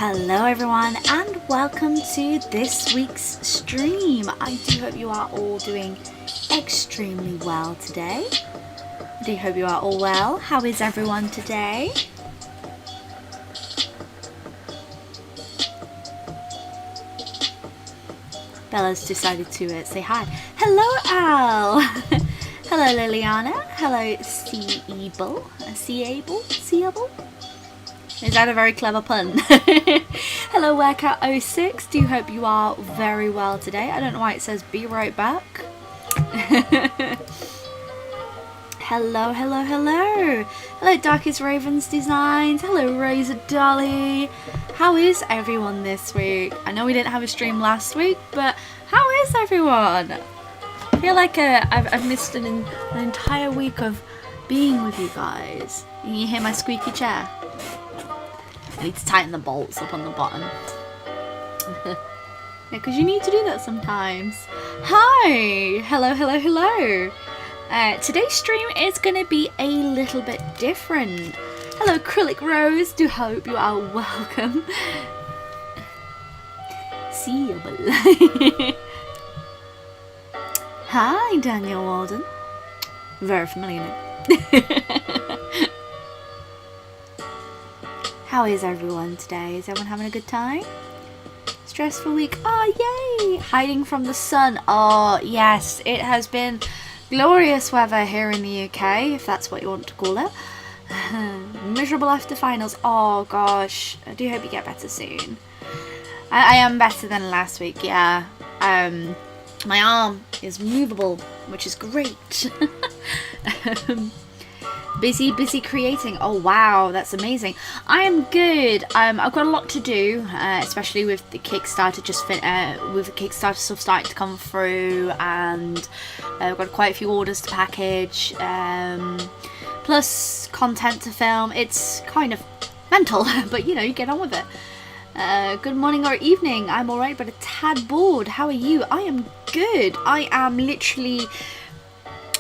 Hello everyone and welcome to this week's stream. I do hope you are all doing extremely well today. I do hope you are all well. How is everyone today? Bella's decided to say hi. Hello Al! Hello Liliana. Hello Seeable. Seeable? Is that a very clever pun? Hello Workout06. Do hope you are very well today. I don't know why it says be right back. Hello. Hello Darkest Ravens Designs. Hello Razor Dolly. How is everyone this week? I know we didn't have a stream last week, but how is everyone? I feel like I've missed an entire week of being with you guys. Can you hear my squeaky chair? I need to tighten the bolts up on the bottom. Yeah, because you need to do that sometimes. Hi! Hello. Today's stream is going to be a little bit different. Hello Acrylic Rose, do hope you are welcome. Seeable. Hi Daniel Walden. Very familiar name. How is everyone today? Is everyone having a good time? Stressful week? Oh, yay! Hiding from the sun. Oh, yes. It has been glorious weather here in the UK, if that's what you want to call it. Miserable after finals. Oh, gosh. I do hope you get better soon. I am better than last week, yeah. My arm is movable, which is great. Busy creating. Oh wow, that's amazing. I am good. I've got a lot to do, especially with the Kickstarter with the Kickstarter stuff starting to come through, and I've got quite a few orders to package, plus content to film. It's kind of mental, but you know, you get on with it. Good morning or evening. I'm alright, but a tad bored. How are you? I am good. I am literally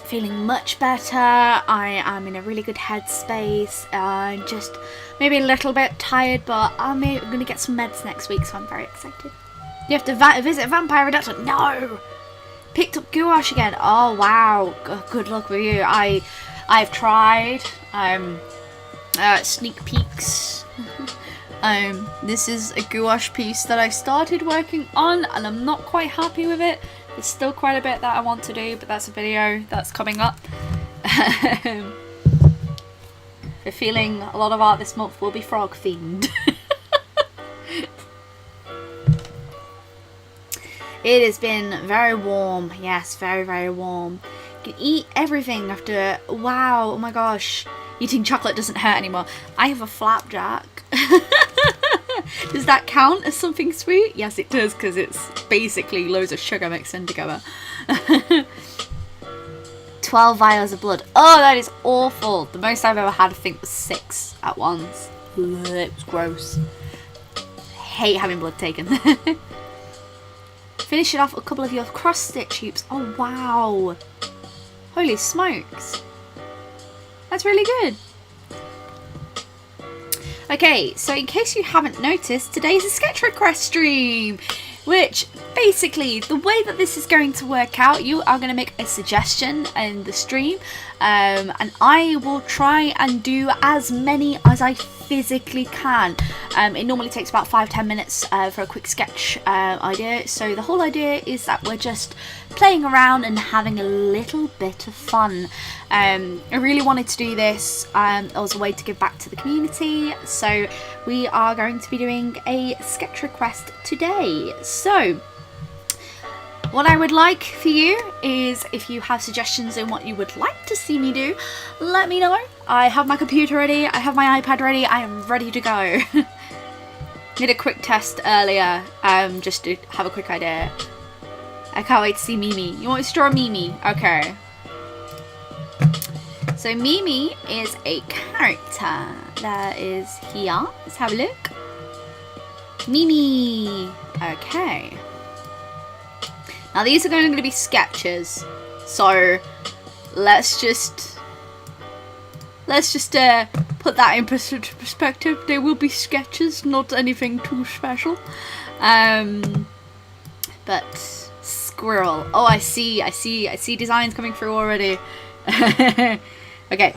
feeling much better. I am in a really good headspace. Just maybe a little bit tired, but I'm going to get some meds next week, so I'm very excited. You have to visit Vampire Redemption. No! Picked up gouache again. Oh wow, good luck with you. I've tried. Sneak peeks. This is a gouache piece that I started working on, and I'm not quite happy with it. There's still quite a bit that I want to do, but that's a video that's coming up. For feeling a lot of art this month will be frog themed. It has been very warm. Yes, very warm. You can eat everything after. Wow, oh my gosh. Eating chocolate doesn't hurt anymore. I have a flapjack. Does that count as something sweet? Yes, it does, because it's basically loads of sugar mixed in together. 12 vials of blood. Oh, that is awful. The most I've ever had, I think, was 6 at once. It was gross. Hate having blood taken. Finish it off with a couple of your cross-stitch hoops. Oh, wow. Holy smokes. That's really good. Okay, so in case you haven't noticed, today's a sketch request stream, which basically the way that this is going to work out, you are going to make a suggestion in the stream, and I will try and do as many as I physically can. It normally takes about 5-10 minutes for a quick sketch idea, so the whole idea is that we're just playing around and having a little bit of fun. I really wanted to do this as a way to give back to the community, so we are going to be doing a sketch request today. So what I would like for you is, if you have suggestions in what you would like to see me do, let me know. I have my computer ready, I have my iPad ready, I am ready to go. Did a quick test earlier, just to have a quick idea. I can't wait to see Mimi. You want me to draw Mimi? Okay. So Mimi is a character that is here. Let's have a look. Mimi. Okay. Now these are going to be sketches. So let's just put that in perspective. They will be sketches, not anything too special. But squirrel. Oh, I see designs coming through already. Okay.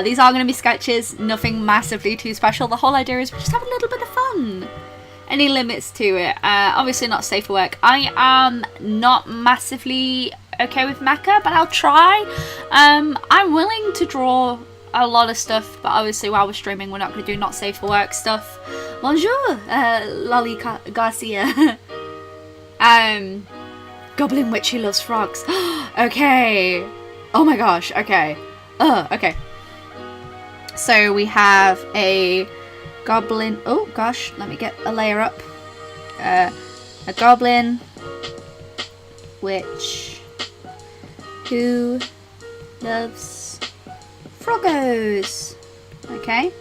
These are going to be sketches, nothing massively too special. The whole idea is we just have a little bit of fun. Any limits to it? Obviously not safe for work. I am not massively okay with mecha, but I'll try. I'm willing to draw a lot of stuff, but obviously while we're streaming we're not going to do not safe for work stuff. Bonjour, Lolly Garcia. Goblin witch who loves frogs. Okay. Oh my gosh, okay. Okay. So we have a goblin. Oh gosh, let me get a layer up. A goblin witch who loves froggos. Okay.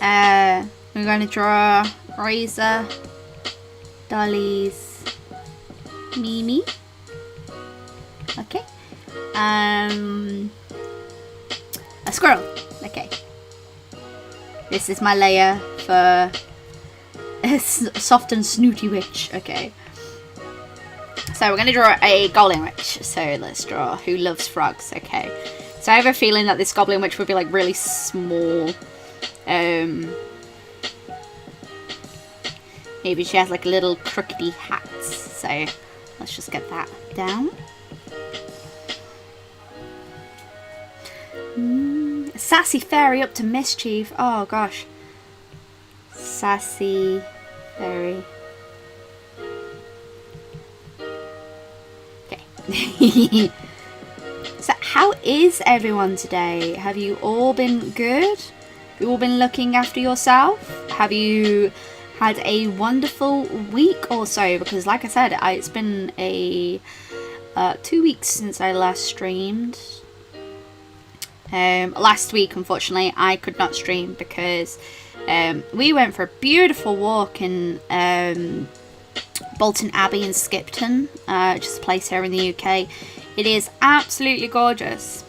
We're going to draw Razor, Dolly's Mimi. Okay. A squirrel. Okay. This is my layer for a soft and snooty witch. Okay. So we're going to draw a goblin witch. So let's draw who loves frogs. Okay. So I have a feeling that this goblin witch would be like really small. Maybe she has like little crookedy hats. So let's just get that down. Sassy fairy up to mischief. Oh gosh. Sassy fairy. Okay. So how is everyone today? Have you all been good? Have you all been looking after yourself? Have you had a wonderful week or so? Because like I said, it's been 2 weeks since I last streamed. Last week, unfortunately, I could not stream because we went for a beautiful walk in Bolton Abbey in Skipton, just a place here in the UK. It is absolutely gorgeous.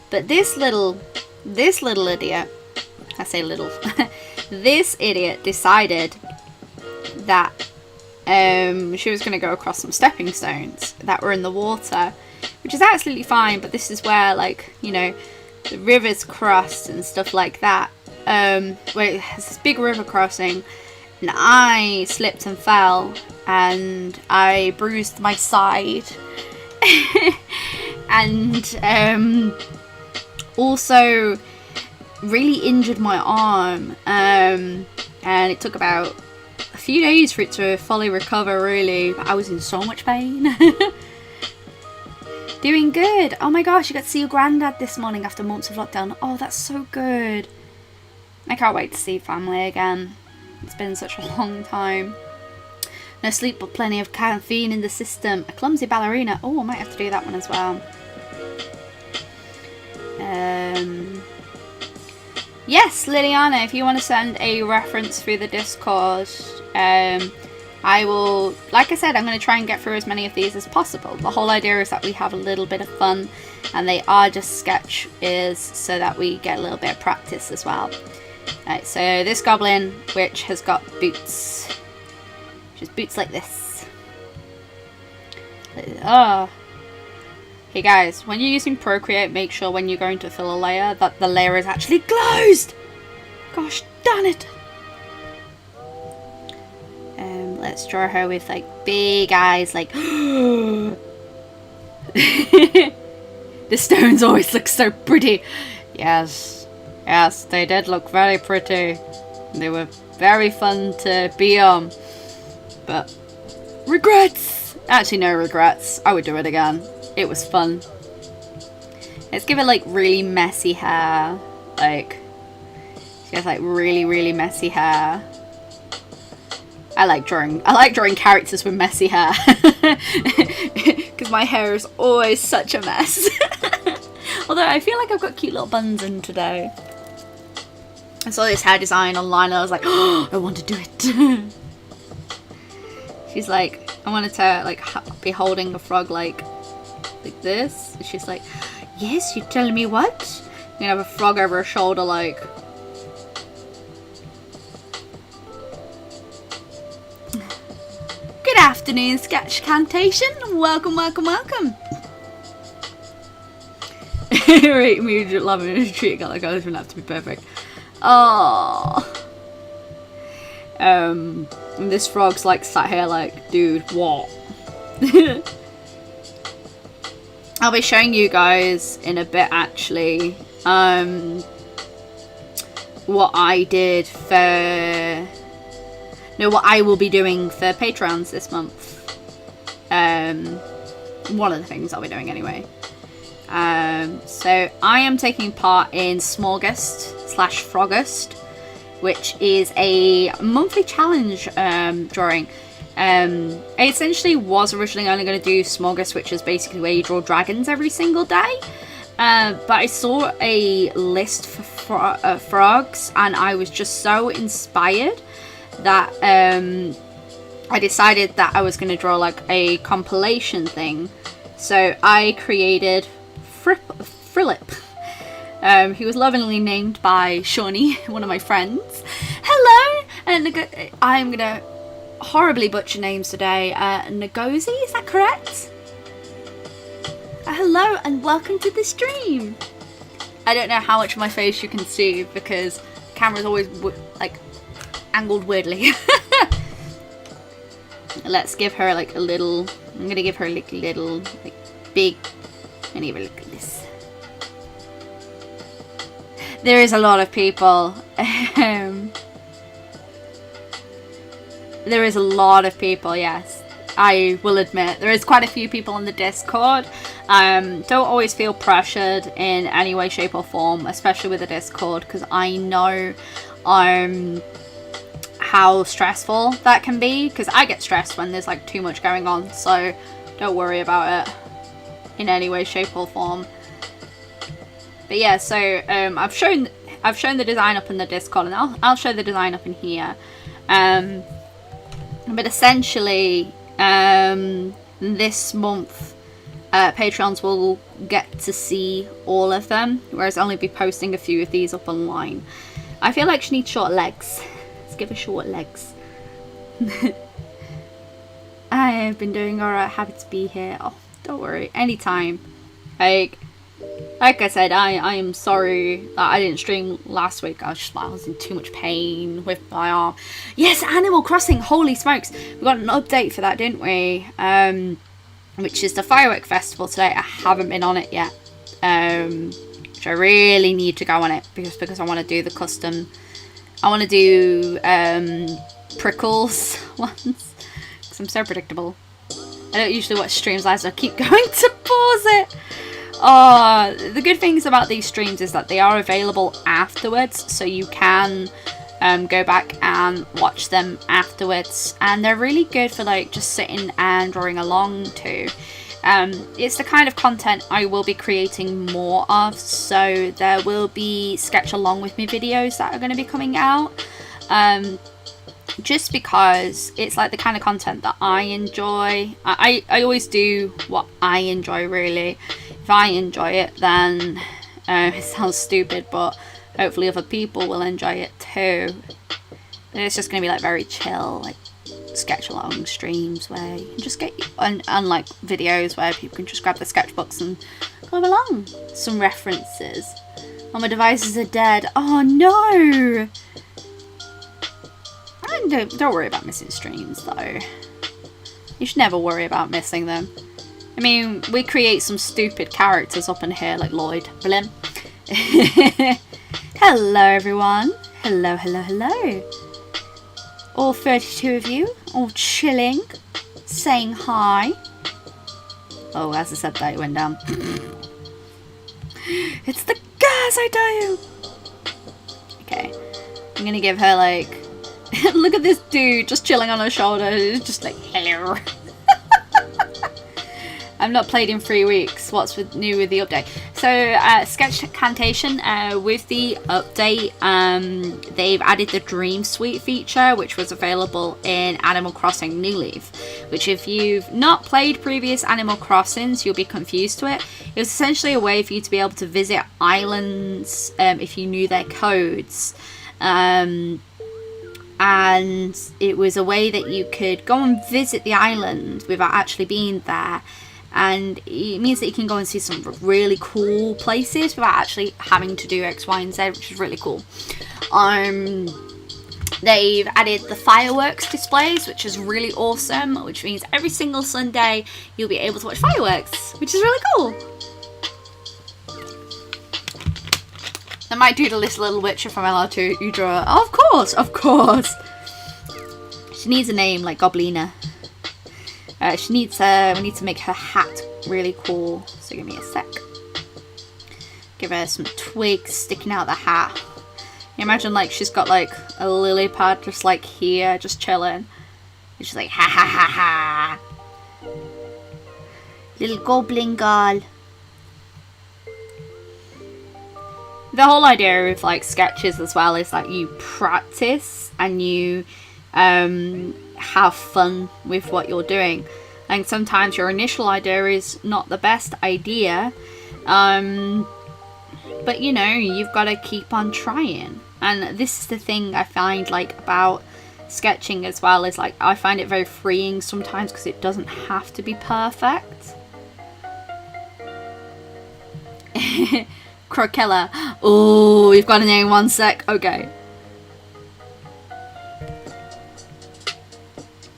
But this little idiot, I say little, this idiot decided that she was going to go across some stepping stones that were in the water, which is absolutely fine, but this is where, like, you know, the rivers crossed and stuff like that. Where it has this big river crossing, and I slipped and fell, and I bruised my side, and also really injured my arm, and it took about a few days for it to fully recover, really. But I was in so much pain. Doing good. Oh my gosh, you got to see your granddad this morning after months of lockdown. Oh, that's so good. I can't wait to see family again. It's been such a long time. No sleep, but plenty of caffeine in the system. A clumsy ballerina. Oh, I might have to do that one as well. Yes, Liliana, if you want to send a reference through the Discord, I will, like I said, I'm going to try and get through as many of these as possible. The whole idea is that we have a little bit of fun, and they are just sketches so that we get a little bit of practice as well. Right, so this goblin, which has got boots. Just boots like this. Oh. Hey guys, when you're using Procreate, make sure when you're going to fill a layer that the layer is actually closed! Gosh darn it! Let's draw her with like big eyes, like the stones always look so pretty. Yes, they did look very pretty. They were very fun to be on. But regrets! Actually, no regrets. I would do it again. It was fun. Let's give it like really messy hair. Like, she has like really messy hair. I like drawing characters with messy hair. Because my hair is always such a mess. Although I feel like I've got cute little buns in today. I saw this hair design online and I was like, oh, I want to do it. She's like, I wanted to like be holding a frog like this. She's like, yes, you telling me what? gonna have a frog over her shoulder, like. Good afternoon, Sketch Cantation. Welcome, welcome, welcome. Right, me loving it, treating it like I was gonna have to be perfect. Oh. And this frog's like sat here like, dude, what? I'll be showing you guys in a bit actually what I did for what I will be doing for Patreons this month. One of the things I'll be doing anyway. So I am taking part in Smorgust/Frogust, which is a monthly challenge drawing. I essentially was originally only going to do Smorgust, which is basically where you draw dragons every single day. But I saw a list for frogs, and I was just so inspired that I decided that I was going to draw like a compilation thing. So I created Frilip. He was lovingly named by Shawnee, one of my friends. Hello! And I'm going to horribly butcher names today. Ngozi, is that correct? Hello and welcome to the stream. I don't know how much of my face you can see because the camera's always like angled weirdly. Let's give her like a little, I'm gonna give her like a little like big, and even look at this. There is a lot of people. There is a lot of people, yes. I will admit. There is quite a few people on the Discord. Don't always feel pressured in any way, shape or form, especially with the Discord, because I know how stressful that can be, because I get stressed when there's like too much going on, so don't worry about it in any way, shape or form. But yeah, so I've shown the design up in the Discord, and I'll show the design up in here. But essentially, this month, Patreons will get to see all of them, whereas I'll only be posting a few of these up online. I feel like she needs short legs. Let's give her short legs. I've been doing alright, happy to be here. Oh, don't worry, anytime. Like I said, I am sorry that I didn't stream last week. I was in too much pain with my arm. Yes, Animal Crossing, holy smokes. We got an update for that, didn't we? Which is the firework festival today. I haven't been on it yet. Which I really need to go on it because I want to do the custom. I want to do prickles ones because I'm so predictable. I don't usually watch streams live, so I keep going to pause it. Oh, the good things about these streams is that they are available afterwards, so you can go back and watch them afterwards, and they're really good for like just sitting and drawing along to. It's the kind of content I will be creating more of, so there will be sketch along with me videos that are going to be coming out, just because it's like the kind of content that I enjoy. I always do what I enjoy, really. If I enjoy it, then it sounds stupid, but hopefully other people will enjoy it too. And it's just going to be like very chill, like sketch along streams where you can just get, unlike videos where people can just grab their sketchbooks and go along. Some references. Oh, my devices are dead. Oh no! Don't worry about missing streams though. You should never worry about missing them. I mean, we create some stupid characters up in here like Lloyd. Blim. Hello everyone. Hello, hello, hello. All 32 of you, all chilling, saying hi. Oh, as I said that, it went down. It's the gas, I tell you. Okay, I'm gonna give her like, look at this dude just chilling on her shoulder, just like, hello. I've not played in 3 weeks. What's new with the update? So Sketch Cantation, with the update, they've added the Dream Suite feature, which was available in Animal Crossing New Leaf, which if you've not played previous Animal Crossings, you'll be confused to it. It was essentially a way for you to be able to visit islands if you knew their codes. And it was a way that you could go and visit the island without actually being there, and it means that you can go and see some really cool places without actually having to do X, Y, and Z, which is really cool. They've added the fireworks displays, which is really awesome, which means every single Sunday you'll be able to watch fireworks, which is really cool. I might do the little witch if I'm allowed to. You draw. Oh, of course. She needs a name like Goblina. She needs. We need to make her hat really cool. So give me a sec. Give her some twigs sticking out the hat. You imagine like she's got like a lily pad just like here, just chilling. And she's like ha ha ha ha. Little goblin girl. The whole idea of like sketches as well is that you practice and you have fun with what you're doing. And sometimes your initial idea is not the best idea, but you know, you've got to keep on trying. And this is the thing I find like about sketching as well, is like I find it very freeing sometimes because it doesn't have to be perfect. Crocella. Oh, you've got a name, 1 sec. Okay.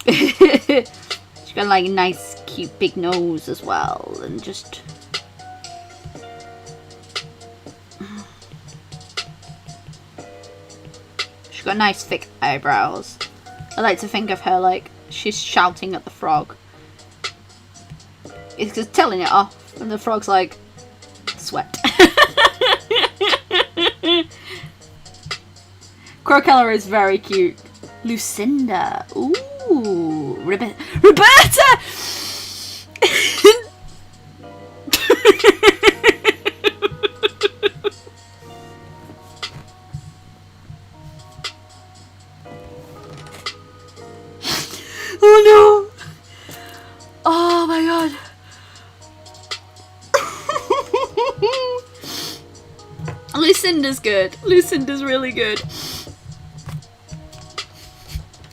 She's got like a nice, cute, big nose as well, and just. She's got nice, thick eyebrows. I like to think of her like she's shouting at the frog. It's just telling it off, and the frog's like, sweat. Crocella is very cute. Lucinda. Ooh. Roberta! Oh no! Oh my god. Lucinda's good. Lucinda's really good.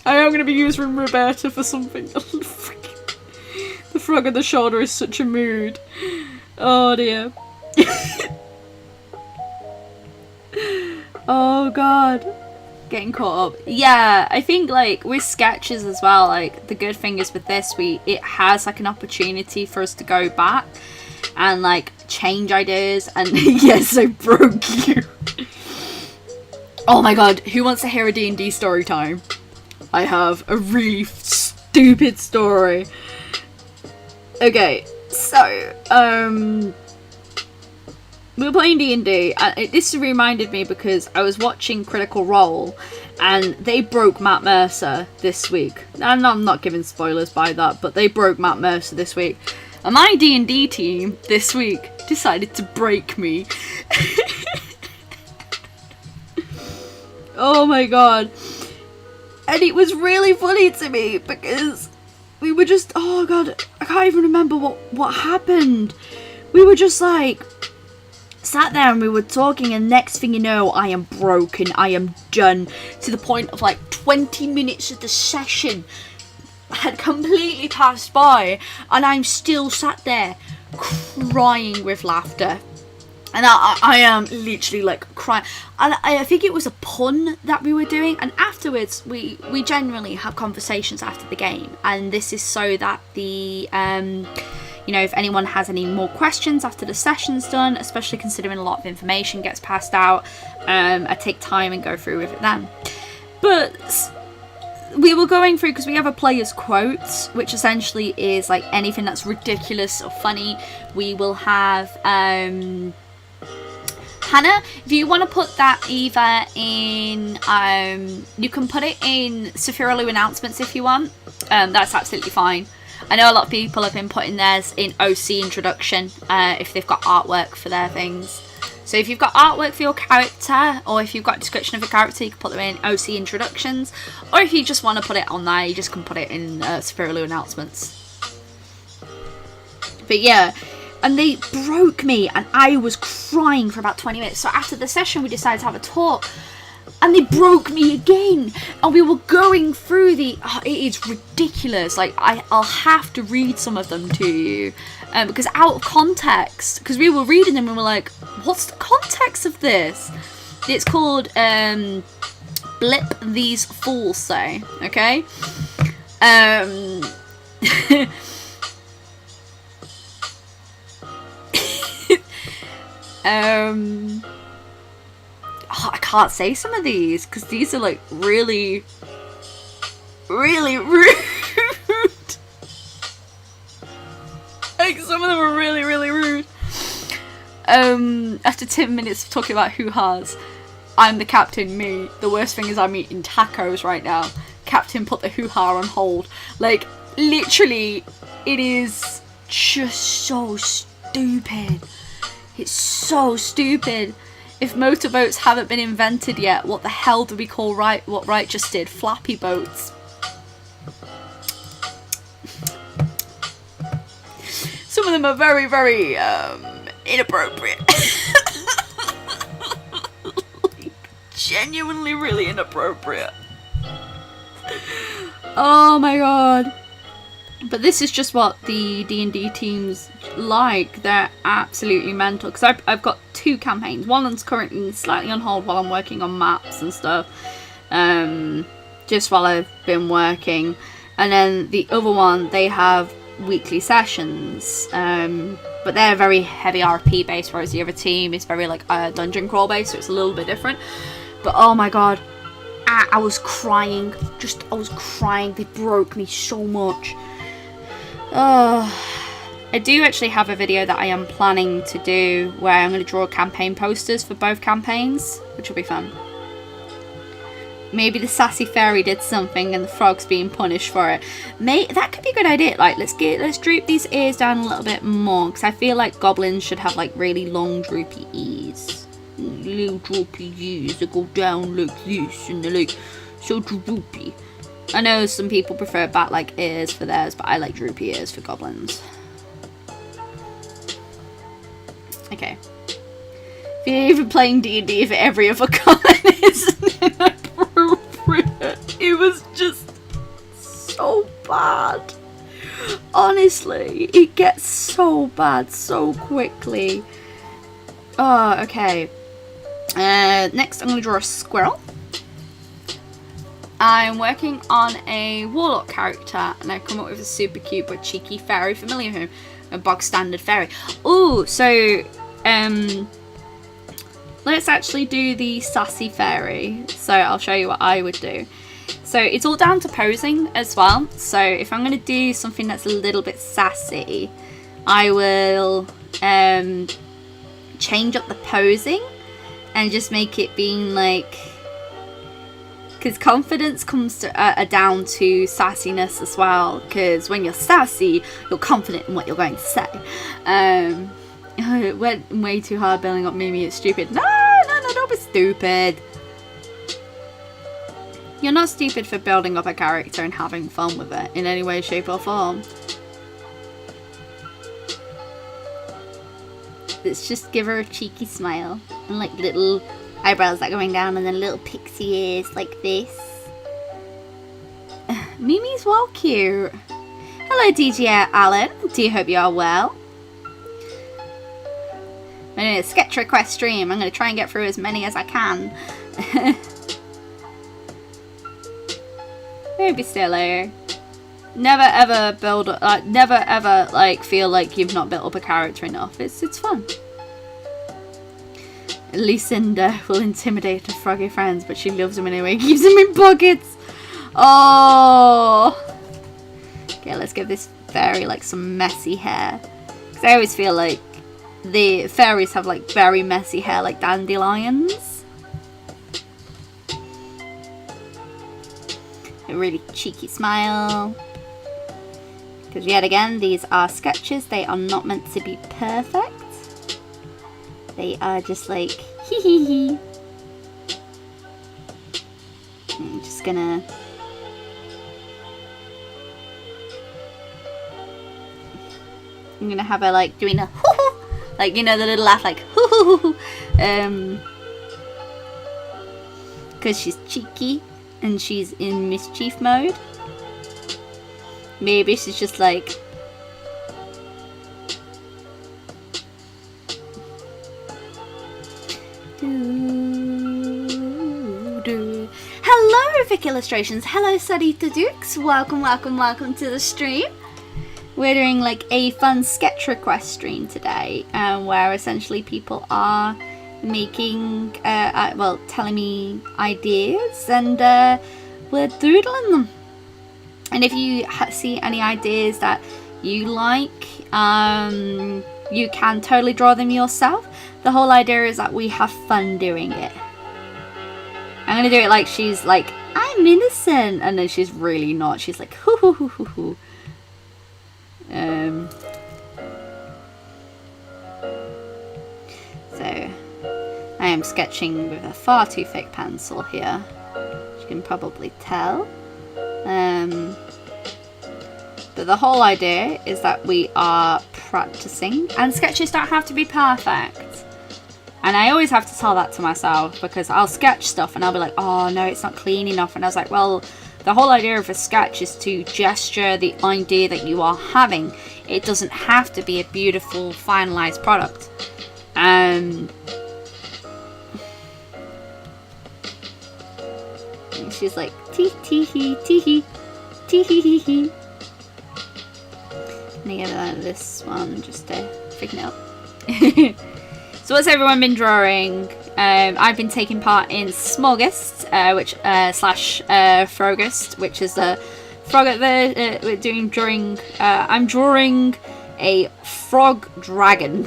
I am going to be using Roberta for something. The frog on the shoulder is such a mood. Oh dear. Oh god. Getting caught up. Yeah, I think like with sketches as well, like the good thing is with this, it has like an opportunity for us to go back and like change ideas. And yes, I broke you. Oh my god, who wants to hear a D&D story time? I have a really stupid story. Okay, so we were playing D&D, and this reminded me because I was watching Critical Role and they broke Matt Mercer this week. And I'm not giving spoilers by that, but they broke Matt Mercer this week. And my D&D team this week decided to break me. Oh my god. And it was really funny to me because we were just, oh god, I can't even remember what happened. We were just like sat there and we were talking, and next thing you know, I am broken, I am done, to the point of like 20 minutes of the session had completely passed by and I'm still sat there crying with laughter. And I am literally like crying. And I think it was a pun that we were doing. And afterwards, we generally have conversations after the game. And this is so that the, you know, if anyone has any more questions after the session's done, especially considering a lot of information gets passed out, I take time and go through with it then. But we were going through, because we have a player's quotes, which essentially is like anything that's ridiculous or funny. We will have... Hannah, if you want to put that either in, you can put it in Sophiralou announcements if you want. That's absolutely fine. I know a lot of people have been putting theirs in OC introduction if they've got artwork for their things. So if you've got artwork for your character, or if you've got a description of a character, you can put them in OC introductions. Or if you just want to put it on there, you just can put it in Sophiralou announcements. But yeah, and they broke me, and I was crying for about 20 minutes. So after the session, we decided to have a talk, and they broke me again. And we were going through the... Oh, it is ridiculous. Like, I'll have to read some of them to you. Because out of context, because we were reading them and we're like, what's the context of this? It's called Blip These Fools Say, okay? Oh, I can't say some of these because these are like really, really rude. Like, some of them are really, really rude. After 10 minutes of talking about hoo-has, I'm the captain, me. The worst thing is I'm eating tacos right now. Captain put the hoo-ha on hold. Like, literally, it is just so stupid. It's so stupid. If motorboats haven't been invented yet, what the hell do we call what Wright just did? Flappy boats. Some of them are very, very inappropriate. Like, genuinely really inappropriate. Oh my god. But this is just what the D&D teams like. They're absolutely mental. Because I've got 2 campaigns. One that's currently slightly on hold while I'm working on maps and stuff. Just while I've been working. And then the other one, they have weekly sessions. But they're very heavy RP based. Whereas the other team is very like dungeon crawl based. So it's a little bit different. But oh my god. I was crying. I was crying. They broke me so much. I do actually have a video that I am planning to do where I'm going to draw campaign posters for both campaigns, which will be fun. Maybe the sassy fairy did something and the frog's being punished for it. That could be a good idea. Like, let's droop these ears down a little bit more, because I feel like goblins should have like really long droopy ears. Little droopy ears that go down like this and they're like so droopy. I know some people prefer bat-like ears for theirs, but I like droopy ears for goblins. Okay. If you're even playing D&D, if every other comment isn't inappropriate, it was just so bad. Honestly, it gets so bad so quickly. Oh, okay. Next, I'm going to draw a squirrel. I'm working on a warlock character, and I've come up with a super cute but cheeky fairy familiar home, a bog standard fairy. Ooh, so let's actually do the sassy fairy. So I'll show you what I would do. So it's all down to posing as well. So if I'm going to do something that's a little bit sassy, I will change up the posing and just make it being like... Because confidence comes down to sassiness as well. Because when you're sassy, you're confident in what you're going to say. It went way too hard building up Mimi. It's stupid. No, don't be stupid. You're not stupid for building up a character and having fun with it in any way, shape or form. Let's just give her a cheeky smile. And like little... eyebrows that are going down and then little pixie ears like this. Mimi's well cute. Hello DJ Alan, do hope you are well. I'm doing a sketch request stream. I'm going to try and get through as many as I can. Don't be silly. Never ever build, never ever like feel like you've not built up a character enough. It's fun. Lucinda will intimidate her froggy friends, but she loves them anyway. Keeps them in pockets. Oh. Okay, let's give this fairy like some messy hair. Because I always feel like the fairies have like very messy hair, like dandelions. A really cheeky smile. Because yet again, these are sketches. They are not meant to be perfect. They are just like, hee hee hee. I'm just gonna... I'm gonna have her like doing a hoo-hoo, like, you know, the little laugh, like hoo-hoo-hoo-hoo. Because she's cheeky and she's in mischief mode. Maybe she's just like... Hello, Vic Illustrations. Hello, Sarita Dukes. Welcome, welcome, welcome to the stream. We're doing like a fun sketch request stream today, where essentially people are making, well, telling me ideas, and we're doodling them. And if you see any ideas that you like, you can totally draw them yourself. The whole idea is that we have fun doing it. I'm gonna do it like she's like, I'm innocent, and then she's really not. She's like, hoo hoo hoo hoo hoo. So I am sketching with a far too thick pencil here, as you can probably tell. But the whole idea is that we are practicing, and sketches don't have to be perfect. And I always have to tell that to myself, because I'll sketch stuff and I'll be like, oh no, it's not clean enough. And I was like, well, the whole idea of a sketch is to gesture the idea that you are having. It doesn't have to be a beautiful, finalized product. And she's like, tee tee hee tee hee tee hee hee hee. I'm gonna give this one just to figure it out. So what's everyone been drawing? I've been taking part in Smogist, which slash Frogist, which is the frog at the we're doing drawing. I'm drawing a frog dragon,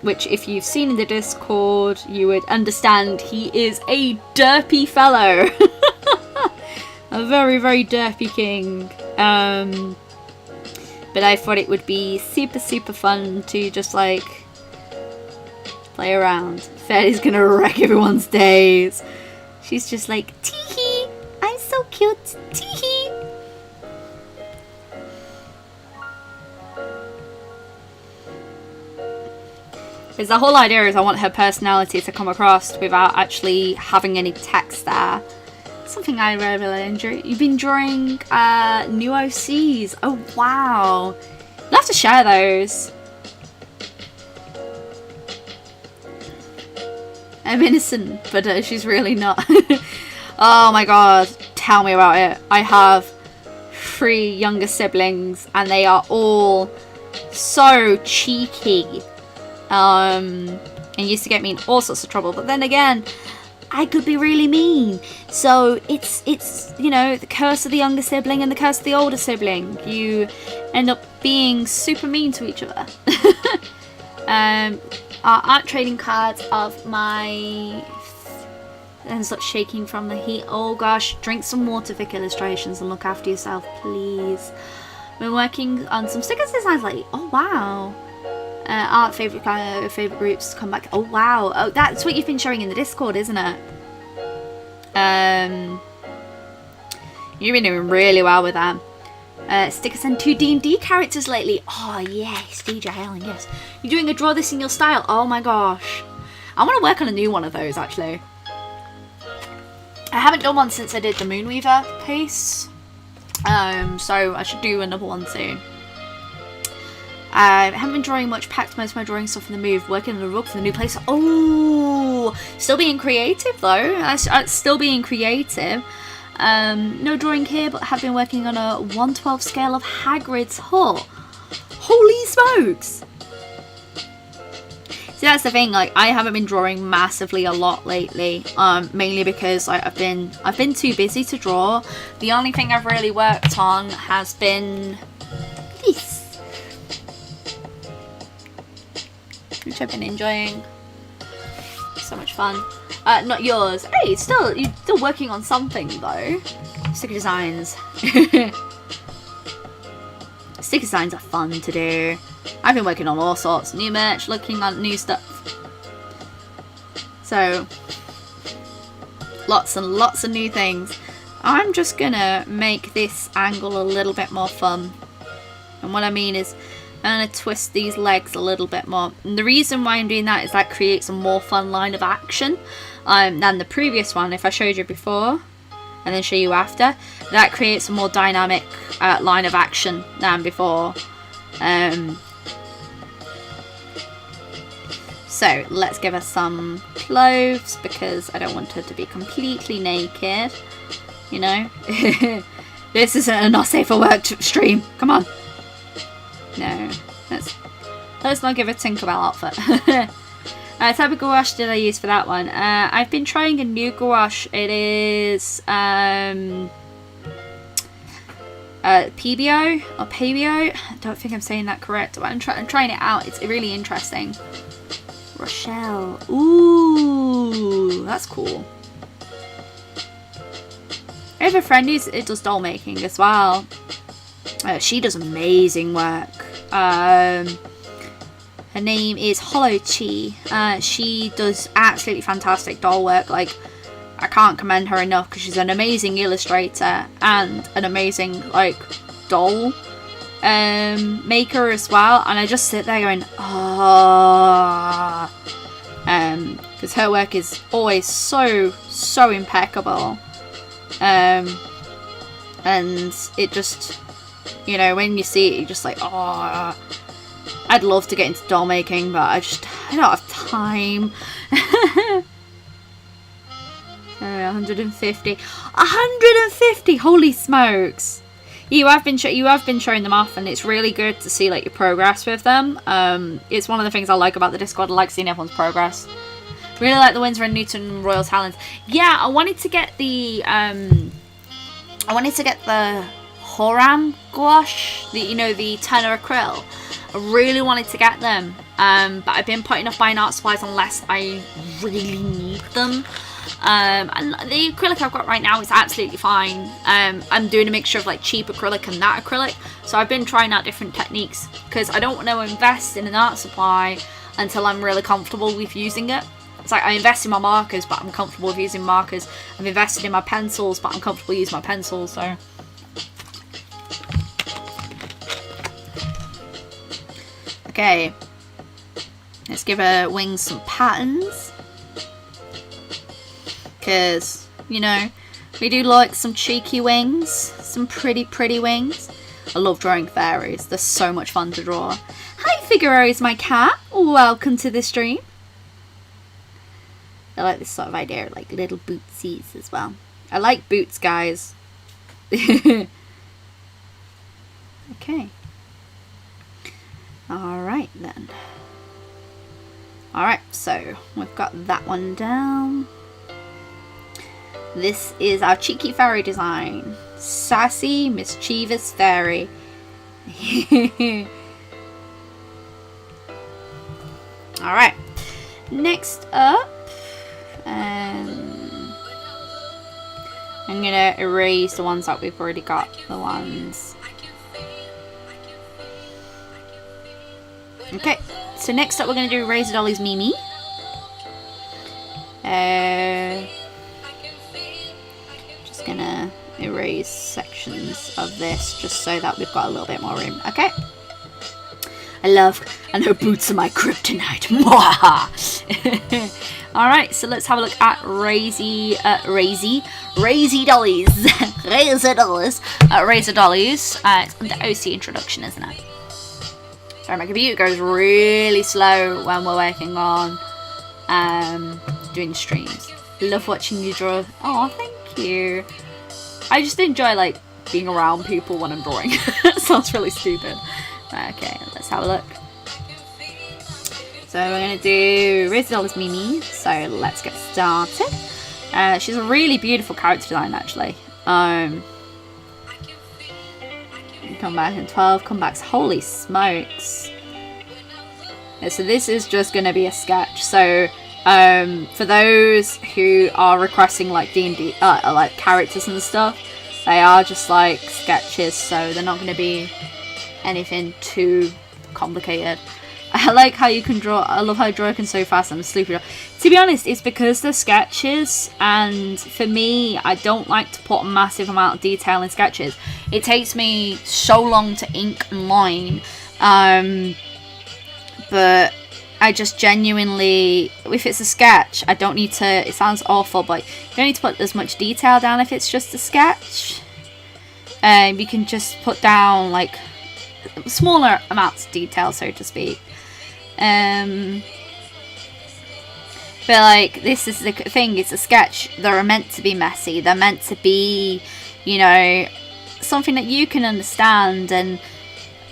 which if you've seen in the Discord, you would understand he is a derpy fellow, a very very derpy king. But I thought it would be super super fun to just like play around. Fairy's gonna wreck everyone's days. She's just like, tee-hee, I'm so cute, tee-hee. Because the whole idea is I want her personality to come across without actually having any text there. Something I really enjoy. You've been drawing new OCs. Oh wow. You'll have to share those. I'm innocent, but she's really not. Oh my god, tell me about it. I have 3 younger siblings and they are all so cheeky. And used to get me in all sorts of trouble, but then again, I could be really mean. So it's you know, the curse of the younger sibling and the curse of the older sibling. You end up being super mean to each other. Our art trading cards of my... And start shaking from the heat. Oh gosh, drink some water, Vic Illustrations, and look after yourself, please. Been working on some stickers designs lately. Oh wow. Art favorite groups come back. Oh wow. Oh, that's what you've been showing in the Discord, isn't it? You've been doing really well with them. Stickers and 2 D&D characters lately. Oh yes, DJ Helen, yes. You're doing a draw this in your style. Oh my gosh. I want to work on a new one of those actually. I haven't done one since I did the Moonweaver piece. So I should do another one soon. I haven't been drawing much, packed most of my drawing stuff in the move, working on the rug for the new place. Oh, still being creative though. Still being creative. No drawing here, but have been working on a 1/12 scale of Hagrid's hut. Holy smokes! See, that's the thing. Like, I haven't been drawing massively a lot lately. Mainly because I've been too busy to draw. The only thing I've really worked on has been this, which I've been enjoying. So much fun. Not yours. Hey, you're still working on something though. Sticker designs. Sticker designs are fun to do. I've been working on all sorts, new merch, looking at new stuff. So, lots and lots of new things. I'm just gonna make this angle a little bit more fun. And what I mean is, I'm gonna twist these legs a little bit more. And the reason why I'm doing that is that creates a more fun line of action than the previous one. If I showed you before and then show you after, that creates a more dynamic line of action than before. So let's give her some clothes because I don't want her to be completely naked. You know, this isn't a not safe for work stream. Come on. No, let's not give a Tinkerbell outfit. Type of gouache did I use for that one? I've been trying a new gouache. It is P.O.BOX or P.O.BOX. I don't think I'm saying that correct, but I'm trying it out. It's really interesting. Rochelle. Ooh, that's cool. I have a friend who does doll making as well. She does amazing work. Her name is Hollow Chi. She does absolutely fantastic doll work. Like, I can't commend her enough because she's an amazing illustrator and an amazing like doll maker as well. And I just sit there going, ah, because her work is always so impeccable. And it just, you know, when you see it, you're just like, oh, I'd love to get into doll making, but I don't have time. 150, 150, holy smokes! You have been showing them off, and it's really good to see like your progress with them. It's one of the things I like about the Discord. I like seeing everyone's progress. Really like the Winsor and Newton Royal Talons. Yeah, I wanted to get the Horam gouache, the tenor acryl. I really wanted to get them, but I've been putting off buying art supplies unless I really need them. And the acrylic I've got right now is absolutely fine. I'm doing a mixture of like cheap acrylic and that acrylic, so I've been trying out different techniques because I don't want to invest in an art supply until I'm really comfortable with using it. It's like I invest in my markers, but I'm comfortable with using markers. I've invested in my pencils, but I'm comfortable using my pencils. So okay, let's give her wings some patterns. Because, you know, we do like some cheeky wings, some pretty wings. I love drawing fairies. They're so much fun to draw. Hi Figuero's my cat. Welcome to the stream. I like this sort of idea of like little bootsies as well. I like boots, guys. Okay. Alright then. Alright, so we've got that one down. This is our cheeky fairy design. Sassy, mischievous fairy. Alright. Next up, I'm gonna erase the ones that we've already got. The ones. Okay, so next up we're gonna do Razor Dolly's Mimi. Just gonna erase sections of this just so that we've got a little bit more room. Okay. And her boots are my kryptonite. Alright, so let's have a look at Razy Dollies. Razor Dollies. Razor Dollies. It's the OC introduction, isn't it? Sorry, my computer goes really slow when we're working on doing streams. Love watching you draw. Oh, thank you. I just enjoy like being around people when I'm drawing. That sounds really stupid. Okay, let's have a look. So we're going to do Razor Dollies Mimi. So let's get started. She's a really beautiful character design actually. Come back in 12 comebacks. Holy smokes. Yeah, so this is just going to be a sketch. So for those who are requesting like D&D, like characters and stuff, they are just like sketches. So they're not going to be anything too complicated. I like how you can draw. I love how you draw so fast. I'm a sleepy. To be honest, it's because they're sketches, and for me, I don't like to put a massive amount of detail in sketches. It takes me so long to ink and line, but I just genuinely, if it's a sketch, I don't need to. It sounds awful, but you don't need to put as much detail down if it's just a sketch. You can just put down like smaller amounts of detail, so to speak. But like, this is the thing, it's a sketch. They're meant to be messy. They're meant to be, you know, something that you can understand. And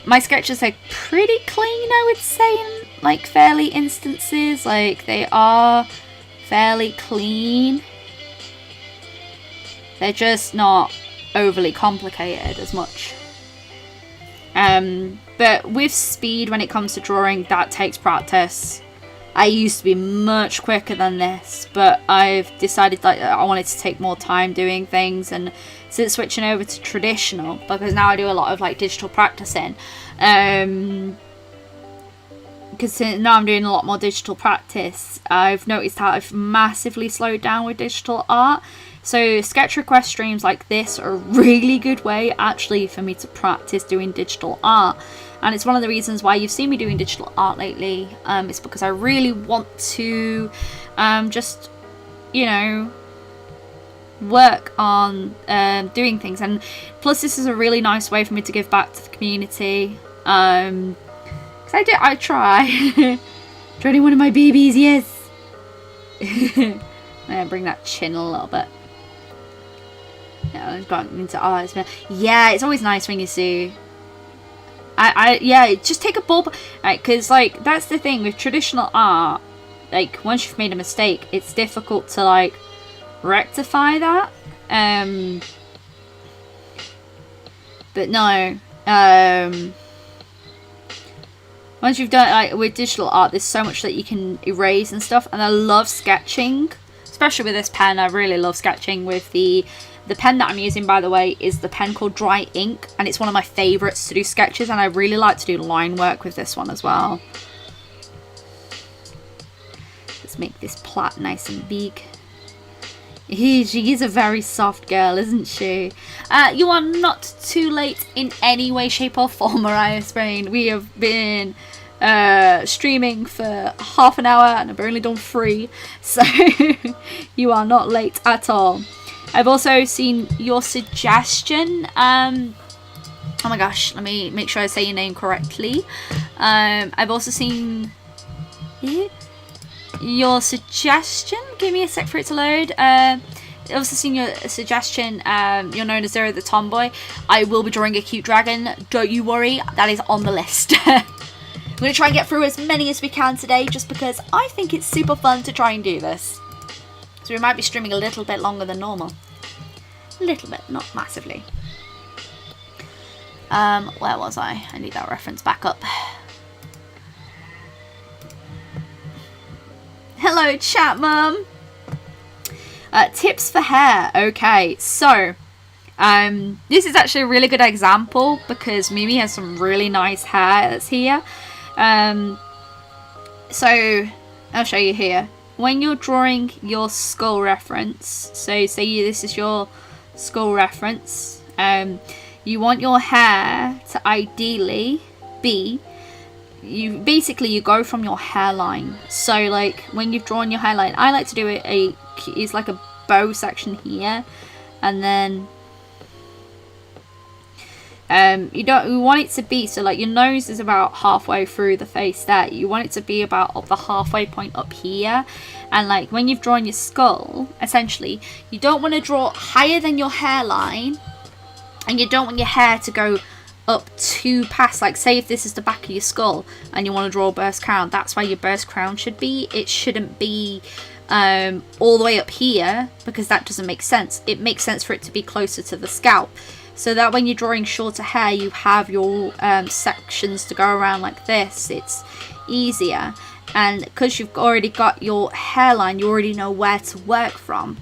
my sketches are pretty clean, I would say, in like fairly instances. Like, they are fairly clean. They're just not overly complicated as much. But with speed, when it comes to drawing, that takes practice. I used to be much quicker than this, but I've decided that I wanted to take more time doing things, and since switching over to traditional, because now I do a lot of like digital practicing, because now I'm doing a lot more digital practice, I've noticed how I've massively slowed down with digital art. So sketch request streams like this are a really good way actually for me to practice doing digital art. And it's one of the reasons why you've seen me doing digital art lately. It's because I really want to just, you know, work on doing things. And plus this is a really nice way for me to give back to the community. Because I try. Joining one of my babies, yes. I'm going to bring that chin a little bit. Yeah, I've gotten into art. Yeah, it's always nice when you see... yeah, just take a ball... Right, because, like, that's the thing with traditional art. Like, once you've made a mistake, it's difficult to, like, rectify that. But no. Once you've done, like, with digital art, there's so much that you can erase and stuff. And I love sketching. Especially with this pen, I really love sketching with the pen that I'm using, by the way, is the pen called Dry Ink, and it's one of my favourites to do sketches, and I really like to do line work with this one as well. Let's make this plait nice and big. She is a very soft girl, isn't she? You are not too late in any way, shape or form, Mariah Sprain. We have been streaming for half an hour and I've only done 3, so you are not late at all. I've also seen your suggestion. Oh my gosh, let me make sure I say your name correctly. I've also seen your suggestion. Give me a sec for it to load. I've also seen your suggestion. You're known as Zero the Tomboy. I will be drawing a cute dragon. Don't you worry, that is on the list. I'm going to try and get through as many as we can today, just because I think it's super fun to try and do this. So we might be streaming a little bit longer than normal. A little bit, not massively. Where was I? I need that reference back up. Hello, chat mum. Tips for hair. Okay, so this is actually a really good example because Mimi has some really nice hair that's here. So I'll show you here. When you're drawing your skull reference, so say this is your skull reference, you want your hair to ideally be, you go from your hairline. So like when you've drawn your hairline, I like to do it's like a bow section here, and then you want it to be, so like your nose is about halfway through the face there, you want it to be about the halfway point up here. And like when you've drawn your skull, essentially you don't want to draw higher than your hairline, and you don't want your hair to go up too past, like say if this is the back of your skull and you want to draw a burst crown, that's where your burst crown should be. It shouldn't be all the way up here, because that doesn't make sense. It makes sense for it to be closer to the scalp, so that when you're drawing shorter hair, you have your sections to go around like this. It's easier, and because you've already got your hairline, you already know where to work from.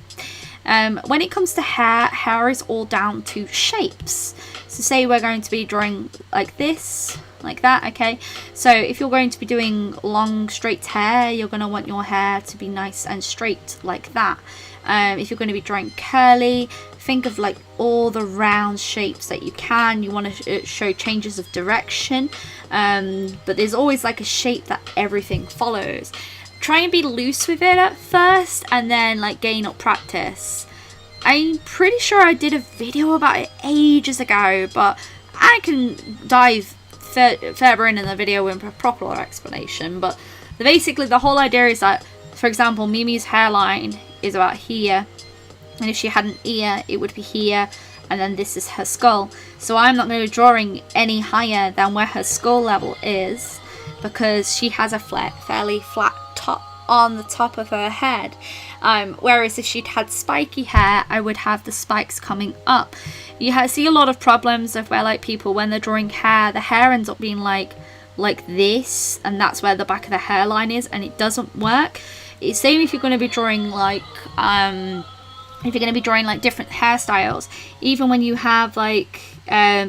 When it comes to hair is all down to shapes. So say we're going to be drawing like this, like that, okay? So if you're going to be doing long straight hair, you're going to want your hair to be nice and straight like that. If you're going to be drawing curly, think of like all the round shapes that you can. You want to show changes of direction, but there's always like a shape that everything follows. Try and be loose with it at first and then like gain up practice. I'm pretty sure I did a video about it ages ago, but I can dive further in the video with a proper explanation. But basically the whole idea is that, for example, Mimi's hairline is about here, and if she had an ear it would be here, and then this is her skull. So I'm not going to be drawing any higher than where her skull level is, because she has a fairly flat top on the top of her head, whereas if she'd had spiky hair, I would have the spikes coming up. You see a lot of problems of where like people, when they're drawing hair, the hair ends up being like this, and that's where the back of the hairline is, and it doesn't work. It's same if you're going to be drawing like if you're going to be drawing like different hairstyles. Even when you have like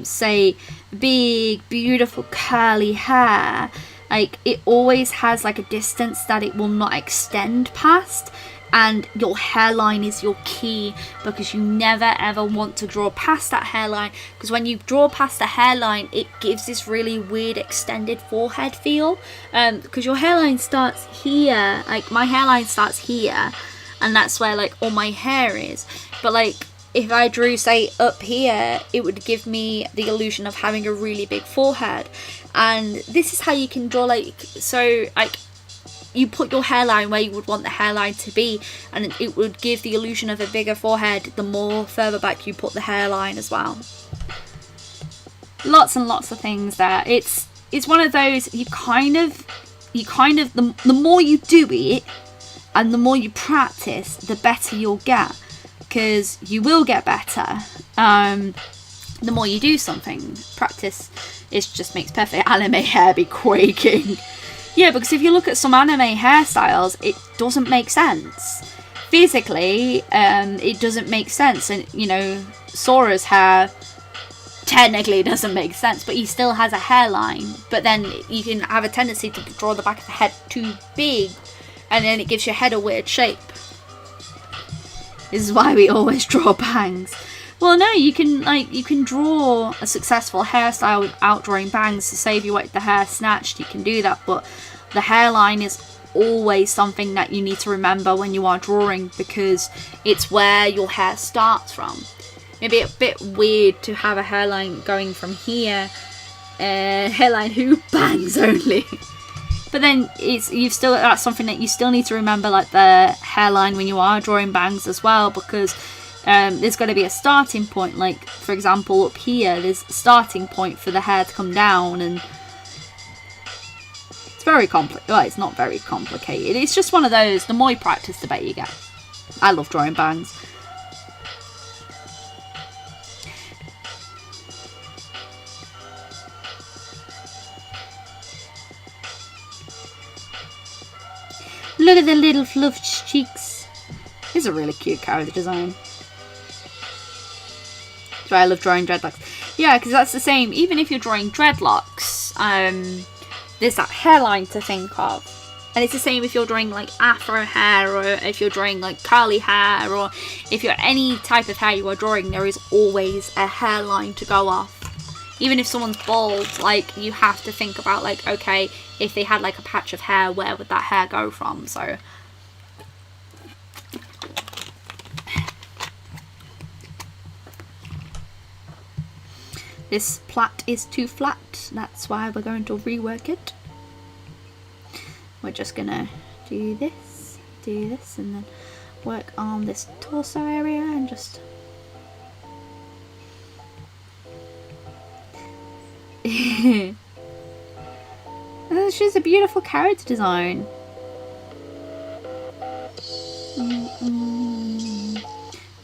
say big beautiful curly hair, like it always has like a distance that it will not extend past, and your hairline is your key, because you never ever want to draw past that hairline, because when you draw past the hairline it gives this really weird extended forehead feel, because your hairline starts here, like my hairline starts here, and that's where like all my hair is. But like if I drew say up here, it would give me the illusion of having a really big forehead. And this is how you can draw, like, so like you put your hairline where you would want the hairline to be, and it would give the illusion of a bigger forehead the more further back you put the hairline as well. Lots and lots of things there. It's one of those, you kind of the more you do it and the more you practice, the better you'll get, because you will get better. The more you do something, practice, it just makes perfect. Anime hair be quaking. Yeah, because if you look at some anime hairstyles, it doesn't make sense. Physically, it doesn't make sense. And, you know, Sora's hair technically doesn't make sense, but he still has a hairline. But then you can have a tendency to draw the back of the head too big, and then it gives your head a weird shape. This is why we always draw bangs. Well, no, you can draw a successful hairstyle without drawing bangs. So say if you want the hair snatched, you can do that, but the hairline is always something that you need to remember when you are drawing, because it's where your hair starts from. Maybe a bit weird to have a hairline going from here, hairline who bangs only. But then that's something that you still need to remember, like the hairline when you are drawing bangs as well, because there's got to be a starting point. Like, for example, up here, there's a starting point for the hair to come down, and it's very complicated. Well, it's not very complicated. It's just one of those, the more you practice, the better you get. I love drawing bangs. Look at the little fluffed cheeks. It's a really cute character design. So I love drawing dreadlocks. Yeah, because that's the same. Even if you're drawing dreadlocks, there's that hairline to think of. And it's the same if you're drawing like afro hair, or if you're drawing like curly hair, or if you're any type of hair you are drawing, there is always a hairline to go off. Even if someone's bald, like, you have to think about, like, okay, if they had like a patch of hair, where would that hair go from? So this plait is too flat, that's why we're going to rework it. We're just gonna do this, and then work on this torso area, and just it's just a beautiful character design.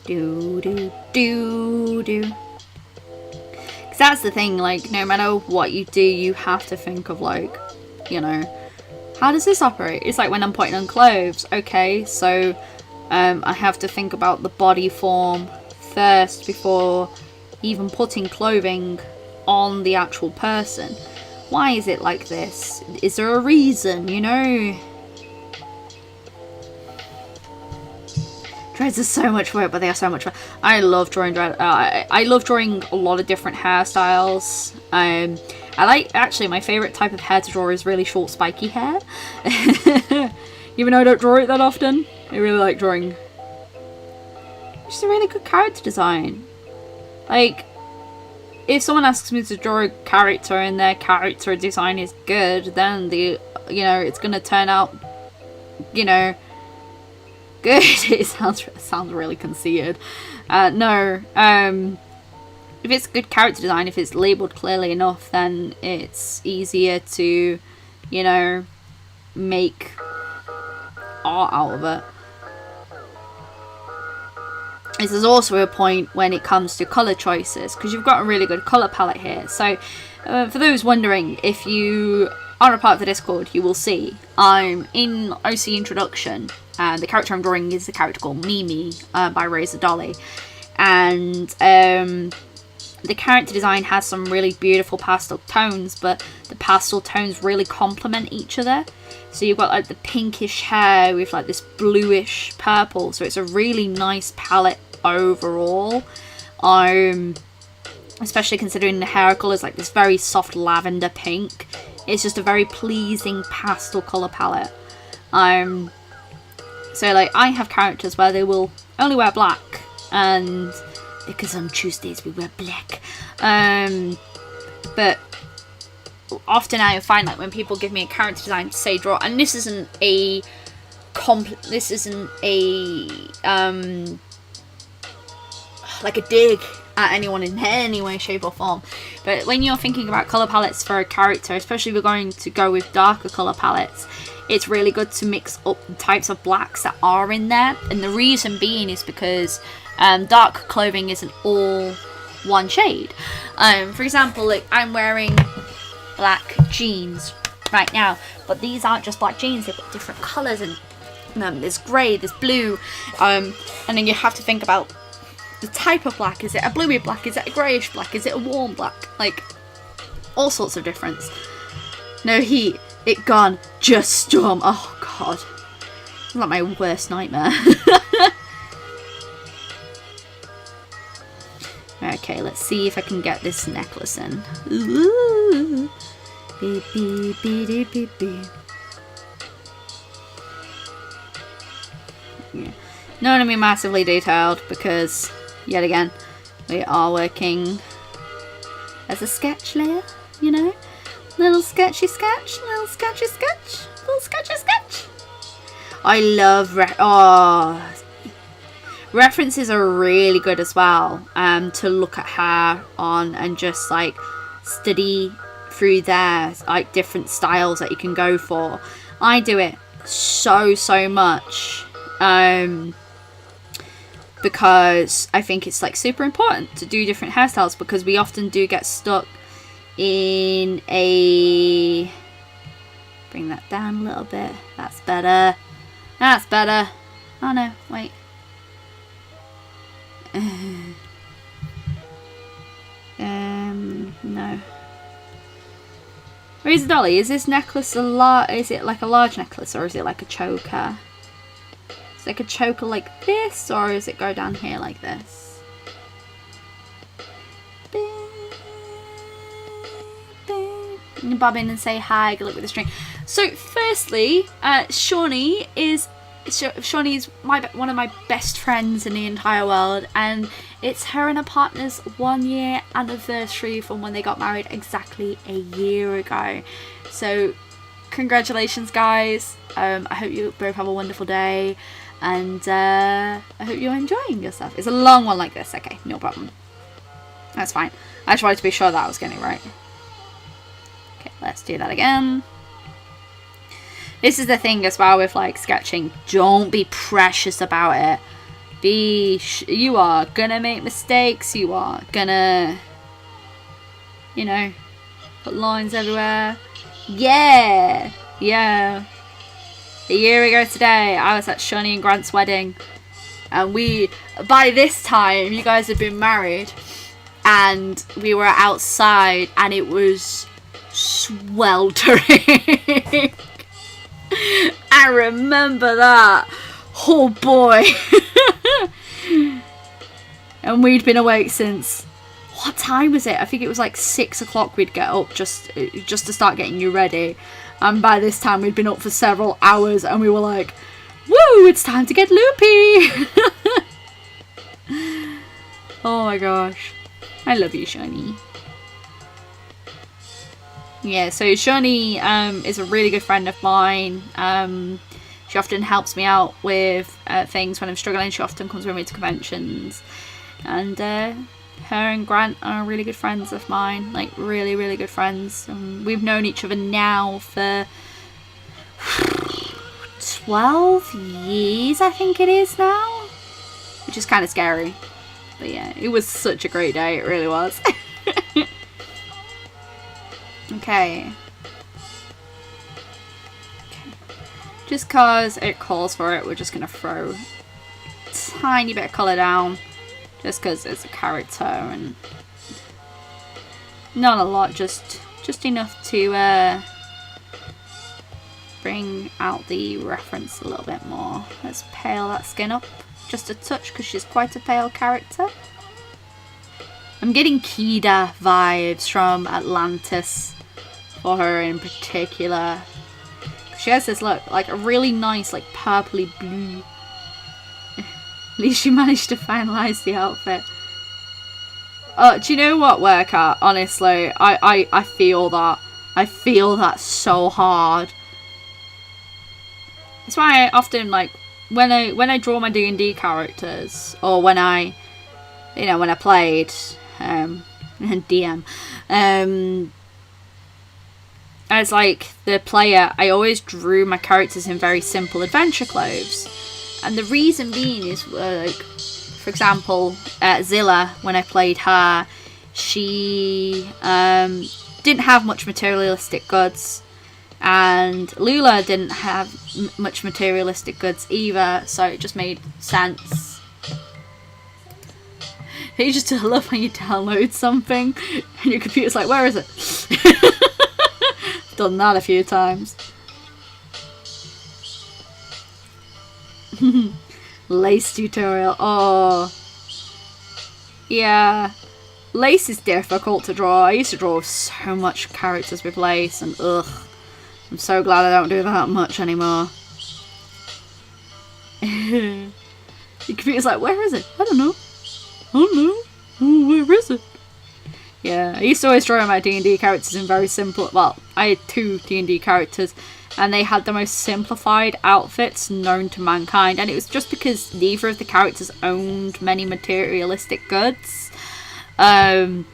Do do do do. Because that's the thing, like, no matter what you do, you have to think of, like, you know, how does this operate? It's like when I'm putting on clothes. Okay, so I have to think about the body form first before even putting clothing on the actual person. Why is it like this? Is there a reason, you know? Dreads are so much work, but they are so much fun. I love drawing dread. I love drawing a lot of different hairstyles. I like, actually, my favourite type of hair to draw is really short, spiky hair. Even though I don't draw it that often, I really like drawing. Just a really good character design. Like, if someone asks me to draw a character and their character design is good, then it's gonna turn out, good. It sounds really conceited. No. If it's good character design, if it's labelled clearly enough, then it's easier to, make art out of it. This is also a point when it comes to colour choices, because you've got a really good colour palette here. So, for those wondering, if you are a part of the Discord, you will see I'm in OC Introduction, and the character I'm drawing is a character called Mimi by Razor Dolly. And the character design has some really beautiful pastel tones, but the pastel tones really complement each other. So you've got like the pinkish hair with like this bluish purple, so it's a really nice palette overall. Especially considering the hair colour is like this very soft lavender pink. It's just a very pleasing pastel colour palette. So like I have characters where they will only wear black, and because on Tuesdays we wear black. But often I find like when people give me a character design to say draw, and this isn't a like a dig at anyone in any way, shape or form, but when you're thinking about colour palettes for a character, especially if you're going to go with darker colour palettes, it's really good to mix up the types of blacks that are in there. And the reason being is because dark clothing isn't all one shade. For example, like I'm wearing black jeans right now, but these aren't just black jeans, they've got different colours, and there's grey, there's blue, and then you have to think about the type of black. Is it a bluey black? Is it a greyish black? Is it a warm black? Like, all sorts of difference. No heat, it gone, just storm. Oh god, it's like my worst nightmare. Okay, let's see if I can get this necklace in. Ooh. Beep, beep, beep, beep, beep. Yeah. Not gonna be massively detailed because, yet again, we are working as a sketch layer, Little sketchy sketch, little sketchy sketch, little sketchy sketch. I love references are really good as well, to look at hair on and just like study through their like different styles that you can go for. I do it so much because I think it's like super important to do different hairstyles, because we often do get stuck in a, bring that down a little bit, that's better, oh no, wait. No. Razor Dolly, is this necklace is it like a large necklace, or is it like a choker? Is it like a choker like this, or does it go down here like this? Bob in and say hi, good luck with the string. So firstly, Shawnee is one of my best friends in the entire world, and it's her and her partner's 1 year anniversary from when they got married exactly a year ago. So congratulations guys. I hope you both have a wonderful day, and I hope you're enjoying yourself. It's a long one like this. Okay, no problem, that's fine. I just wanted to be sure that I was getting it right. Okay, let's do that again. This is the thing as well with like sketching. Don't be precious about it. You are gonna make mistakes. You are gonna, put lines everywhere. Yeah. A year ago today, I was at Shani and Grant's wedding, and by this time, you guys had been married. and we were outside and it was sweltering. I remember that. Oh boy. And we'd been awake since, what time was it? I think it was like 6 o'clock we'd get up just to start getting you ready. And by this time we'd been up for several hours and we were like, woo, it's time to get loopy. Oh my gosh. I love you, Shani. Yeah, so Shani is a really good friend of mine. She often helps me out with things when I'm struggling. She often comes with me to conventions. And her and Grant are really good friends of mine. Like, really, really good friends. We've known each other now for 12 years, I think it is now. Which is kind of scary. But yeah, it was such a great day. It really was. Okay. Just cause it calls for it, we're just gonna throw a tiny bit of colour down. Just cause it's a character and not a lot, just enough to bring out the reference a little bit more. Let's pale that skin up just a touch because she's quite a pale character. I'm getting Kida vibes from Atlantis for her in particular. She has this look, like a really nice, like purpley blue. At least she managed to finalise the outfit. Do you know what, Workout? Honestly, I feel that. I feel that so hard. That's why I often, like, when I draw my D&D characters, or when I played DM, as like the player, I always drew my characters in very simple adventure clothes. And the reason being is, like, for example, Zilla, when I played her, she didn't have much materialistic goods. And Lula didn't have much materialistic goods either, so it just made sense. You just love when you download something and your computer's like, where is it? Done that a few times. Lace tutorial. Oh. Yeah. Lace is difficult to draw. I used to draw so much characters with lace and ugh. I'm so glad I don't do that much anymore. Your computer's like, where is it? I don't know. I don't know. Oh, where is it? Yeah, I used to always draw my D&D characters in very simple... Well, I had 2 D&D characters, and they had the most simplified outfits known to mankind. And it was just because neither of the characters owned many materialistic goods. And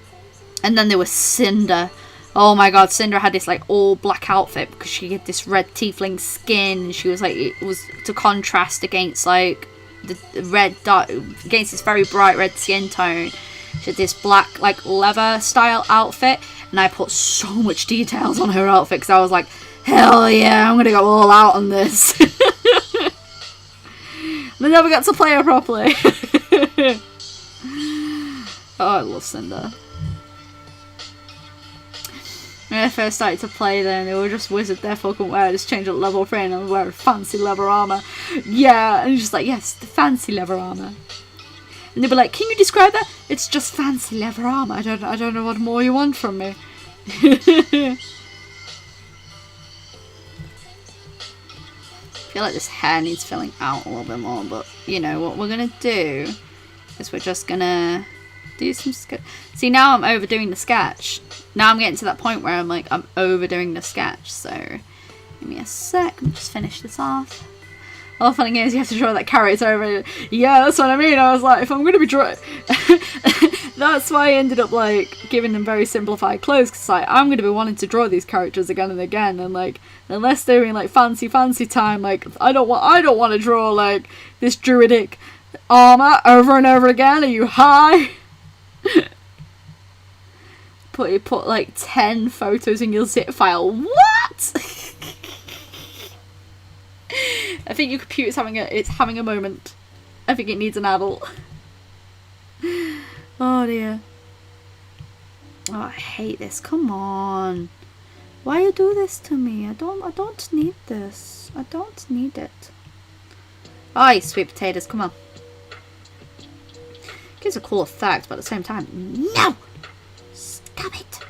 then there was Cinder. Oh my god, Cinder had this like all black outfit because she had this red tiefling skin. And she was like, it was to contrast against like the red dark, against this very bright red skin tone. She had this black like leather style outfit, and I put so much details on her outfit because I was like, hell yeah, I'm gonna go all out on this. I never got to play her properly. Oh, I love Cinder. When I first started to play them, they were just wizard, therefore couldn't wear, just change up level 3 and I'll wear fancy leather armour. Yeah, and just like, yes, the fancy leather armour. And they'd be like, can you describe that? It's just fancy leather armour. I don't know what more you want from me. I feel like this hair needs filling out a little bit more, but you know what we're gonna do is we're just gonna do some see, now I'm overdoing the sketch. Now I'm getting to that point where I'm like, I'm overdoing the sketch. So give me a sec. Let me just finish this off. All the funny is you have to draw that character over. Yeah, that's what I mean. I was like, if I'm going to be drawing... That's why I ended up, like, giving them very simplified clothes. Because, like, I'm going to be wanting to draw these characters again and again. And, like, unless they're in, like, fancy time, like, I don't want to draw, like, this druidic armour over and over again. Are you high? Put, like, 10 photos in your zip file. What? I think your computer's having a moment. I think it needs an adult. Oh dear. Oh, I hate this. Come on. Why you do this to me? I don't need this. I don't need it. Oh, sweet potatoes, come on. Gives a cool effect, but at the same time, no! Stop it.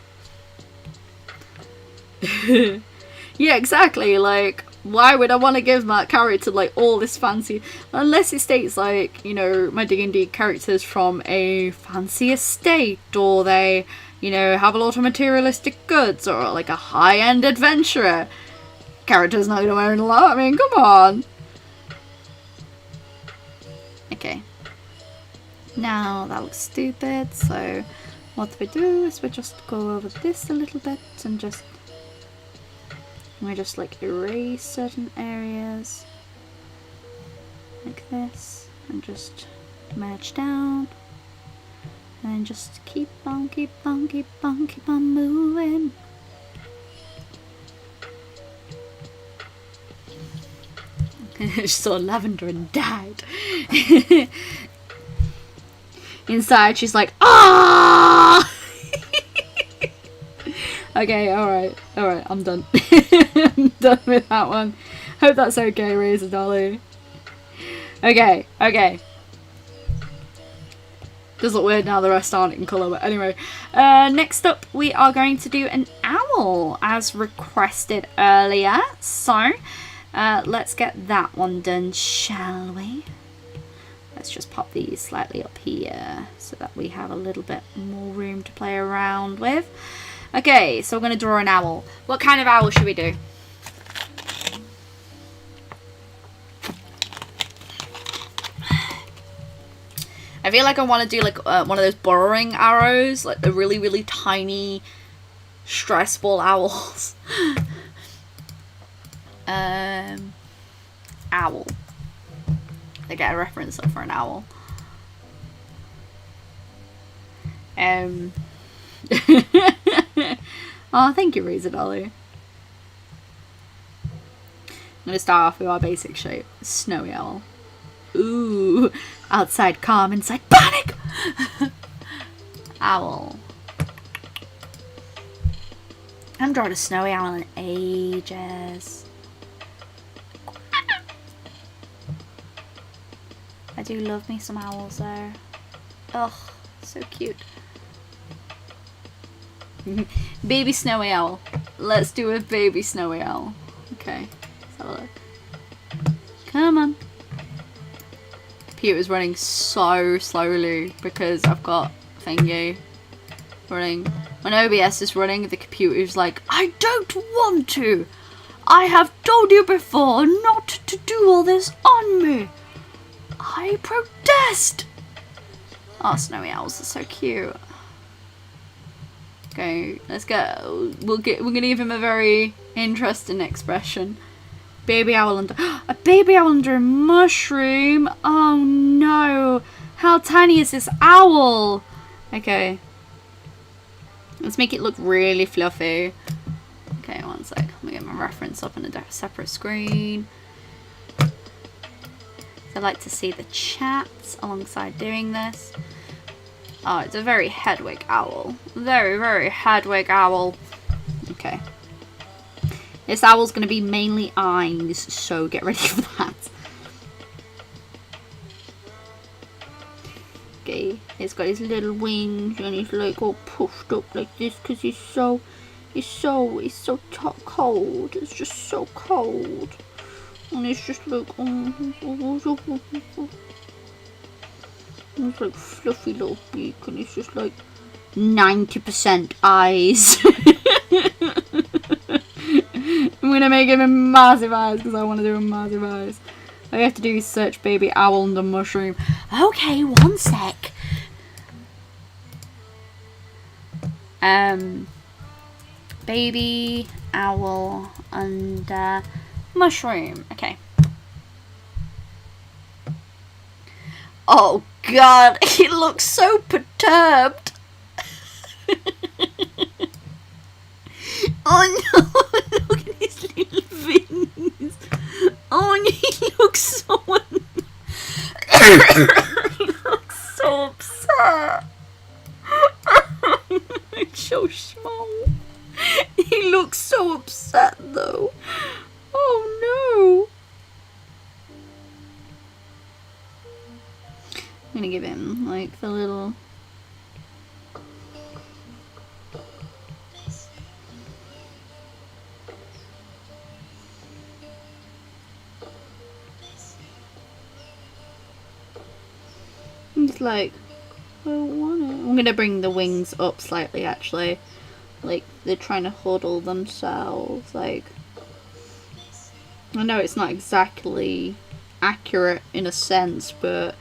Yeah, exactly. Like, why would I want to give my character like all this fancy, unless it states like, you know, my D&D characters from a fancy estate, or they, you know, have a lot of materialistic goods, or like a high-end adventurer. Character's not gonna own a lot. I mean, come on. Okay. Now that looks stupid, so what we do is we just go over this a little bit and we just like erase certain areas like this and just merge down and then just keep on moving. She saw lavender and died. Inside she's like, ah. Okay, alright, I'm done. I'm done with that one. Hope that's okay, Razor Dolly. Okay. Does look weird now the rest aren't in colour, but anyway. Next up we are going to do an owl as requested earlier. So, let's get that one done, shall we? Let's just pop these slightly up here so that we have a little bit more room to play around with. Okay, so we're going to draw an owl. What kind of owl should we do? I feel like I want to do like one of those burrowing arrows, like the really, really tiny stress ball owls. Owl. I get a reference for an owl. Oh, thank you, Razor Dolly. I'm going to start off with our basic shape. Snowy owl. Ooh. Outside calm, inside panic! Owl. I haven't drawn a snowy owl in ages. I do love me some owls though. Ugh, so cute. Baby snowy owl. Let's do a baby snowy owl. Okay, let's have a look. Come on. Computer's running so slowly because I've got thingy running. When OBS is running, the computer's like, I don't want to. I have told you before not to do all this on me. I protest. Oh, snowy owls are so cute. Okay, let's go. We're gonna give him a very interesting expression. Baby owl under a baby owl under a mushroom. Oh no! How tiny is this owl? Okay, let's make it look really fluffy. Okay, one sec. Let me get my reference up on a separate screen. I like to see the chat alongside doing this. Oh, it's a very Hedwig owl. Very, very Hedwig owl. Okay. This owl's going to be mainly eyes, so get ready for that. Okay, it's got his little wings and he's like all puffed up like this because he's so cold. It's just so cold. And it's just like, it's like fluffy little beak and it's just like 90% eyes. I'm gonna make him a massive eyes because I want to do a massive eyes. All you have to do is search baby owl under mushroom. Okay, one sec. Baby owl under mushroom. Okay. Oh god, he looks so perturbed. Oh no, look at his little things. Oh no, he looks so he looks so upset. I'm sure gonna give him like the little. He's like, I don't want it. I'm gonna bring the wings up slightly actually. Like they're trying to huddle themselves. Like, I know it's not exactly accurate in a sense, but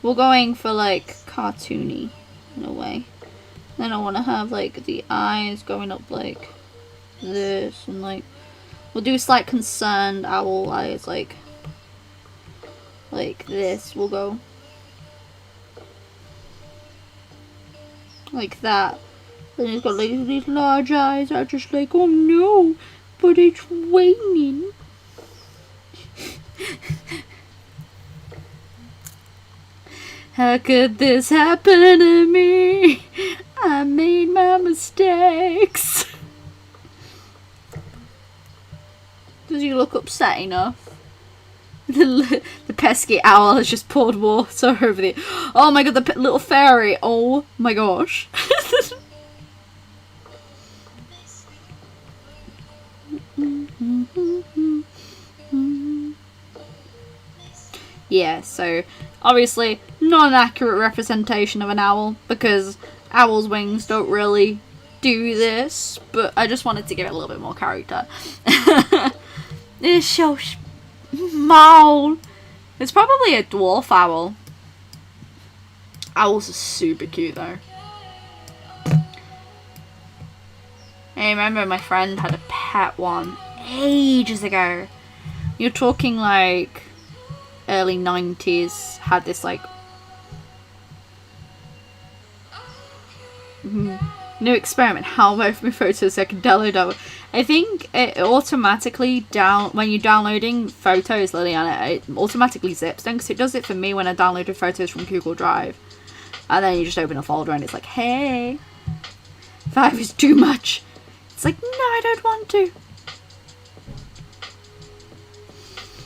we're going for like cartoony in a way. Then I want to have like the eyes going up like this, and like we'll do slight concerned owl eyes like this. We'll go like that. Then he's got like these large eyes that are just like, oh no, but it's raining. How could this happen to me? I made my mistakes. Does he look upset enough? The pesky owl has just poured water over the... Oh my god, the little fairy. Oh my gosh. Yeah, so obviously not an accurate representation of an owl because owl's wings don't really do this, but I just wanted to give it a little bit more character. It's so small. It's probably a dwarf owl. Owls are super cute though. I remember my friend had a pet one ages ago. You're talking like early 90s. Had this like new experiment. How about my photos I can download over. I think it automatically when you're downloading photos, Liliana, it automatically zips them, because it does it for me when I downloaded photos from Google Drive. And then you just open a folder and it's like, hey, 5 is too much. It's like, no, I don't want to.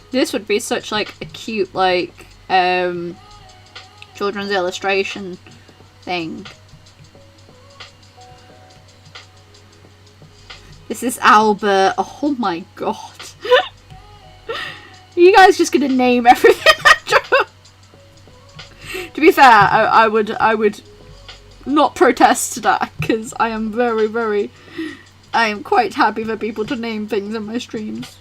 This would be such like a cute like children's illustration thing. This is Albert. Oh my god. Are you guys just gonna name everything? To be fair, I would not protest to that, because I am I am quite happy for people to name things in my streams.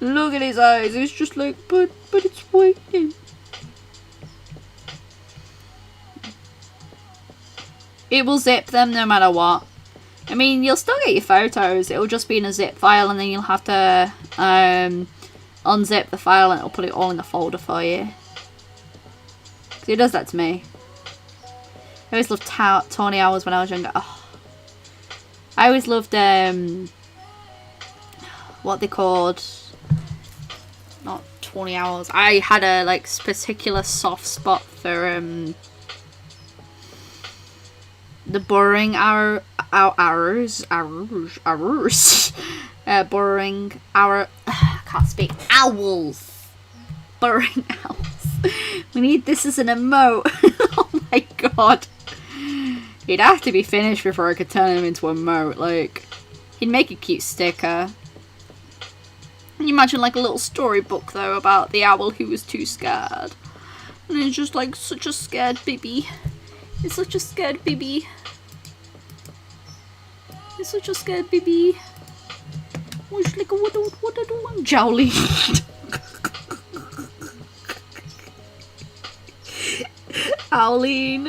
Look at his eyes, it's just like, but it's waiting. It will zip them no matter what. I mean, you'll still get your photos, it'll just be in a zip file, and then you'll have to unzip the file and it'll put it all in the folder for you. Because it does that to me. I always loved tawny owls when I was younger. Oh. I always loved what they called, not tawny owls. I had a like particular soft spot for the burrowing arrows. Burrowing arrow. I can't speak. Owls. Burrowing owls. We need this as an emote. Oh my god. He'd have to be finished before I could turn him into a emote. Like, he'd make a cute sticker. Can you imagine like a little storybook though about the owl who was too scared? And it's just like such a scared baby. It's such a scared baby. It's such a scared baby. Oh, it's like, what do I'm jowling. Owleen.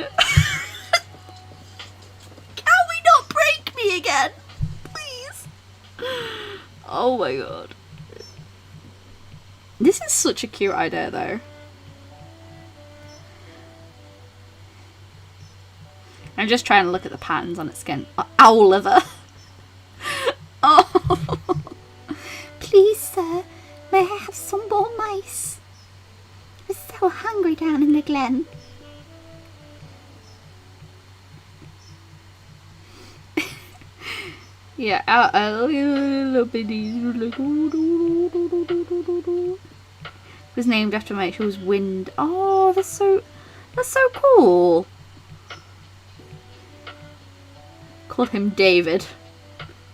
Can we not break me again? Please. Oh my god. This is such a cute idea though. I'm just trying to look at the patterns on its skin. Owl liver. Oh. Please, sir, may I have some more mice? I'm so hungry down in the glen. Yeah, little bitties like. was named after my actual's wind. Oh, that's so cool. Called him David.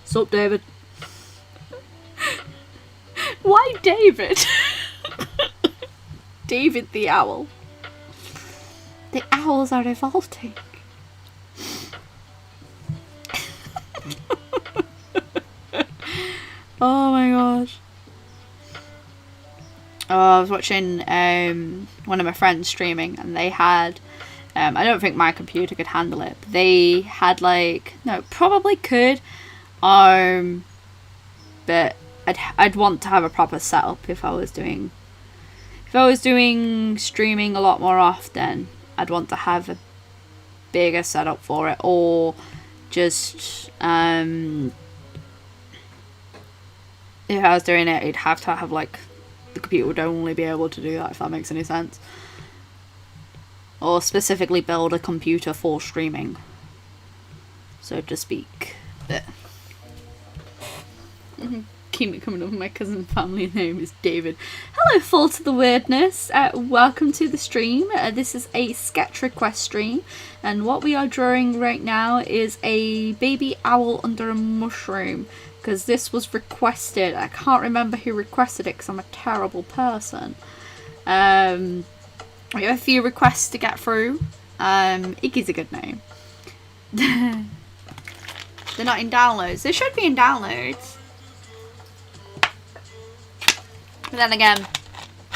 Sup, David? Why David? David the owl. The owls are revolting. Oh my gosh. Oh, I was watching one of my friends streaming, and they had I don't think my computer could handle it, but they had like, no, probably could, but I'd want to have a proper setup if I was doing streaming a lot more often. I'd want to have a bigger setup for it, or just if I was doing it, it'd have to have like, the computer would only be able to do that, if that makes any sense. Or specifically build a computer for streaming, so to speak. But keep it coming up. My cousin's family name is David. Hello, Fault of the Weirdness. Welcome to the stream. This is a sketch request stream, and what we are drawing right now is a baby owl under a mushroom, because this was requested. I can't remember who requested it because I'm a terrible person. We have a few requests to get through. Iggy's a good name. They're not in downloads. They should be in downloads. But then again,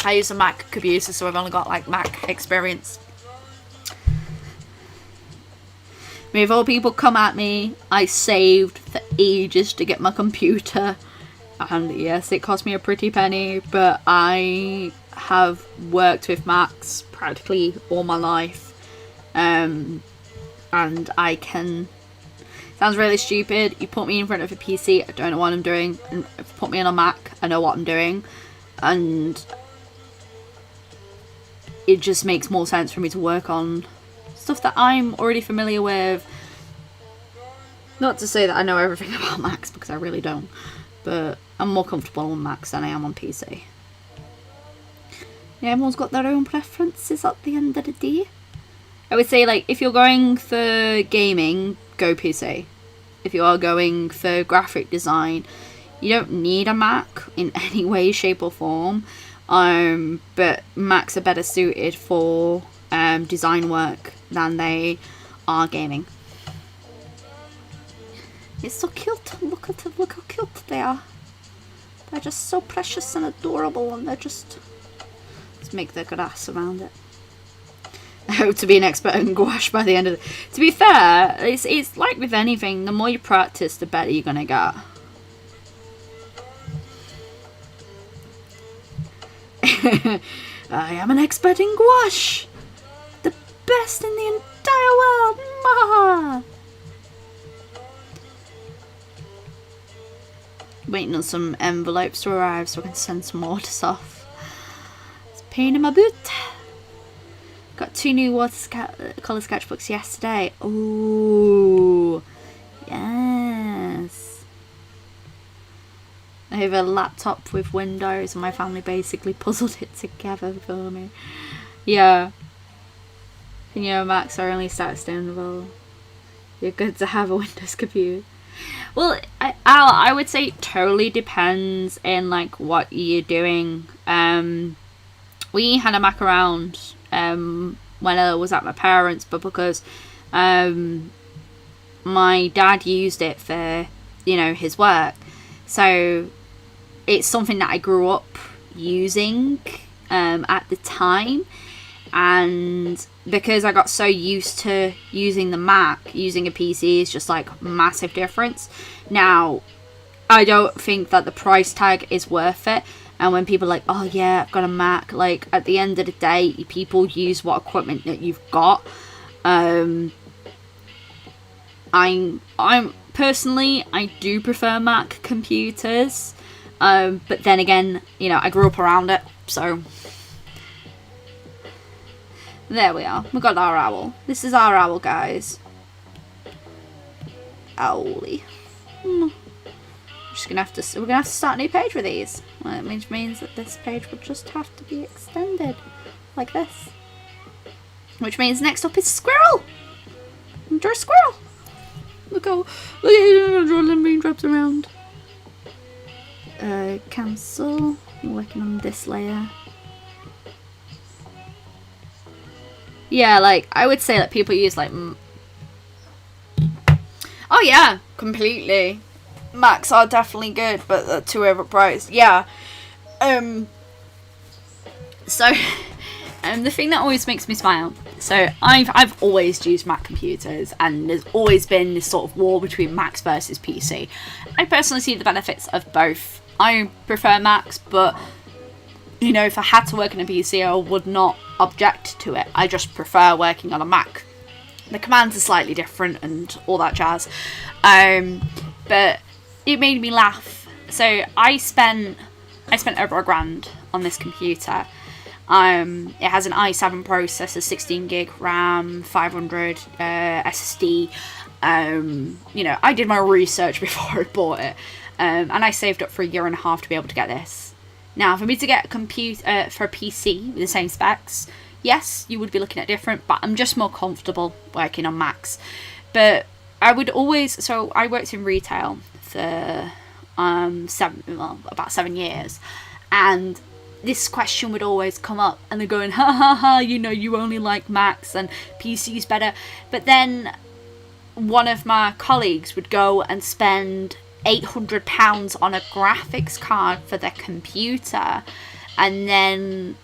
I use a Mac computer, so I've only got like Mac experience. I mean, if all people come at me, I saved for ages to get my computer. And yes, it cost me a pretty penny, but I have worked with Macs practically all my life. And I can... Sounds really stupid. You put me in front of a PC, I don't know what I'm doing. And if you put me on a Mac, I know what I'm doing. And it just makes more sense for me to work on stuff that I'm already familiar with. Not to say that I know everything about Macs, because I really don't. But I'm more comfortable on Macs than I am on PC. Yeah, everyone's got their own preferences at the end of the day. I would say, like, if you're going for gaming, go PC. If you are going for graphic design, you don't need a Mac in any way, shape or form. But Macs are better suited for design work than they are gaming. It's so cute. Look at it. Look how cute they are. They're just so precious and adorable, and they're just... Let's make the grass around it. I hope to be an expert in gouache by the end of it. To be fair, it's like with anything, the more you practice, the better you're gonna get. I am an expert in gouache. The best in the entire world. Maha! Waiting on some envelopes to arrive so I can send some orders off. It's a pain in my boot. Got 2 new watercolor sketchbooks yesterday. Ooh, yes. I have a laptop with Windows, and my family basically puzzled it together for me. Yeah. And your Macs are only sustainable. You're good to have a Windows computer. Well, I would say it totally depends in like what you're doing. We had a Mac around when I was at my parents', but because my dad used it for, you know, his work, so it's something that I grew up using at the time. And because I got so used to using the Mac, using a PC is just like massive difference. Now, I don't think that the price tag is worth it. And when people are like, oh yeah, I've got a Mac, like at the end of the day, people use what equipment that you've got. I'm personally, I do prefer Mac computers. But then again, you know, I grew up around it, so... There we are. We got our owl. This is our owl, guys. Owly. just gonna have to. We're gonna have to start a new page with these. Well, which means that this page will just have to be extended like this. Which means next up is squirrel. Draw a squirrel. Look how draw them raindrops around. Cancel. I'm working on this layer. Yeah, like I would say that people use like. Oh yeah, completely. Macs are definitely good, but they're too overpriced. Yeah. So, the thing that always makes me smile. So I've always used Mac computers, and there's always been this sort of war between Macs versus PC. I personally see the benefits of both. I prefer Macs, but you know, if I had to work on a PC, I would not object to it. I just prefer working on a Mac. The commands are slightly different and all that jazz. But it made me laugh. So I spent over $1,000 on this computer. It has an i7 processor, 16 gig RAM, 500 SSD. You know, I did my research before I bought it. And I saved up for 1.5 years to be able to get this. Now, for me to get a computer for a PC with the same specs, yes, you would be looking at different, but I'm just more comfortable working on Macs. But I would always, so I worked in retail for about 7 years, and this question would always come up, and they're going, ha ha ha, you know, you only like Macs and PC's better. But then one of my colleagues would go and spend £800 on a graphics card for their computer, and then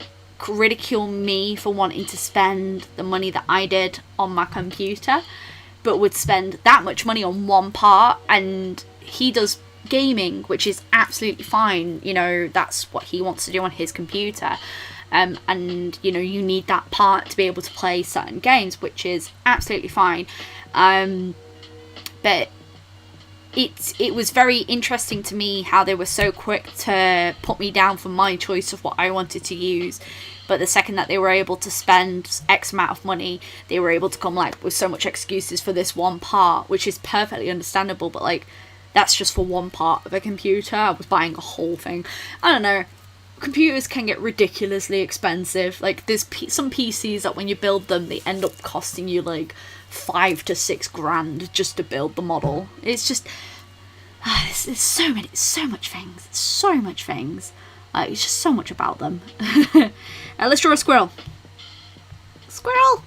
ridicule me for wanting to spend the money that I did on my computer, but would spend that much money on one part. And he does gaming, which is absolutely fine, you know, that's what he wants to do on his computer, and you know, you need that part to be able to play certain games, which is absolutely fine. But it was very interesting to me how they were so quick to put me down for my choice of what I wanted to use. But the second that they were able to spend X amount of money, they were able to come like with so much excuses for this one part, which is perfectly understandable. But like, that's just for one part of a computer. I was buying a whole thing. I don't know. Computers can get ridiculously expensive. Like, there's some PCs that when you build them, they end up costing you like $5 to $6 grand just to build the model. It's just there's so much things. It's just so much about them. Let's draw a squirrel. Squirrel.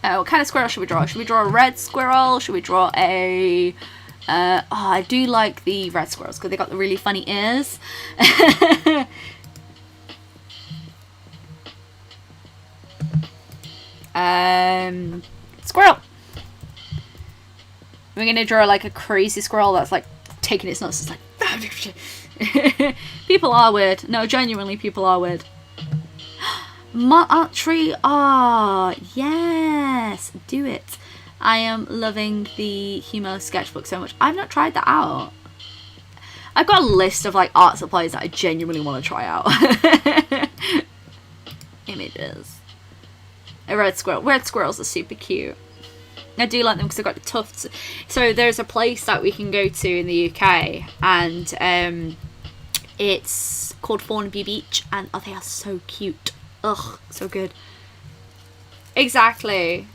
What kind of squirrel should we draw? Should we draw a red squirrel? Should we draw a I do like the red squirrels because they got the really funny ears. Squirrel. We're gonna draw like a crazy squirrel that's like taking its nuts. It's like people are weird. No, genuinely, people are weird. Tree. Ah, yes, do it. I am loving the Humor Sketchbook so much. I've not tried that out. I've got a list of like art supplies that I genuinely want to try out. Images. A red squirrel. Red squirrels are super cute. I do like them because they've got the tufts. So there's a place that we can go to in the UK, and it's called Thornaby Beach, and oh, they are so cute. Ugh, so good. Exactly.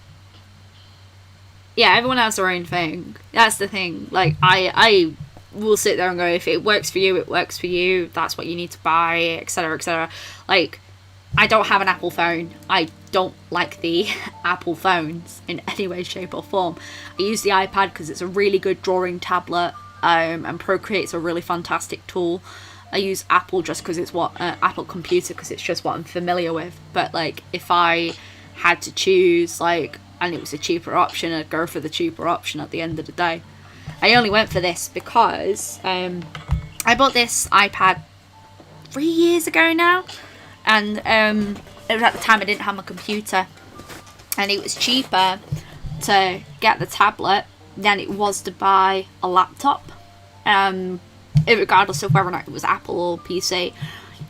Yeah, everyone has their own thing. That's the thing. Like, I will sit there and go, if it works for you, it works for you. That's what you need to buy, etc., etc. Like, I don't have an Apple phone. I don't like the Apple phones in any way, shape or form. I use the iPad because it's a really good drawing tablet, and Procreate's a really fantastic tool. I use Apple just because it's what Apple computer, because it's just what I'm familiar with. But like, if I had to choose, like, and it was a cheaper option, I'd go for the cheaper option at the end of the day. I only went for this because I bought this iPad 3 years ago now, and it was at the time I didn't have my computer, and it was cheaper to get the tablet than it was to buy a laptop, regardless of whether or not it was Apple or PC.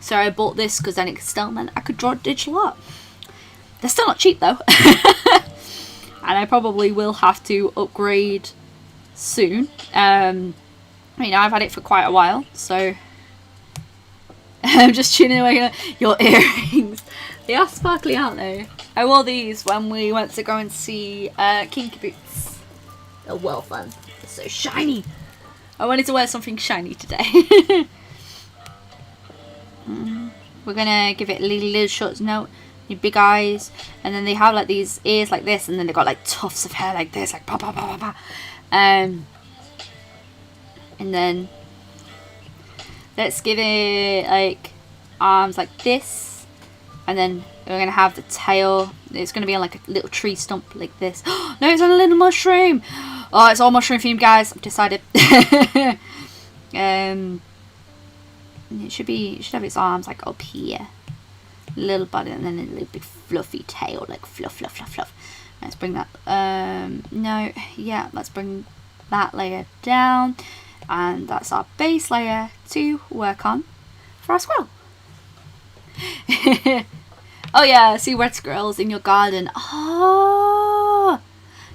So I bought this because then it still meant I could draw digital art. They're still not cheap though. And I probably will have to upgrade soon. I mean, I've had it for quite a while, so I'm just tuning away your earrings. They are sparkly, aren't they? I wore these when we went to go and see Kinky Boots. They're well fun. They're so shiny. I wanted to wear something shiny today. We're gonna give it a little short note. Your big eyes, and then they have like these ears like this, and then they've got like tufts of hair like this, like pa pa pa pa pa. And then let's give it like arms like this, and then we're gonna have the tail. It's gonna be on like a little tree stump like this. No, it's on a little mushroom. Oh, it's all mushroom themed, guys. I've decided. It should have its arms like up here, little body, and then a little big fluffy tail, like fluff, fluff, fluff, fluff. Let's bring that. No, yeah. Let's bring that layer down, and that's our base layer to work on for our squirrel. Oh yeah, see red squirrels in your garden. Oh,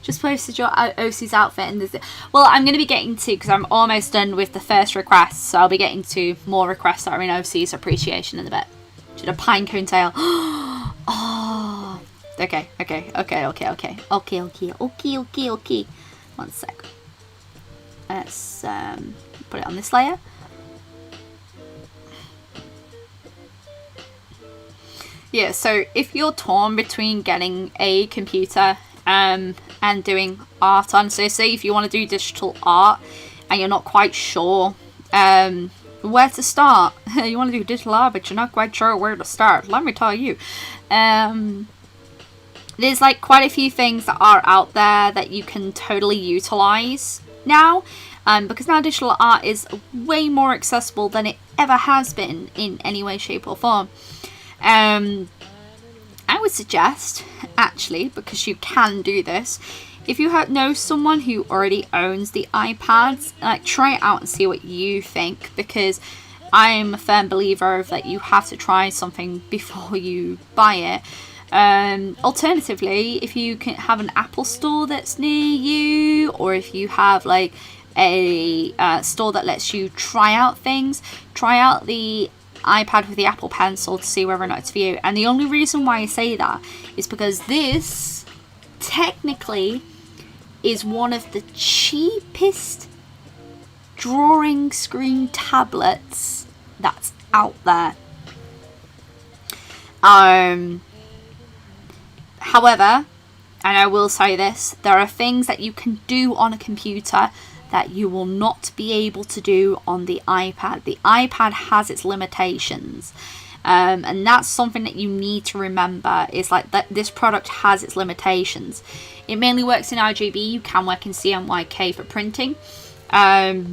just posted your OC's outfit, and there's. Well, I'm going to be getting to, because I'm almost done with the first request, so I'll be getting to more requests that are in OC's appreciation in a bit. Should a pine cone tail. Oh, okay. One sec. Let's put it on this layer. Yeah, so if you're torn between getting a computer and doing art on, so say if you want to do digital art and you're not quite sure where to start. You want to do digital art but you're not quite sure where to start. Let me tell you. There's like quite a few things that are out there that you can totally utilize now, because now digital art is way more accessible than it ever has been in any way, shape or form. I would suggest, actually, because you can do this, if you know someone who already owns the iPads, like, try it out and see what you think, because I'm a firm believer of that you have to try something before you buy it. Alternatively, if you can have an Apple store that's near you, or if you have like a store that lets you try out things, try out the iPad with the Apple Pencil to see whether or not it's for you. And the only reason why I say that is because this technically is one of the cheapest drawing screen tablets that's out there. However, and I will say this, there are things that you can do on a computer that you will not be able to do on the iPad. The iPad has its limitations, and that's something that you need to remember, is like that this product has its limitations. It mainly works in RGB. You can work in CMYK for printing, but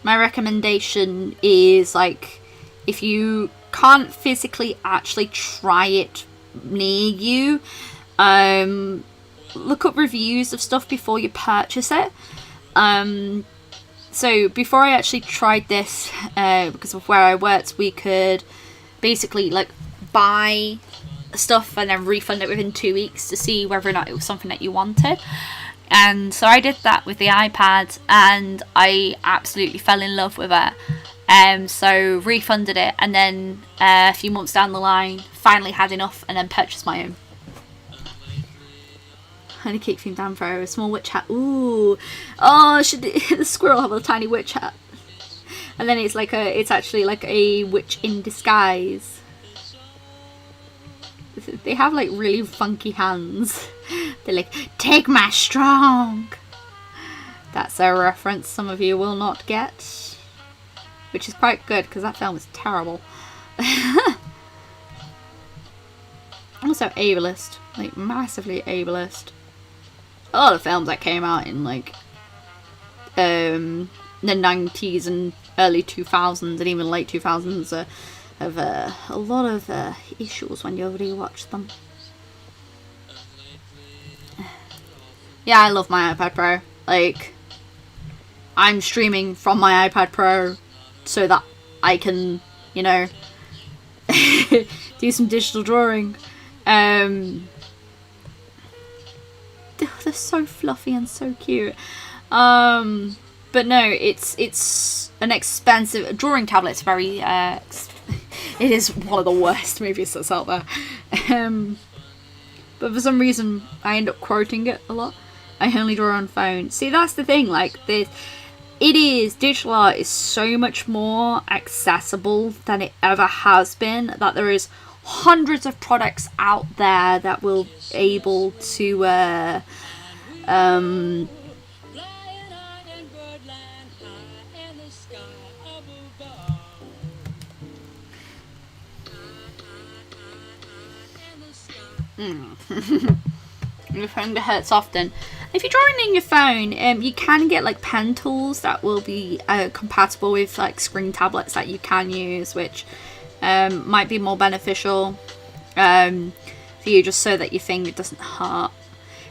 my recommendation is, like, if you can't physically actually try it near you, look up reviews of stuff before you purchase it. So before I actually tried this, because of where I worked, we could basically like buy stuff and then refund it within 2 weeks to see whether or not it was something that you wanted. And so I did that with the iPad, and I absolutely fell in love with it. So refunded it, and then a few months down the line, finally had enough, and then purchased my own. And a cake themed down for a small witch hat. Ooh, oh, should the squirrel have a tiny witch hat? And then it's like it's actually like a witch in disguise. They have like really funky hands. They're like, take my strong. That's a reference some of you will not get, which is quite good because that film is terrible. Also ableist, like massively ableist. A lot of films that came out in like the 90s and early 2000s and even late 2000s have a lot of issues when you rewatch them. Yeah, I love my iPad Pro. Like, I'm streaming from my iPad Pro so that I can, you know, do some digital drawing. They're so fluffy and so cute. But no, it's an expensive drawing tablet. It's very it is one of the worst movies that's out there. But for some reason I end up quoting it a lot. I only draw on phone. See, that's the thing, like digital art is so much more accessible than it ever has been, that there is hundreds of products out there that will be able to your phone hurts often. If you're drawing in your phone, you can get like pen tools that will be compatible with like screen tablets that you can use, which might be more beneficial for you, just so that your finger doesn't hurt.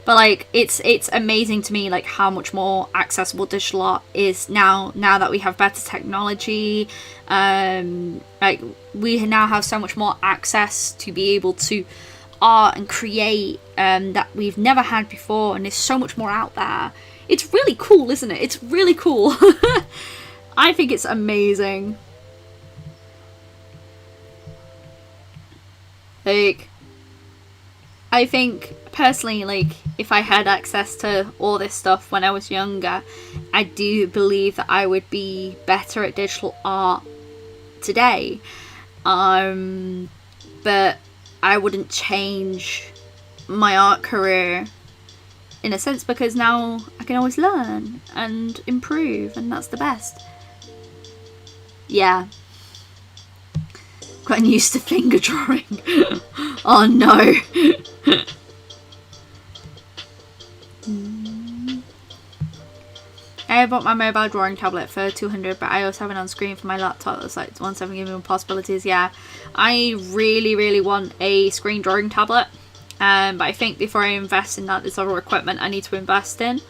But like it's amazing to me like how much more accessible digital art is now that we have better technology. Like we now have so much more access to be able to art and create that we've never had before, and there's so much more out there. It's really cool, isn't it? It's really cool. I think it's amazing. Like, I think personally, like, if I had access to all this stuff when I was younger, I do believe that I would be better at digital art today. But I wouldn't change my art career in a sense, because now I can always learn and improve, and that's the best. Yeah. Gotten used to finger drawing. Oh no. I bought my mobile drawing tablet for $200, but I also have it on screen for my laptop. That's like 170 giving me possibilities. Yeah, I really want a screen drawing tablet, but I think before I invest in that, there's other equipment I need to invest in,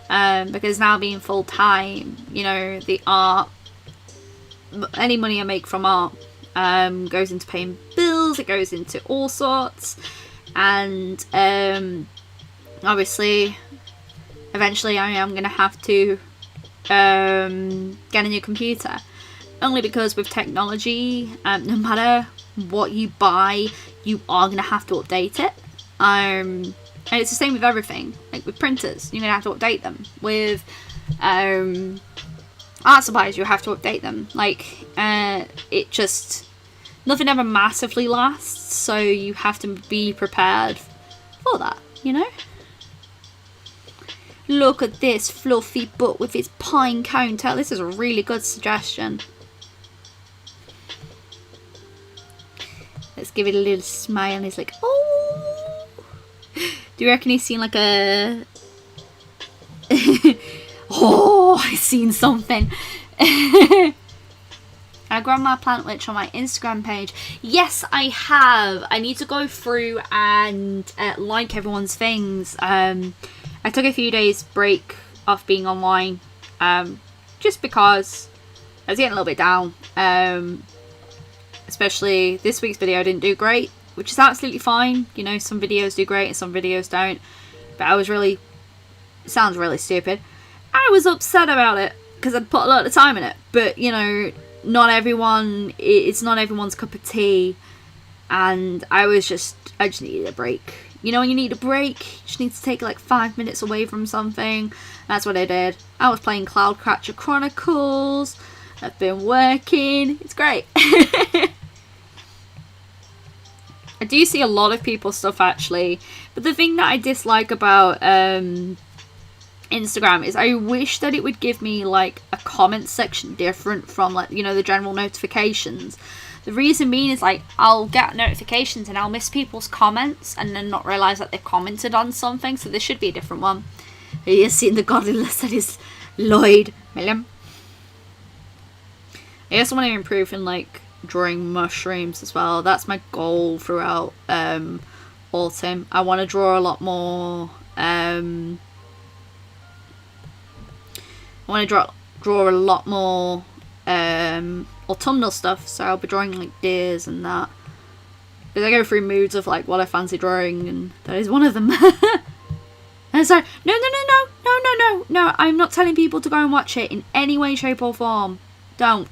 because now being full time, you know, the art, any money I make from art goes into paying bills, it goes into all sorts, and obviously eventually I am going to have to get a new computer, only because with technology, no matter what you buy, you are going to have to update it, and it's the same with everything. Like with printers, you're going to have to update them. With art supplies, you have to update them. Like it just, nothing ever massively lasts, so you have to be prepared for that, you know. Look at this fluffy book with its pine cone tail. This is a really good suggestion. Let's give it a little smile. And he's like, oh. Do you reckon he's seen like a... Oh, I've seen something. I grabbed my plant witch on my Instagram page. Yes, I have. I need to go through and like everyone's things. I took a few days break off being online, just because I was getting a little bit down. Especially this week's video didn't do great, which is absolutely fine. You know, some videos do great and some videos don't. But I was really, it sounds really stupid, I was upset about it because I'd put a lot of time in it. But, you know, not everyone, it's not everyone's cup of tea. And I just needed a break. You know, when you need a break, you just need to take like 5 minutes away from something. That's what I did. I was playing Cloudcatcher Chronicles. I've been working. It's great. I do see a lot of people's stuff actually. But the thing that I dislike about Instagram is I wish that it would give me like a comment section different from, like, you know, the general notifications. The reason being is, like, I'll get notifications and I'll miss people's comments and then not realise that they've commented on something. So there should be a different one. You've seen the godliness that is Lloyd Milliam. I also want to improve in, like, drawing mushrooms as well. That's my goal throughout autumn. I want to draw a lot more. I want to draw a lot more autumnal stuff, so I'll be drawing like deers and that, because I go through moods of like what I fancy drawing, and that is one of them. And so, no, I'm not telling people to go and watch it in any way, shape or form. Don't.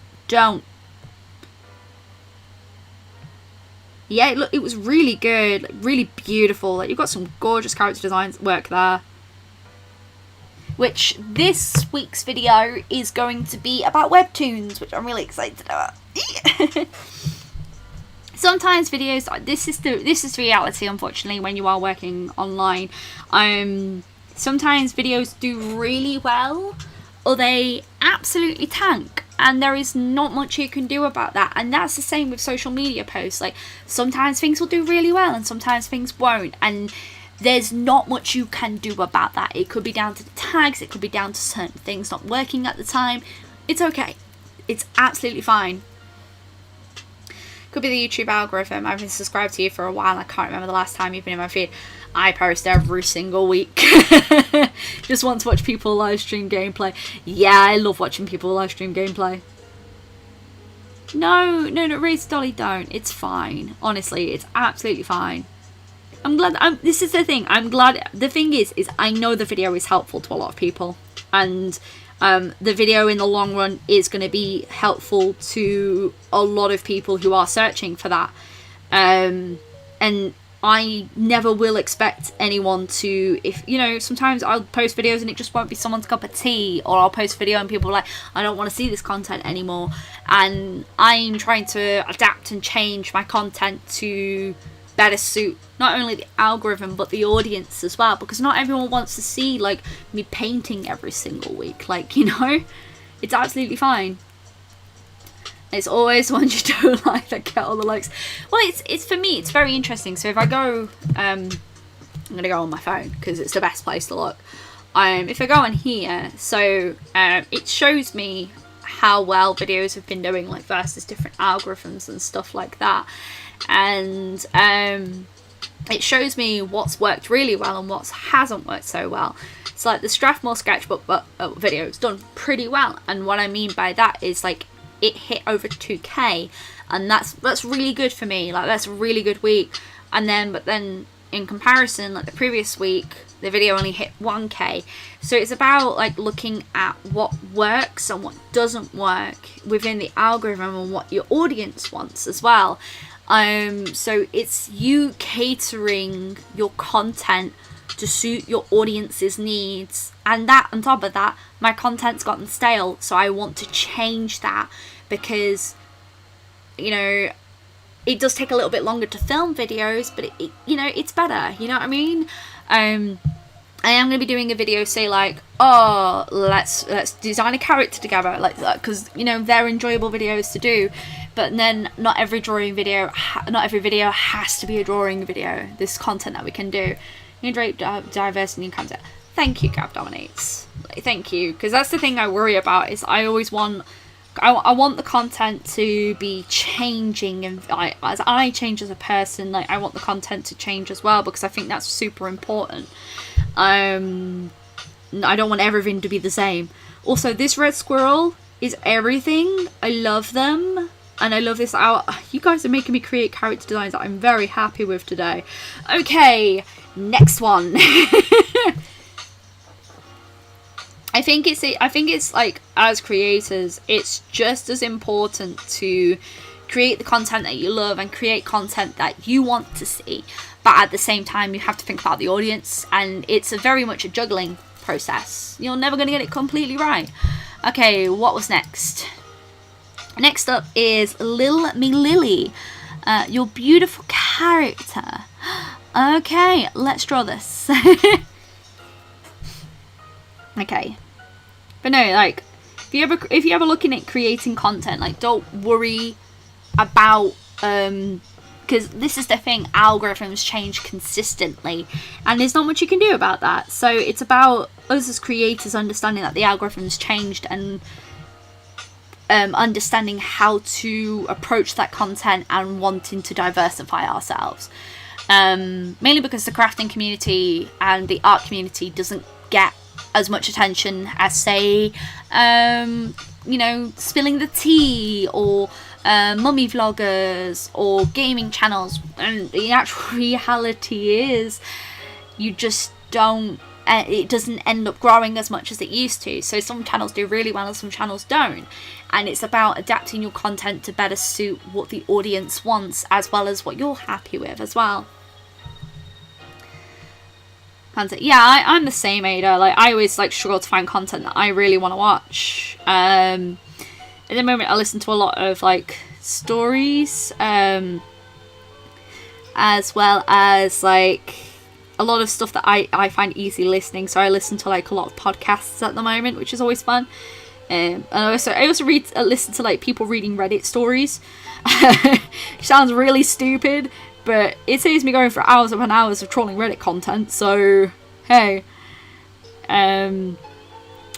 Yeah, look, it was really good, like, really beautiful. Like, you've got some gorgeous character design work there. Which this week's video is going to be about webtoons, which I'm really excited about. Sometimes videos, this is reality, unfortunately, when you are working online. Sometimes videos do really well, or they absolutely tank, and there is not much you can do about that. And that's the same with social media posts. Like, sometimes things will do really well and sometimes things won't, and there's not much you can do about that. It could be down to the tags, it could be down to certain things not working at the time. It's okay, it's absolutely fine. Could be the YouTube algorithm. I've been subscribed to you for a while. I can't remember the last time you've been in my feed. I post every single week. Just want to watch people live stream gameplay. Yeah, I love watching people live stream gameplay. No, Race Dolly, don't. It's fine. Honestly, it's absolutely fine. I'm glad. This is the thing. I'm glad. The thing is I know the video is helpful to a lot of people, and the video in the long run is going to be helpful to a lot of people who are searching for that. And I never will expect anyone to, if, you know, sometimes I'll post videos and it just won't be someone's cup of tea, or I'll post a video and people are like, I don't want to see this content anymore. And I'm trying to adapt and change my content to better suit not only the algorithm but the audience as well, because not everyone wants to see like me painting every single week, like, you know. It's absolutely fine. It's always the ones you don't like that get all the likes. Well, it's for me, it's very interesting. So if I go, I'm gonna go on my phone because it's the best place to look. If I go on here, so it shows me how well videos have been doing, like versus different algorithms and stuff like that. And it shows me what's worked really well and what hasn't worked so well. It's like the Strathmore Sketchbook video is done pretty well, and what I mean by that is like it hit over 2K, and that's really good for me. Like, that's a really good week. And then but then in comparison, like the previous week, the video only hit 1K. So it's about like looking at what works and what doesn't work within the algorithm and what your audience wants as well. So it's you catering your content to suit your audience's needs, and that on top of that, my content's gotten stale, so I want to change that, because, you know, it does take a little bit longer to film videos, but it you know, it's better, you know what I mean? I am going to be doing a video, say like, oh, let's design a character together, like that, because, you know, they're enjoyable videos to do. But then not every video has to be a drawing video. This content that we can do, diversity and content. Thank you, Gav Dominates. Thank you, because that's the thing I worry about. Is I always want, I want the content to be changing, and as I change as a person, like I want the content to change as well, because I think that's super important. I don't want everything to be the same. Also, this red squirrel is everything. I love them, and I love this out. You guys are making me create character designs that I'm very happy with today. Okay, next one. I think it's like, as creators, it's just as important to create the content that you love and create content that you want to see, but at the same time you have to think about the audience, and it's very much a juggling process. You're never going to get it completely right. Okay, what was next? Next up is Lil Me Lily, your beautiful character. Okay, let's draw this. Okay, but no, like, if you ever looking at creating content, like, don't worry about because this is the thing, algorithms change consistently, and there's not much you can do about that. So it's about us as creators understanding that the algorithms changed, and understanding how to approach that content and wanting to diversify ourselves, mainly because the crafting community and the art community doesn't get as much attention as, say, you know, spilling the tea, or mummy vloggers, or gaming channels. And the actual reality is, you just don't it doesn't end up growing as much as it used to. So some channels do really well and some channels don't, and it's about adapting your content to better suit what the audience wants as well as what you're happy with as well. Yeah, I'm the same, Ada. Like, I always like struggle to find content that I really want to watch. At the moment I listen to a lot of like stories, as well as like a lot of stuff that I find easy listening. So I listen to like a lot of podcasts at the moment, which is always fun. And I also listen to like people reading Reddit stories. Which sounds really stupid, but it saves me going for hours upon hours of trolling Reddit content. So hey, I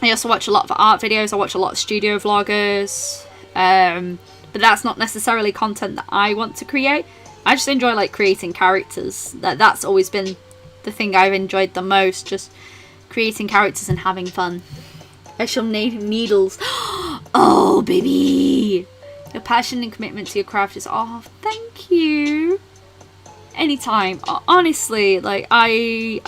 also watch a lot of art videos. I watch a lot of studio vloggers, but that's not necessarily content that I want to create. I just enjoy like creating characters. That's always been the thing I've enjoyed the most, just creating characters and having fun. I shall need needles. Oh baby, your passion and commitment to your craft is, oh thank you. Anytime, honestly, like I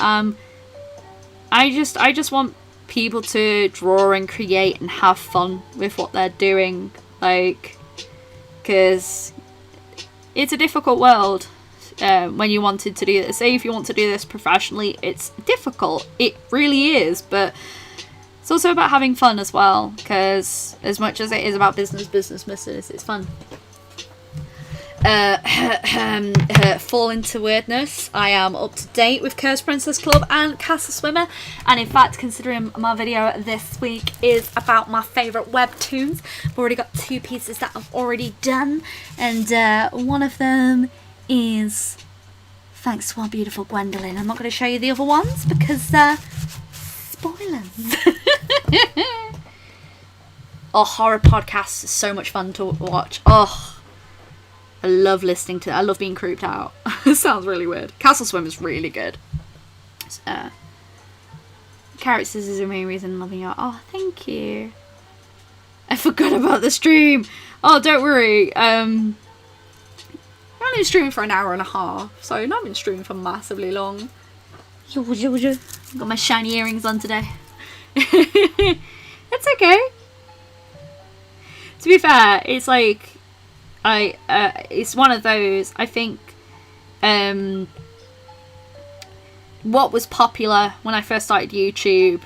just want people to draw and create and have fun with what they're doing, like, because it's a difficult world. When you wanted to do this, say if you want to do this professionally, it's difficult, it really is, but it's also about having fun as well, because as much as it is about business, it's fun. Fall into weirdness, I am up to date with Curse Princess Club and Castle Swimmer, and in fact, considering my video this week is about my favourite webtoons, I've already got 2 pieces that I've already done, and one of them is thanks to our beautiful Gwendolyn. I'm not going to show you the other ones because spoilers. Oh, horror podcasts are so much fun to watch. Oh, I love listening to, I love being creeped out. It sounds really weird. Castle Swim is really good. Characters is the main reason I'm loving you. Oh, thank you. I forgot about the stream. Oh, don't worry. I've only been streaming for an hour and a half, so I've not been streaming for massively long. Got my shiny earrings on today. It's okay. To be fair, it's like it's one of those, I think, what was popular when I first started YouTube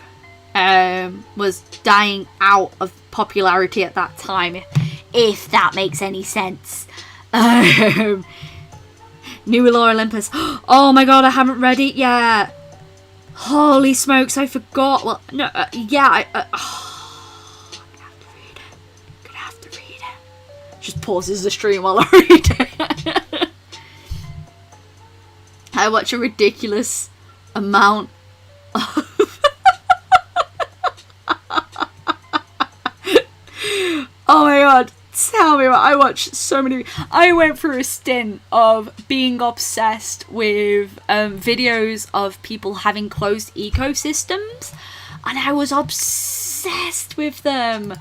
was dying out of popularity at that time, if that makes any sense. New Lore Olympus. Oh my god, I haven't read it yet. Holy smokes, I forgot. Well, no, yeah, I'm gonna have to read it. Just pauses the stream while I read it. I watch a ridiculous amount of oh my god, tell me what I watched. So many. I went through a stint of being obsessed with videos of people having closed ecosystems, and I was obsessed with them.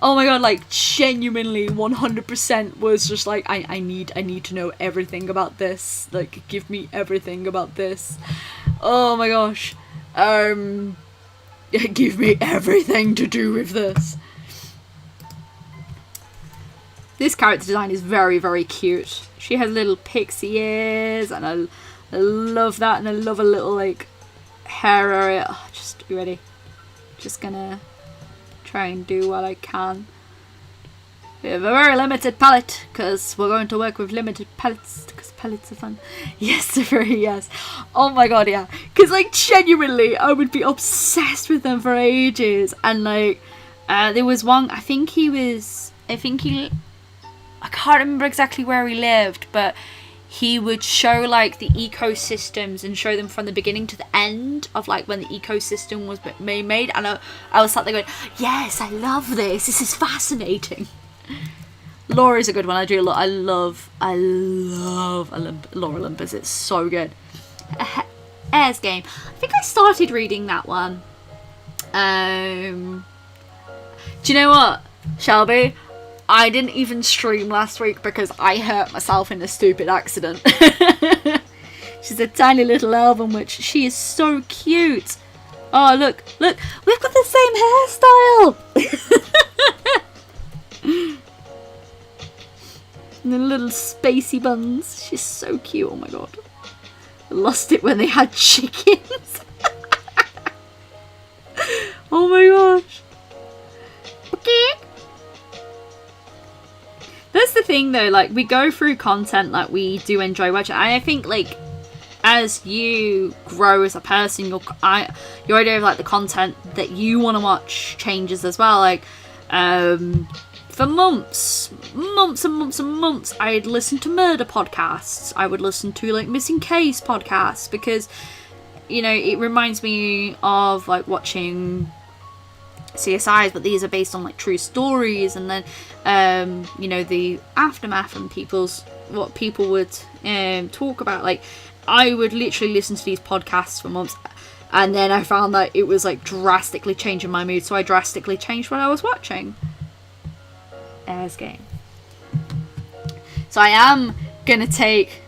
Oh my god, like genuinely 100% was just like, I need to know everything about this. Like, give me everything about this. Oh my gosh. Give me everything to do with this. This character design is very, very cute. She has little pixie ears, and I love that, and I love a little, like, hair area. Oh, just be ready. Just gonna try and do what I can. We have a very limited palette, because we're going to work with limited palettes, because palettes are fun. Yes, very yes. Oh my god, yeah. Because, like, genuinely, I would be obsessed with them for ages. And, like, there was one, I can't remember exactly where he lived, but he would show like the ecosystems and show them from the beginning to the end of like when the ecosystem was made, and I was sat there going, yes, I love this, this is fascinating. Lore is a good one. I love Lore Olympus, it's so good. Air's Game, I think I started reading that one. Do you know what, Shelby? I didn't even stream last week because I hurt myself in a stupid accident. She's a tiny little elven witch. She is so cute. Oh, look, we've got the same hairstyle. And the little spacey buns. She's so cute. Oh my god. I lost it when they had chickens. Oh my gosh. Okay. That's the thing though, like, we go through content that we do enjoy watching. I think, like, as you grow as a person, your idea of, like, the content that you want to watch changes as well. Like, for months and months, I'd listen to murder podcasts. I would listen to, like, missing case podcasts because, you know, it reminds me of, like, watching CSIs, but these are based on, like, true stories, and then you know, the aftermath and what people would talk about. Like, I would literally listen to these podcasts for months, and then I found that it was, like, drastically changing my mood, so I drastically changed what I was watching. Airs game. So I am gonna take,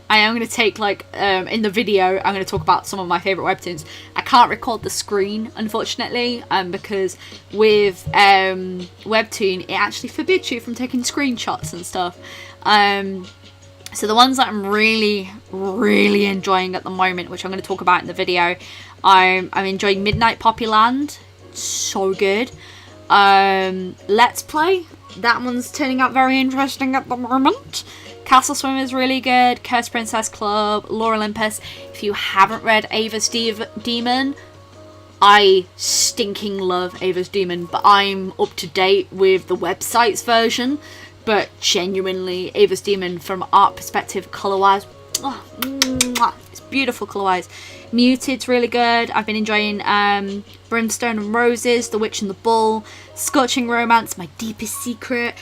like, in the video, I'm gonna talk about some of my favourite webtoons. I can't record the screen, unfortunately, because with Webtoon, it actually forbids you from taking screenshots and stuff. So the ones that I'm really enjoying at the moment, which I'm going to talk about in the video, I'm enjoying Midnight Poppyland. So good. Let's Play. That one's turning out very interesting at the moment. Castle Swim is really good. Cursed Princess Club, Lore Olympus. If you haven't read Ava's Demon, I stinking love Ava's Demon, but I'm up to date with the website's version. But genuinely, Ava's Demon, from art perspective, colour-wise, it's beautiful colour-wise. Muted's really good. I've been enjoying Brimstone and Roses, The Witch and the Bull, Scorching Romance, My Deepest Secret,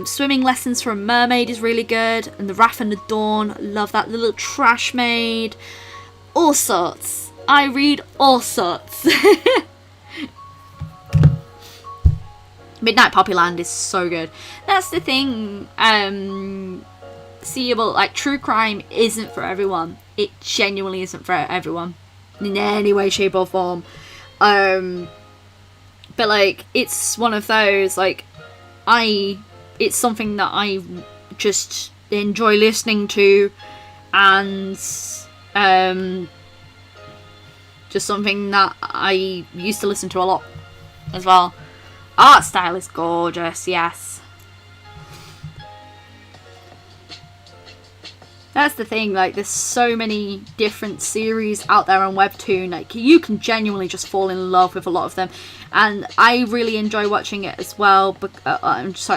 Swimming Lessons for a Mermaid is really good, and The Wrath and the Dawn, love that. The Little Trash Maid, all sorts. I read all sorts. Midnight Poppyland is so good. That's the thing. Seeable, like, true crime isn't for everyone. It genuinely isn't for everyone in any way, shape or form. But, like, it's one of those, like, it's something that I just enjoy listening to, and just something that I used to listen to a lot as well. Art style is gorgeous, yes. That's the thing, like, there's so many different series out there on Webtoon, like, you can genuinely just fall in love with a lot of them, and I really enjoy watching it as well, but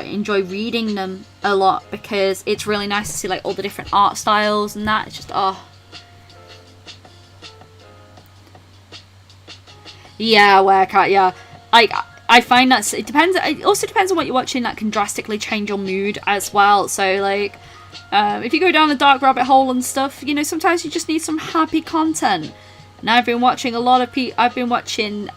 enjoy reading them a lot, because it's really nice to see, like, all the different art styles and that. It's just, oh. Yeah, workout, yeah. I find that it depends. It also depends on what you're watching. That can drastically change your mood as well. So, like, if you go down a dark rabbit hole and stuff, you know, sometimes you just need some happy content. And I've been watching a lot of I've been watching.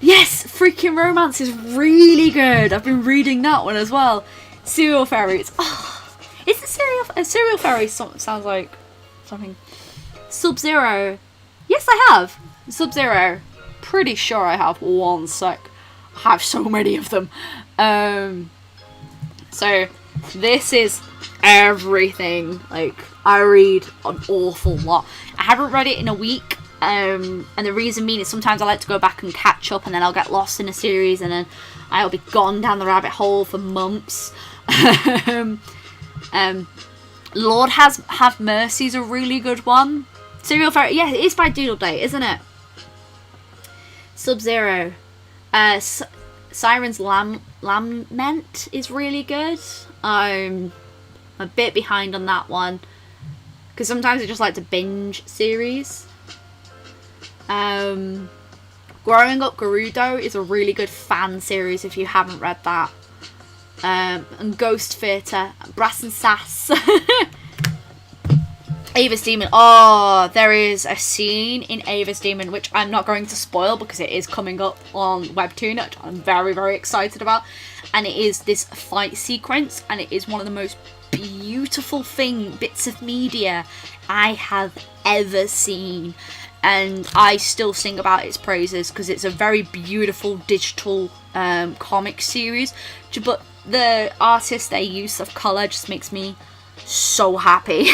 Yes, Freaking Romance is really good. I've been reading that one as well. Serial Fairies. Oh, is it Serial Fairy? Sounds like something. Sub-Zero. Yes, I have Sub-Zero. Pretty sure I have. One sec. I have so many of them. So this is everything. Like, I read an awful lot. I haven't read it in a week. And the reason being is sometimes I like to go back and catch up, and then I'll get lost in a series, and then I'll be gone down the rabbit hole for months. Lord Have Mercy is a really good one. Serial Fairy, yeah, it is by Doodleday, isn't it? Sub-Zero. Siren's Lament is really good. I'm a bit behind on that one, because sometimes I just like to binge series. Growing Up Gerudo is a really good fan series if you haven't read that. And Ghost Theatre, Brass and Sass. Ava's Demon. Oh, there is a scene in Ava's Demon which I'm not going to spoil because it is coming up on Webtoon, which I'm very, very excited about. And it is this fight sequence, and it is one of the most beautiful bits of media I have ever seen. and I still sing about its praises because it's a very beautiful digital comic series. But the artist, their use of colour just makes me so happy.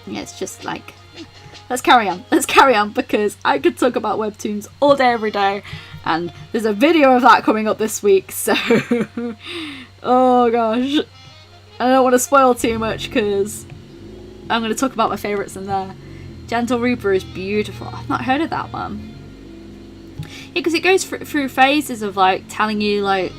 Yeah, it's just like, let's carry on because I could talk about webtoons all day every day, and there's a video of that coming up this week, so oh gosh, I don't want to spoil too much because I'm going to talk about my favourites in there. Gentle Reaper is beautiful. I've not heard of that one. Yeah, because it goes through phases of like telling you like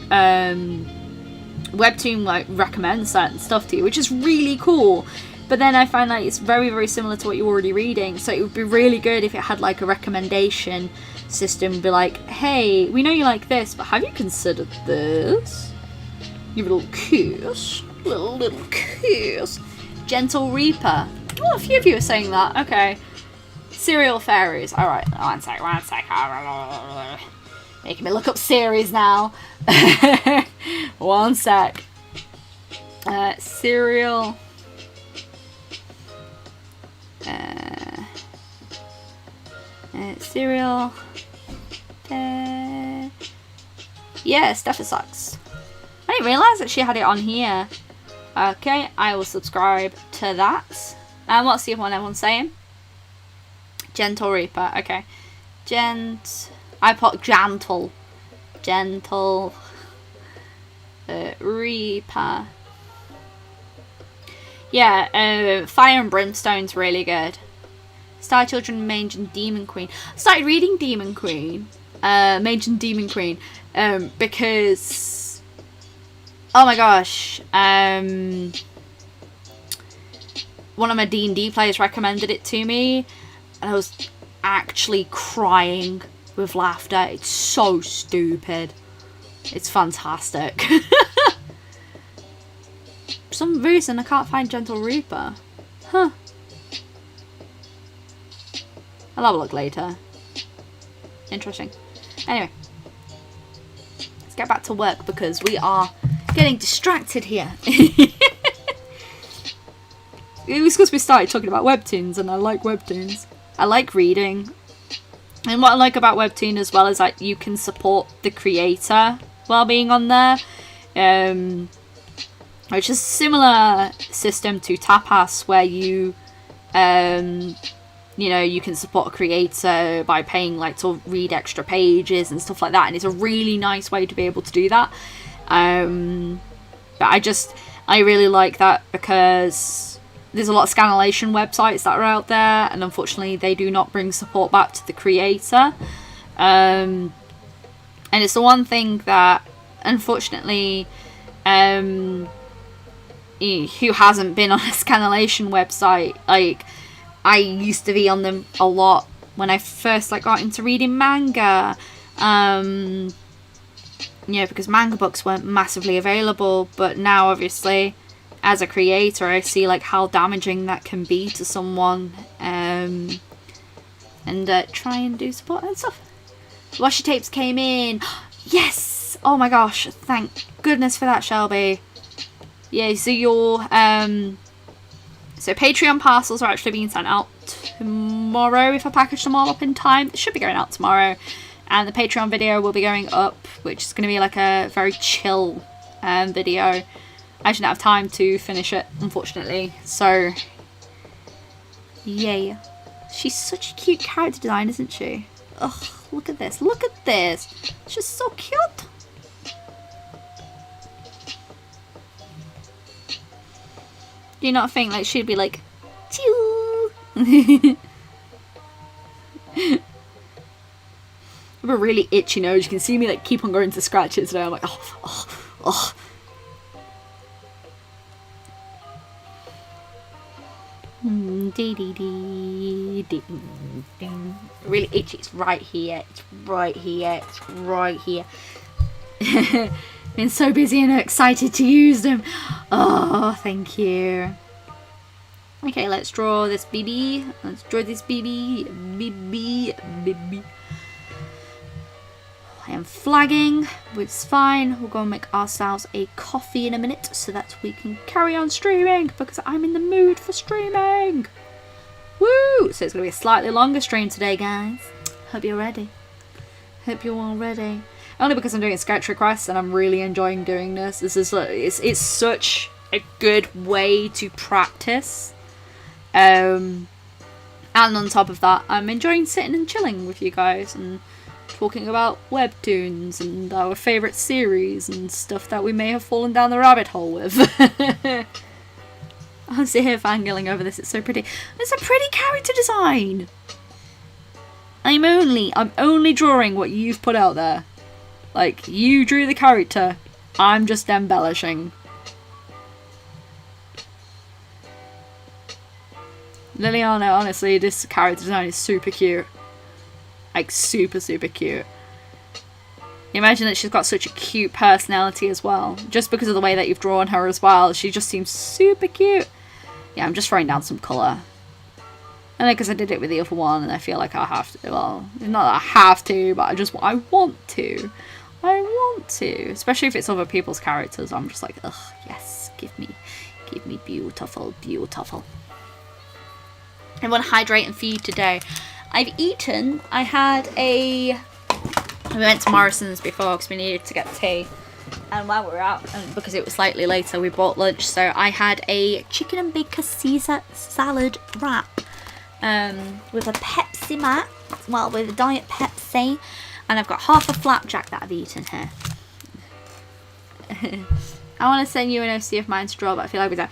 Webtoon like recommends certain stuff to you, which is really cool. But then I find like it's very, very similar to what you're already reading. So it would be really good if it had like a recommendation system. Be like, hey, we know you like this, but have you considered this? You little kiss. Little kiss. Gentle Reaper. Oh, a few of you are saying that. Okay. Serial Fairies. Alright, one sec. Making me look up series now. One sec. Serial... Serial... yeah, Stephasox. I didn't realise that she had it on here. Okay, I will subscribe to that. And what's the other one everyone's saying? Gentle Reaper, okay. I put gentle. Gentle Reaper. Yeah, Fire and Brimstone's really good. Star Children, Mage and Demon Queen. I started reading Demon Queen. Mage and Demon Queen. Because... oh my gosh. One of my D&D players recommended it to me. And I was actually crying with laughter. It's so stupid. It's fantastic. For some reason I can't find Gentle Reaper. Huh. I'll have a look later. Interesting. Anyway. Let's get back to work because we are getting distracted here. It was because we started talking about webtoons and I like webtoons. I like reading. And what I like about Webtoon as well is that you can support the creator while being on there. Which is a similar system to Tapas where you, you know, you can support a creator by paying like to read extra pages and stuff like that. And it's a really nice way to be able to do that. But I really like that because there's a lot of scanlation websites that are out there, and unfortunately they do not bring support back to the creator. And it's the one thing that, unfortunately, who hasn't been on a scanlation website, like, I used to be on them a lot when I first like got into reading manga. Yeah, because manga books weren't massively available, but now obviously as a creator I see like how damaging that can be to someone, and try and do support and stuff. Washi tapes came in. Yes! Oh my gosh, thank goodness for that, Shelby. Yeah, so your so Patreon parcels are actually being sent out tomorrow if I package them all up in time. They should be going out tomorrow. And the Patreon video will be going up, which is going to be like a very chill video. I didn't have time to finish it, unfortunately. So, yay. She's such a cute character design, isn't she? Ugh, look at this. Look at this. She's so cute. Do you not think like she'd be like, chew? I have a really itchy nose. You can see me like keep on going to scratch it today. I'm like, oh. Really itchy. It's right here. It's right here. It's right here. Been so busy and excited to use them. Oh, thank you. Okay, let's draw this baby. Let's draw this baby. Baby. I am flagging, which is fine. We'll go and make ourselves a coffee in a minute so that we can carry on streaming because I'm in the mood for streaming. Woo! So it's going to be a slightly longer stream today, guys. Hope you're ready. Hope you're all ready. Only because I'm doing a sketch request and I'm really enjoying doing this. This is it's such a good way to practice. And on top of that, I'm enjoying sitting and chilling with you guys and talking about Webtoons and our favourite series and stuff that we may have fallen down the rabbit hole with. I'm sitting here fangirling over this. It's so pretty. It's a pretty character design. I'm only drawing what you've put out there. Like, you drew the character. I'm just embellishing. Liliana, honestly, this character design is super cute. Like, super, super cute. Imagine that she's got such a cute personality as well. Just because of the way that you've drawn her as well. She just seems super cute. Yeah, I'm just throwing down some colour. I know because I did it with the other one and I feel like I have to. Well, not that I have to, but I want to. I want to. Especially if it's other people's characters. I'm just like, ugh, yes, give me beautiful, beautiful. I want to hydrate and feed today. I've eaten. We went to Morrison's before because we needed to get tea. And while we were out, and because it was slightly later, we bought lunch. So I had a chicken and bacon Caesar salad wrap with a Pepsi Max, well, with a Diet Pepsi. And I've got half a flapjack that I've eaten here. I want to send you an OC of mine to draw, but I feel like we don't.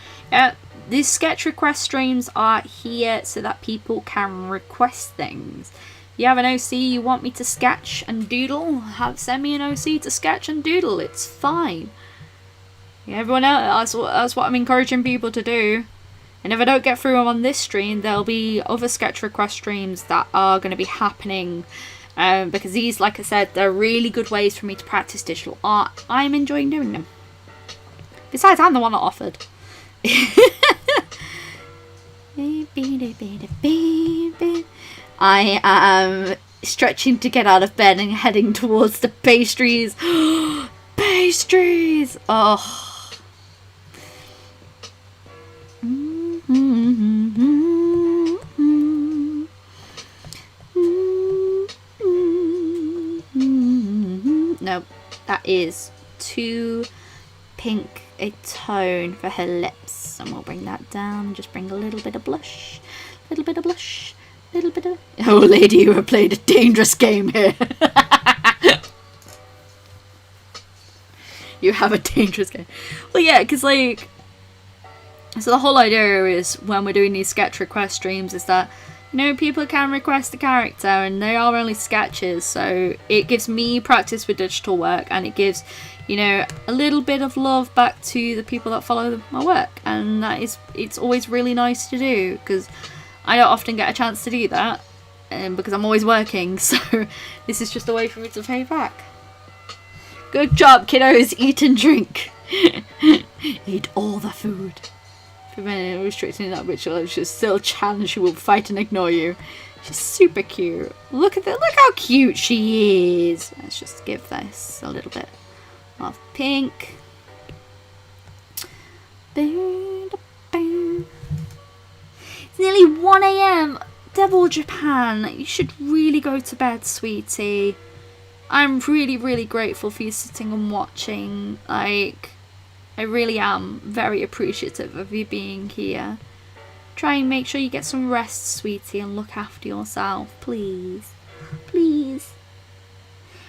These sketch request streams are here so that people can request things. If you have an OC you want me to sketch and doodle, send me an OC to sketch and doodle. It's fine. Yeah, everyone else, that's what I'm encouraging people to do. And if I don't get through them on this stream, there'll be other sketch request streams that are going to be happening. Because these, like I said, they're really good ways for me to practice digital art. I'm enjoying doing them. Besides, I'm the one that offered. I am stretching to get out of bed and heading towards the pastries. Pastries! Oh. No, that is too pink a tone for her lips, and we'll bring that down and just bring a little bit of blush, little bit of blush, little bit of... Oh lady, you have played a dangerous game here. You have a dangerous game. Well, yeah, because like, so the whole idea is when we're doing these sketch request streams is that, you know, people can request a character and they are only sketches, so it gives me practice with digital work, and it gives, you know, a little bit of love back to the people that follow my work, and it's always really nice to do, because I don't often get a chance to do that, because I'm always working, so this is just a way for me to pay back. Good job, kiddos, eat and drink. Eat all the food. For men restricting that ritual, she'll still challenge, she will fight and ignore you. She's super cute. Look at that, look how cute she is. Let's just give this a little bit of pink. It's nearly 1 AM. Devil Japan, you should really go to bed, sweetie. I'm really, really grateful for you sitting and watching. Like, I really am very appreciative of you being here. Try and make sure you get some rest, sweetie, and look after yourself, please. Please.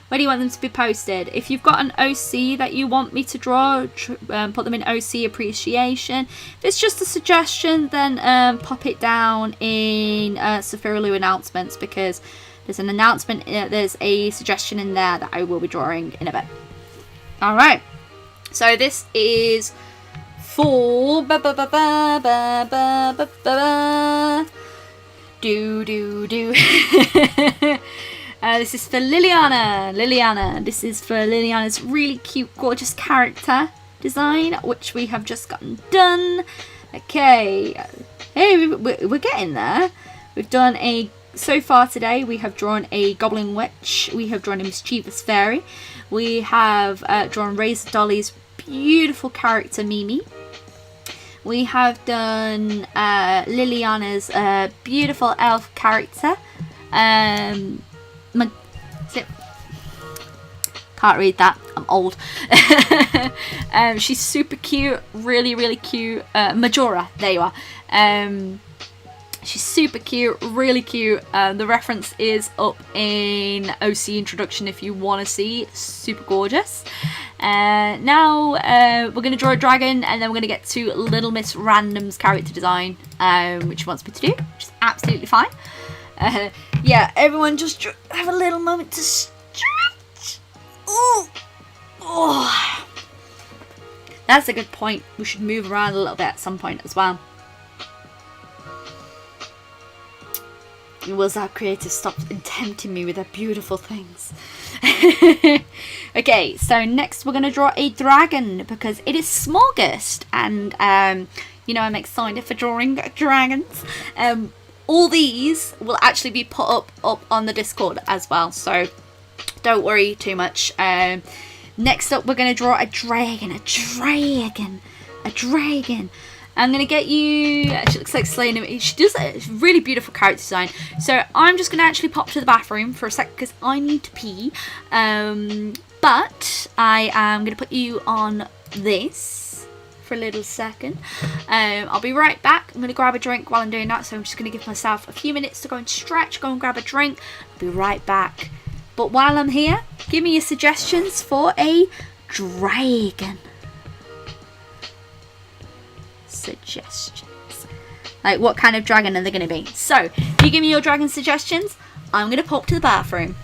Where do you want them to be posted? If you've got an OC that you want me to draw, put them in OC appreciation. If it's just a suggestion, then pop it down in Sophiralou announcements, because there's an announcement, there's a suggestion in there that I will be drawing in a bit. Alright, so this is for this is for Liliana. This is for Liliana's really cute, gorgeous character design, which we have just gotten done. Okay, hey, we're getting there. We've done so far today, we have drawn a goblin witch, we have drawn a mischievous fairy, we have drawn Razor Dolly's beautiful character Mimi, we have done Liliana's beautiful elf character. Can't read that, I'm old. She's super cute, really cute. Majora, there you are. She's super cute, really cute. The reference is up in OC introduction if you want to see. Super gorgeous. Now we're going to draw a dragon, and then we're going to get to Little Miss Random's character design, which she wants me to do, which is absolutely fine. Yeah, everyone just have a little moment to stretch. Ooh. Oh. That's a good point. We should move around a little bit at some point as well. Was our creator stop tempting me with their beautiful things? Okay, so next we're going to draw a dragon because it is Smorgast, and you know, I'm excited for drawing dragons. All these will actually be put up on the Discord as well, so don't worry too much. Next up, we're going to draw a dragon. I'm going to get you... She looks like Selena. She does a really beautiful character design. So I'm just going to actually pop to the bathroom for a sec because I need to pee. But I am going to put you on this for a little second. I'll be right back. I'm going to grab a drink while I'm doing that. So I'm just going to give myself a few minutes to go and stretch, go and grab a drink. I'll be right back. But while I'm here, give me your suggestions for a dragon. Suggestions. Like, what kind of dragon are they going to be? So, if you give me your dragon suggestions, I'm going to pop to the bathroom.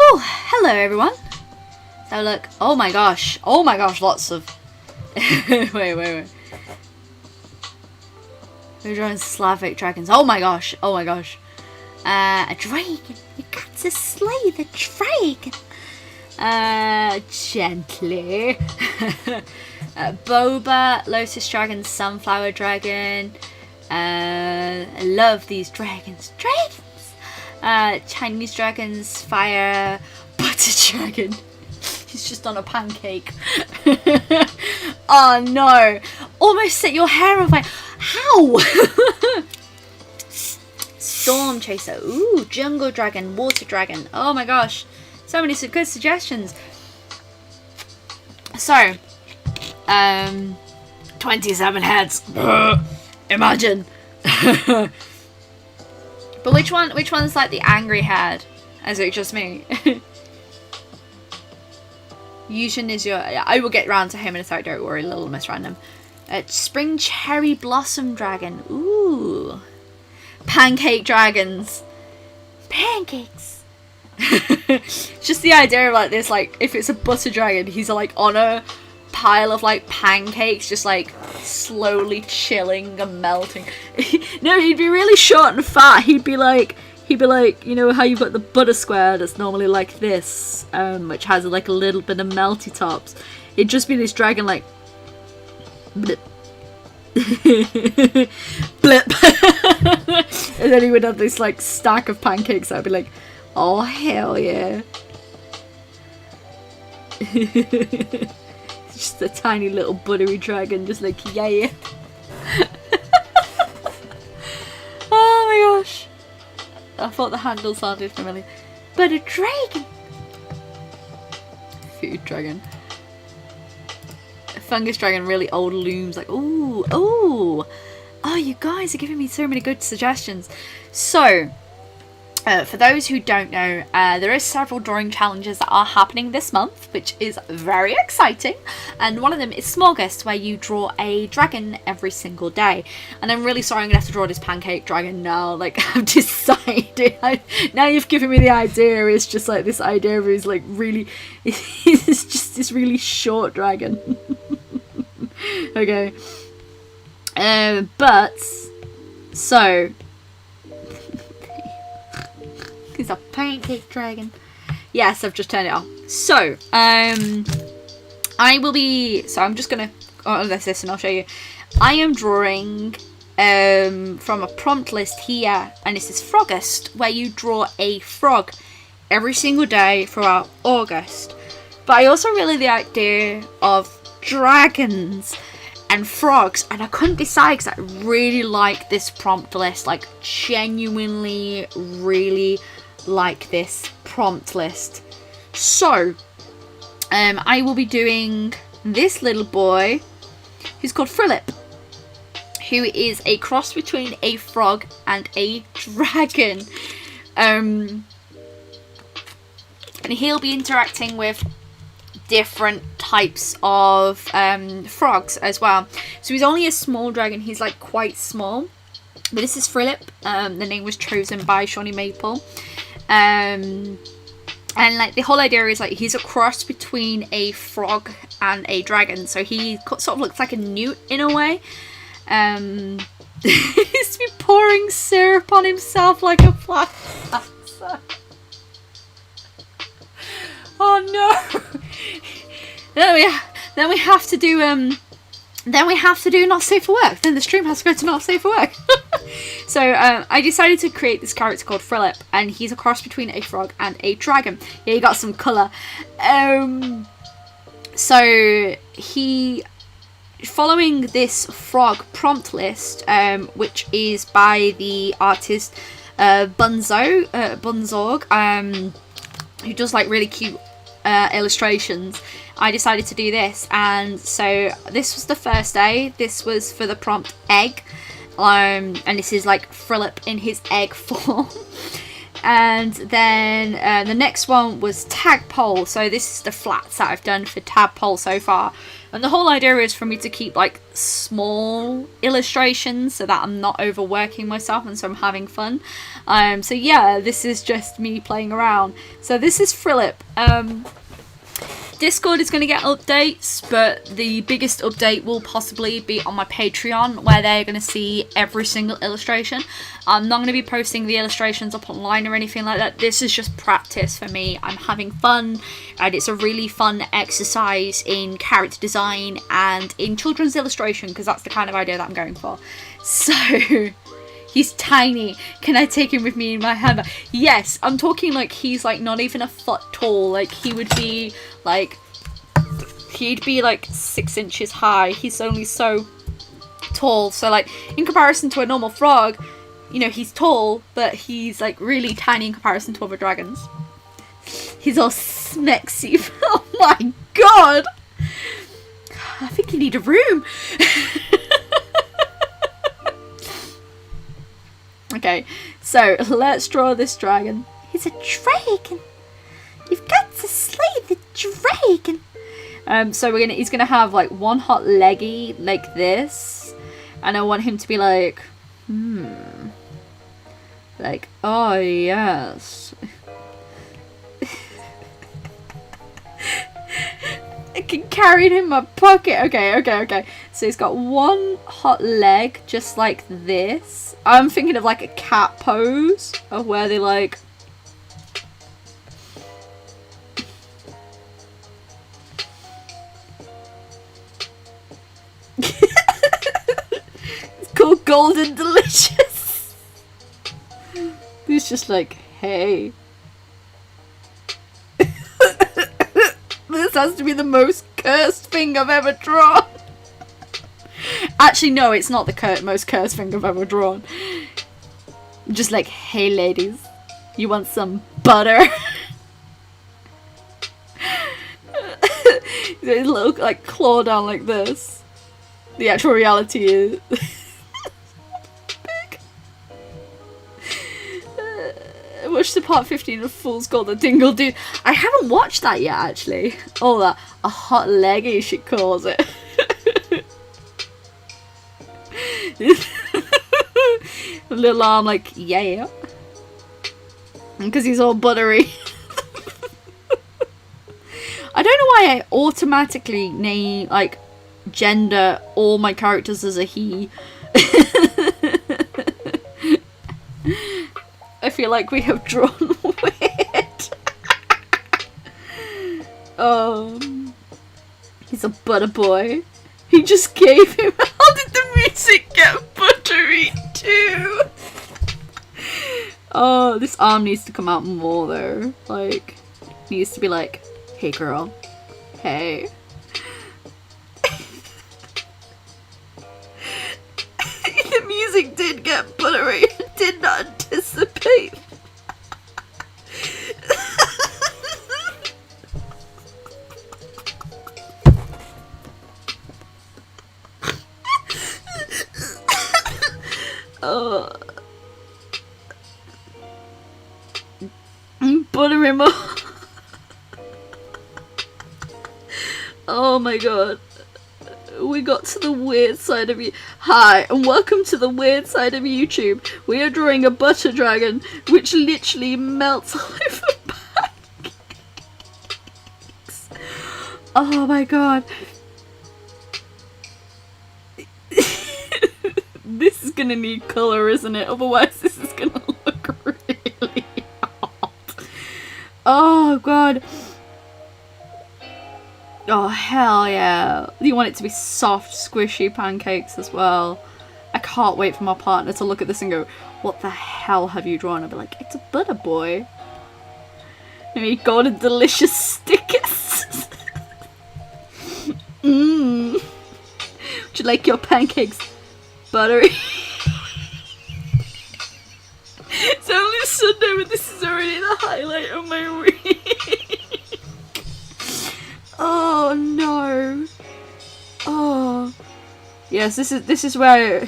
Oh, hello everyone. So look, oh my gosh, lots of... wait. We're drawing Slavic dragons. Oh my gosh. A dragon. You got to slay the dragon. Gently. Boba, Lotus Dragon, Sunflower Dragon. I love these dragons. Chinese dragons, fire, butter dragon. He's just on a pancake. Oh no! Almost set your hair on fire. How? Storm chaser. Ooh, jungle dragon, water dragon. Oh my gosh, so many good suggestions. So, 27 heads. Imagine. But which one's like the angry head? Is it just me? Yushin is your... I will get round to him in a sec, don't worry, Little Miss Random. Spring cherry blossom dragon. Ooh. Pancake dragons. Pancakes. Just the idea of like this, like if it's a butter dragon, he's like on a pile of like pancakes, just like slowly chilling and melting. No, he'd be really short and fat. He'd be like, you know how you've got the butter square that's normally like this, which has like a little bit of melty tops. It'd just be this dragon like blip. Blip. And then he would have this like stack of pancakes. I'd be like, oh hell yeah. Just a tiny little buttery dragon, just like yeah. Oh my gosh, I thought the handle sounded familiar. But a dragon. Food dragon. Fungus dragon, really old looms, like ooh. Oh, you guys are giving me so many good suggestions. So for those who don't know, there are several drawing challenges that are happening this month, which is very exciting, and one of them is Smorgasbord, where you draw a dragon every single day. And I'm really sorry I'm gonna have to draw this pancake dragon now. Like, I've decided, now you've given me the idea. It's just like this idea of his like really, it's just this really short dragon. Okay, but so he's a pancake dragon. Yes, I've just turned it off. So I'm just gonna go this and I'll show you. I am drawing from a prompt list here, and this is Frogust, where you draw a frog every single day throughout August. But I also really the idea of dragons and frogs, and I couldn't decide because I really like this prompt list, like genuinely really like this prompt list. So I will be doing this little boy who's called Philip, who is a cross between a frog and a dragon, and he'll be interacting with different types of frogs as well. So he's only a small dragon, he's like quite small, but this is Philip. The name was chosen by Shawnee Maple, and like the whole idea is like he's a cross between a frog and a dragon, so he sort of looks like a newt in a way. He's been pouring syrup on himself like a flashback. Oh no! Then we have to do not safe for work. Then the stream has to go to not safe for work. So I decided to create this character called Philip, and he's a cross between a frog and a dragon. Yeah, you got some colour. So he, following this frog prompt list, which is by the artist Bunzorg, who does like really cute illustrations, I decided to do this. And so this was the first day. This was for the prompt egg, and this is like Philip in his egg form. And then the next one was tadpole. So this is the flats that I've done for tadpole so far, and the whole idea is for me to keep like small illustrations so that I'm not overworking myself, and so I'm having fun. So yeah, this is just me playing around. So this is Philip. Discord is going to get updates, but the biggest update will possibly be on my Patreon, where they're going to see every single illustration. I'm not going to be posting the illustrations up online or anything like that. This is just practice for me. I'm having fun, and it's a really fun exercise in character design and in children's illustration, because that's the kind of idea that I'm going for. So he's tiny. Can I take him with me in my handbag? Yes, I'm talking like he's like not even a foot tall. Like he would be like, he'd be like 6 inches high. He's only so tall. So like in comparison to a normal frog, you know, he's tall, but he's like really tiny in comparison to other dragons. He's all smexy. Oh my god! I think you need a room. Okay, so let's draw this dragon. He's a dragon. You've got to slay the dragon. So he's gonna have like one hot leggy like this, and I want him to be like, like, oh yes. I can carry it in my pocket. Okay. So he's got one hot leg, just like this. I'm thinking of like a cat pose, of where they like... It's called Golden Delicious. He's just like, hey. This has to be the most cursed thing I've ever drawn. Actually, no, it's not the most cursed thing I've ever drawn. Just like, hey ladies, you want some butter? They look like claw down like this. The actual reality is... Watch the part 15 of Fool's Gold the Dingle Dude. I haven't watched that yet, actually. Oh, that a hot leggy, she calls it. Little arm, like, yeah. Because he's all buttery. I don't know why I automatically name, like, gender all my characters as a he. I feel like we have drawn weird. He's a butter boy. He just gave him... How did the music get buttery too? Oh, this arm needs to come out more though. Like, needs to be like, hey girl. Hey. The music did get buttery. Did not anticipate. Butter him up. Oh my god. We got to the weird side of you. Hi, and welcome to the weird side of YouTube. We are drawing a butter dragon, which literally melts over pancakes. Oh my god. This is gonna need colour, isn't it? Otherwise this is gonna look really hot. Oh god. Oh hell yeah. You want it to be soft, squishy pancakes as well. I can't wait for my partner to look at this and go, what the hell have you drawn? I'll be like, it's a butter boy. Maybe golden delicious stickers. Would you like your pancakes buttery? It's only Sunday, but this is already the highlight of my week. Oh no. Oh. Yes, this is where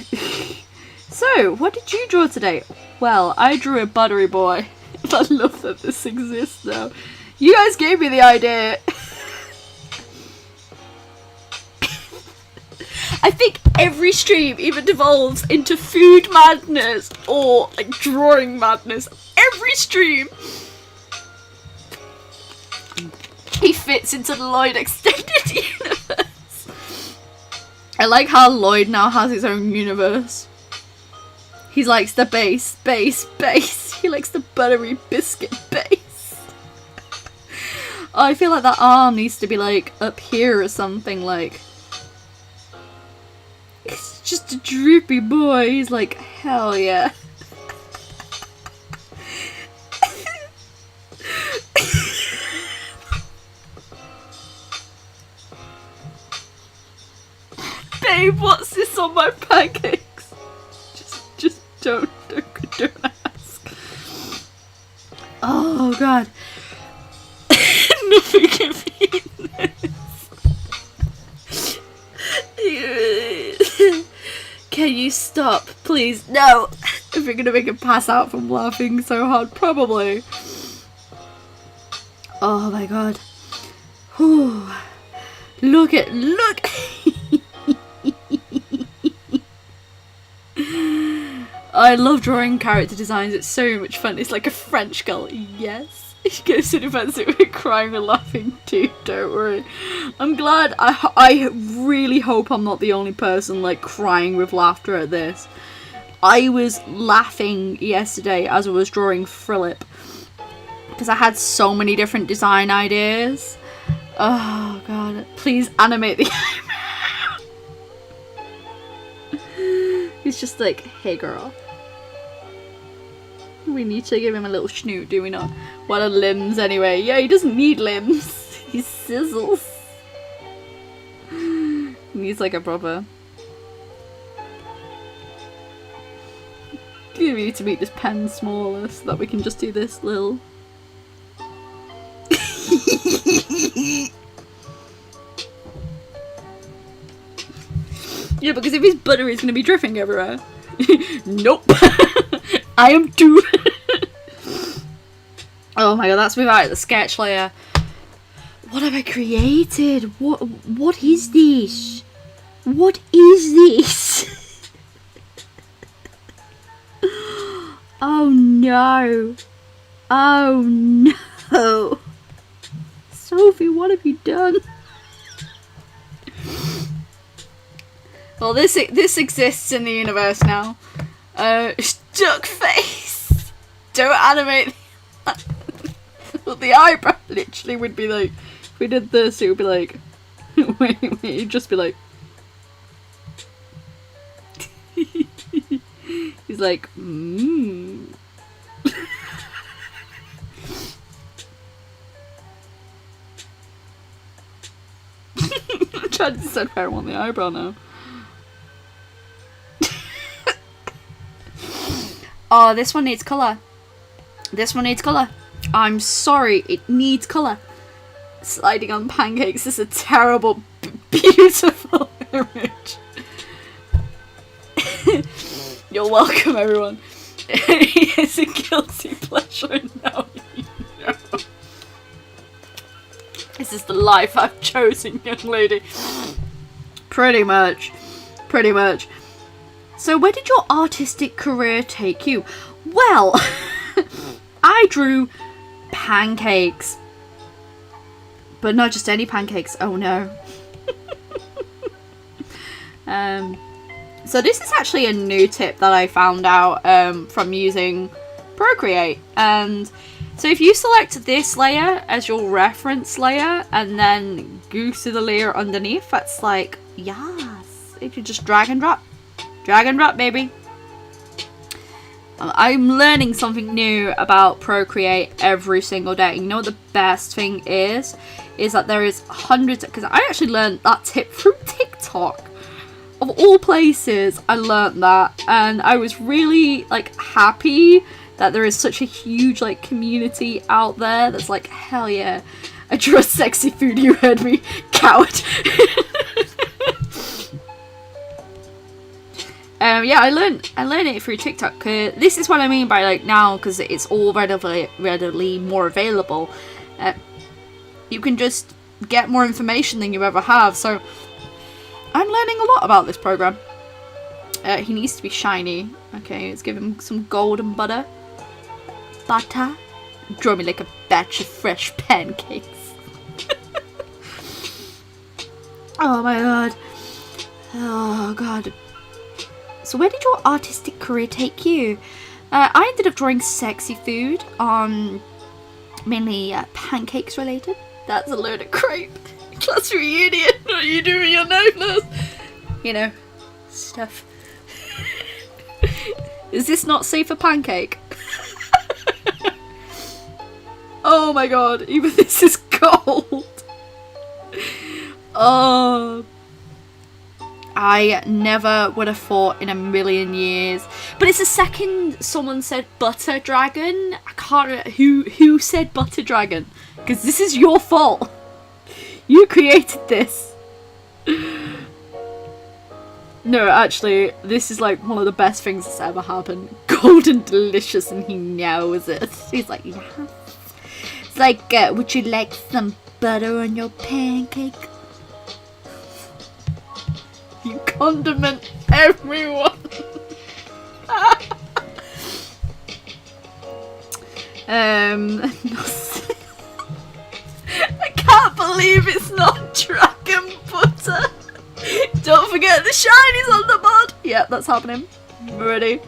So, what did you draw today? Well, I drew a buttery boy. I love that this exists now. You guys gave me the idea. I think every stream either devolves into food madness or like drawing madness. Every stream. He fits into the Lloyd extended universe. I like how Lloyd now has his own universe. He likes the base. He likes the buttery biscuit base. Oh, I feel like that arm needs to be like up here or something, like. It's just a droopy boy. He's like, hell yeah. Babe, what's this on my pancakes? Just don't ask. Oh god. Nothing can be this. Can you stop, please? No. If you're gonna make him pass out from laughing so hard, probably. Oh my god. Whew. Look. I love drawing character designs. It's so much fun. It's like a French girl. Yes. She goes to defense it with crying and laughing too. Don't worry. I'm glad. I really hope I'm not the only person like crying with laughter at this. I was laughing yesterday as I was drawing Philip because I had so many different design ideas. Oh god, please animate the eyebrow. He's just like, hey girl. We need to give him a little snoot, do we not? What are limbs anyway? Yeah, he doesn't need limbs. He sizzles. He needs like a proper... We need to make this pen smaller so that we can just do this little... Yeah, because if his butter is going to be dripping everywhere. Nope. I am too. Oh my god, that's without the sketch layer. What have I created? What is this? What is this? Oh no. Oh no. Sophie, what have you done? Well, this exists in the universe now. Duck face. Don't animate. Well, the eyebrow literally would be like, if we did this, it would be like, wait, it'd just be like. He's like, I'm trying to decide if I want the eyebrow now. Oh, this one needs colour. This one needs colour. I'm sorry, it needs colour. Sliding on pancakes is a terrible, beautiful image. You're welcome, everyone. It's a guilty pleasure now you know. This is the life I've chosen, young lady. Pretty much. Pretty much. So where did your artistic career take you? Well, I drew pancakes. But not just any pancakes, oh no. So this is actually a new tip that I found out from using Procreate. And so if you select this layer as your reference layer and then go to the layer underneath, that's like, yes. You can just drag and drop. Drag and drop, baby. I'm learning something new about Procreate every single day. You know what the best thing is? Is that there is hundreds, because I actually learned that tip through TikTok. Of all places, I learned that. And I was really, like, happy that there is such a huge, like, community out there that's like, hell yeah. I drew a sexy food, you heard me, coward. Yeah, I learned it through TikTok. This is what I mean by like now, because it's all readily more available. You can just get more information than you ever have. So I'm learning a lot about this program. He needs to be shiny. Okay, let's give him some golden butter. Butter. Draw me like a batch of fresh pancakes. Oh my god. Oh god. So where did your artistic career take you? I ended up drawing sexy food, mainly pancakes related. That's a load of crepe. Class reunion. What are you doing your nose? You know, stuff. Is this not safe for pancake? Oh my god, even this is cold. Oh. I never would have thought in a million years. But it's the second someone said butter dragon. I can't remember who said butter dragon. Because this is your fault. You created this. No, actually, this is like one of the best things that's ever happened. Golden delicious, and he knows it. He's like, yeah. It's like, would you like some butter on your pancake? You condiment everyone. I can't believe it's not dragon butter. Don't forget the shinies on the mod. Yep, that's happening. Ready?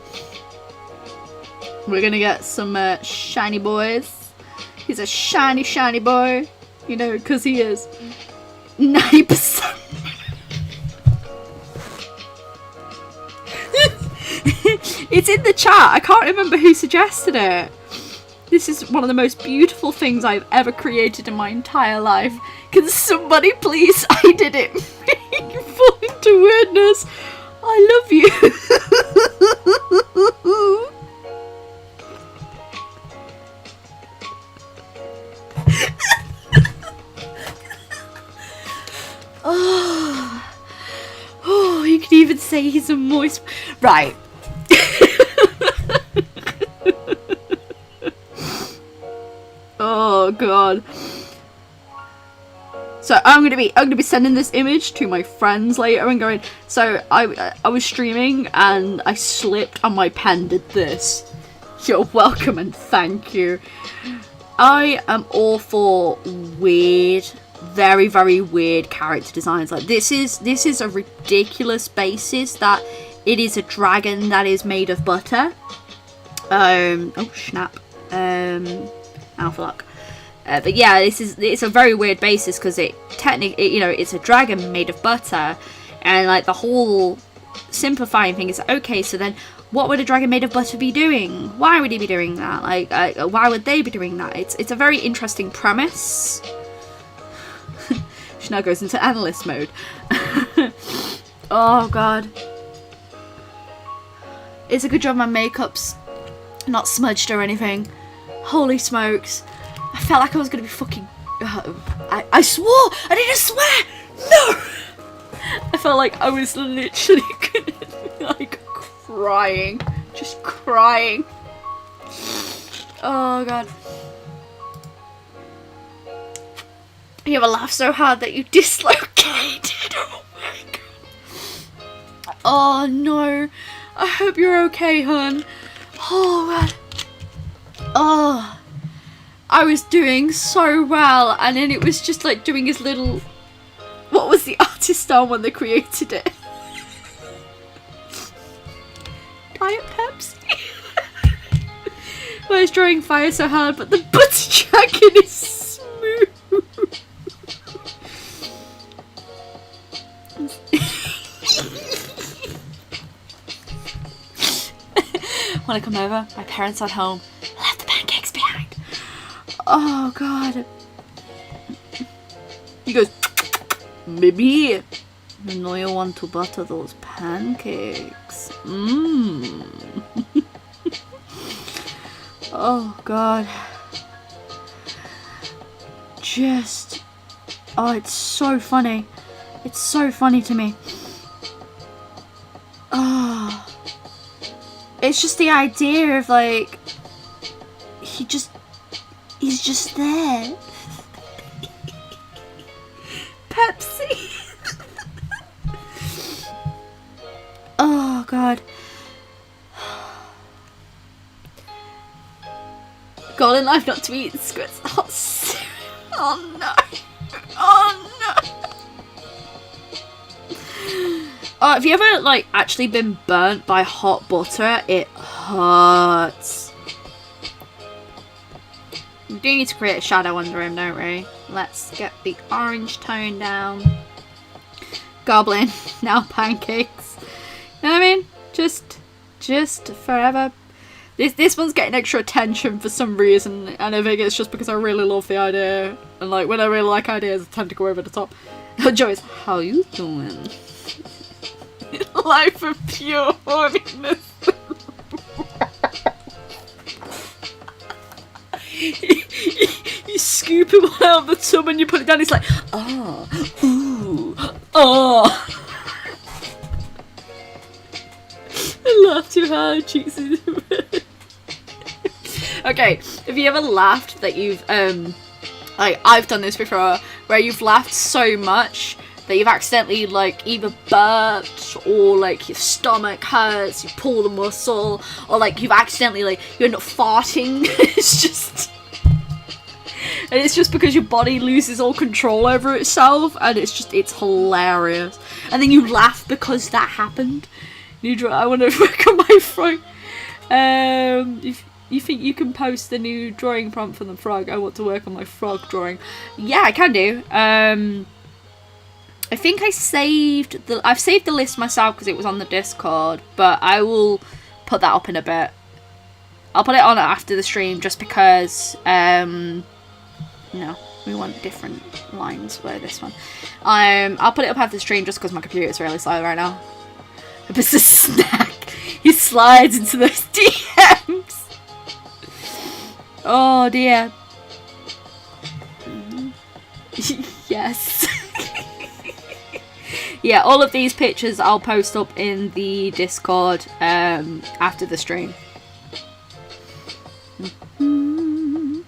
We're gonna get some shiny boys. He's a shiny, shiny boy. You know, because he is 90%. It's in the chat. I can't remember who suggested it. This is one of the most beautiful things I've ever created in my entire life. Can somebody please edit it? You fall into weirdness. I love you. Oh, you could even say he's a moist. Right. Oh god. So I'm gonna be sending this image to my friends later and going, so I was streaming and I slipped and my pen did this. You're welcome and thank you. I am all for weird, very, very weird character designs. Like this is a ridiculous basis that it is a dragon that is made of butter. Oh snap. Alpha luck. But yeah, it's a very weird basis because it technically, you know, it's a dragon made of butter, and like the whole simplifying thing is okay. So then, what would a dragon made of butter be doing? Why would he be doing that? Like, why would they be doing that? It's a very interesting premise. She now goes into analyst mode. Oh god, it's a good job my makeup's not smudged or anything. Holy smokes. I felt like I was going to be fucking... I swore! I didn't swear! No! I felt like I was literally going to be like crying. Just crying. Oh god. You ever laugh so hard that you dislocated? Oh my god. Oh no. I hope you're okay, hun. Oh god. Oh. I was doing so well, and then it was just like doing his little... What was the artist style when they created it? Diet Pepsi? I was drawing fire so hard, but the butter dragon is smooth. When I come over, my parents aren't home. I left the pancakes behind. Oh god. He goes, baby, you know you want to butter those pancakes. Oh god. Just, oh, it's so funny. It's so funny to me. Oh, it's just the idea of like, he's just there. Pepsi. Oh god. Golden life not to eat squids. Oh no. Oh no. Oh, have you ever like actually been burnt by hot butter? It hurts. We do need to create a shadow under him, don't we? Let's get the orange tone down. Goblin, now pancakes. You know what I mean? Just forever. This one's getting extra attention for some reason, and I think it's just because I really love the idea. And like when I really like ideas, I tend to go over the top. Joyce, how you doing? Life of pure horniness. You scoop him out of the tub and you put it down. It's like, oh, ooh, oh. I laughed too hard, cheeks. Okay, have you ever laughed that you've like I've done this before, where you've laughed so much that you've accidentally like either burped or like your stomach hurts, you pull the muscle, or like you've accidentally like you end up farting. It's just because your body loses all control over itself, and it's hilarious. And then you laugh because that happened. I want to work on my frog. If you think you can post the new drawing prompt for the frog, I want to work on my frog drawing. Yeah, I can do. I think I've saved the list myself because it was on the Discord, but I will put that up in a bit. I'll put it on after the stream just because no, we want different lines for this one. I'll put it up after the stream just because my computer is really slow right now. It's a snack. He slides into those DMs. Oh dear. Yes. Yeah, all of these pictures I'll post up in the Discord after the stream. Do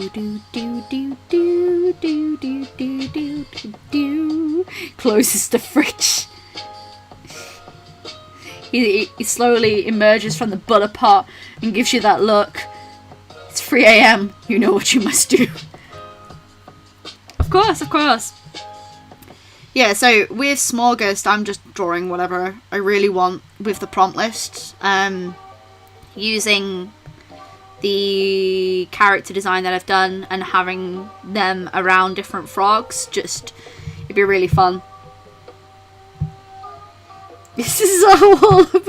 do do do do do do do do do. Closes the fridge. He slowly emerges from the butter pot and gives you that look. It's 3 AM. You know what you must do. Of course, of course. Yeah, so with Smorgasbord, I'm just drawing whatever I really want with the prompt list. Using the character design that I've done and having them around different frogs, it'd be really fun. This is all of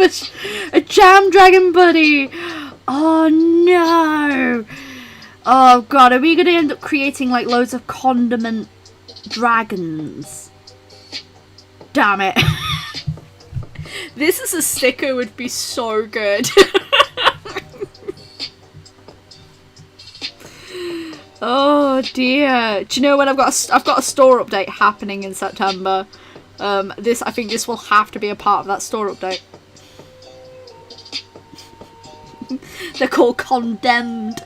a jam dragon buddy. Oh no. Oh god, are we going to end up creating like loads of condiment dragons? Damn it. This as a sticker would be so good. Oh dear. Do you know when I've got a store update happening in September? I think this will have to be a part of that store update. They're called Condemned.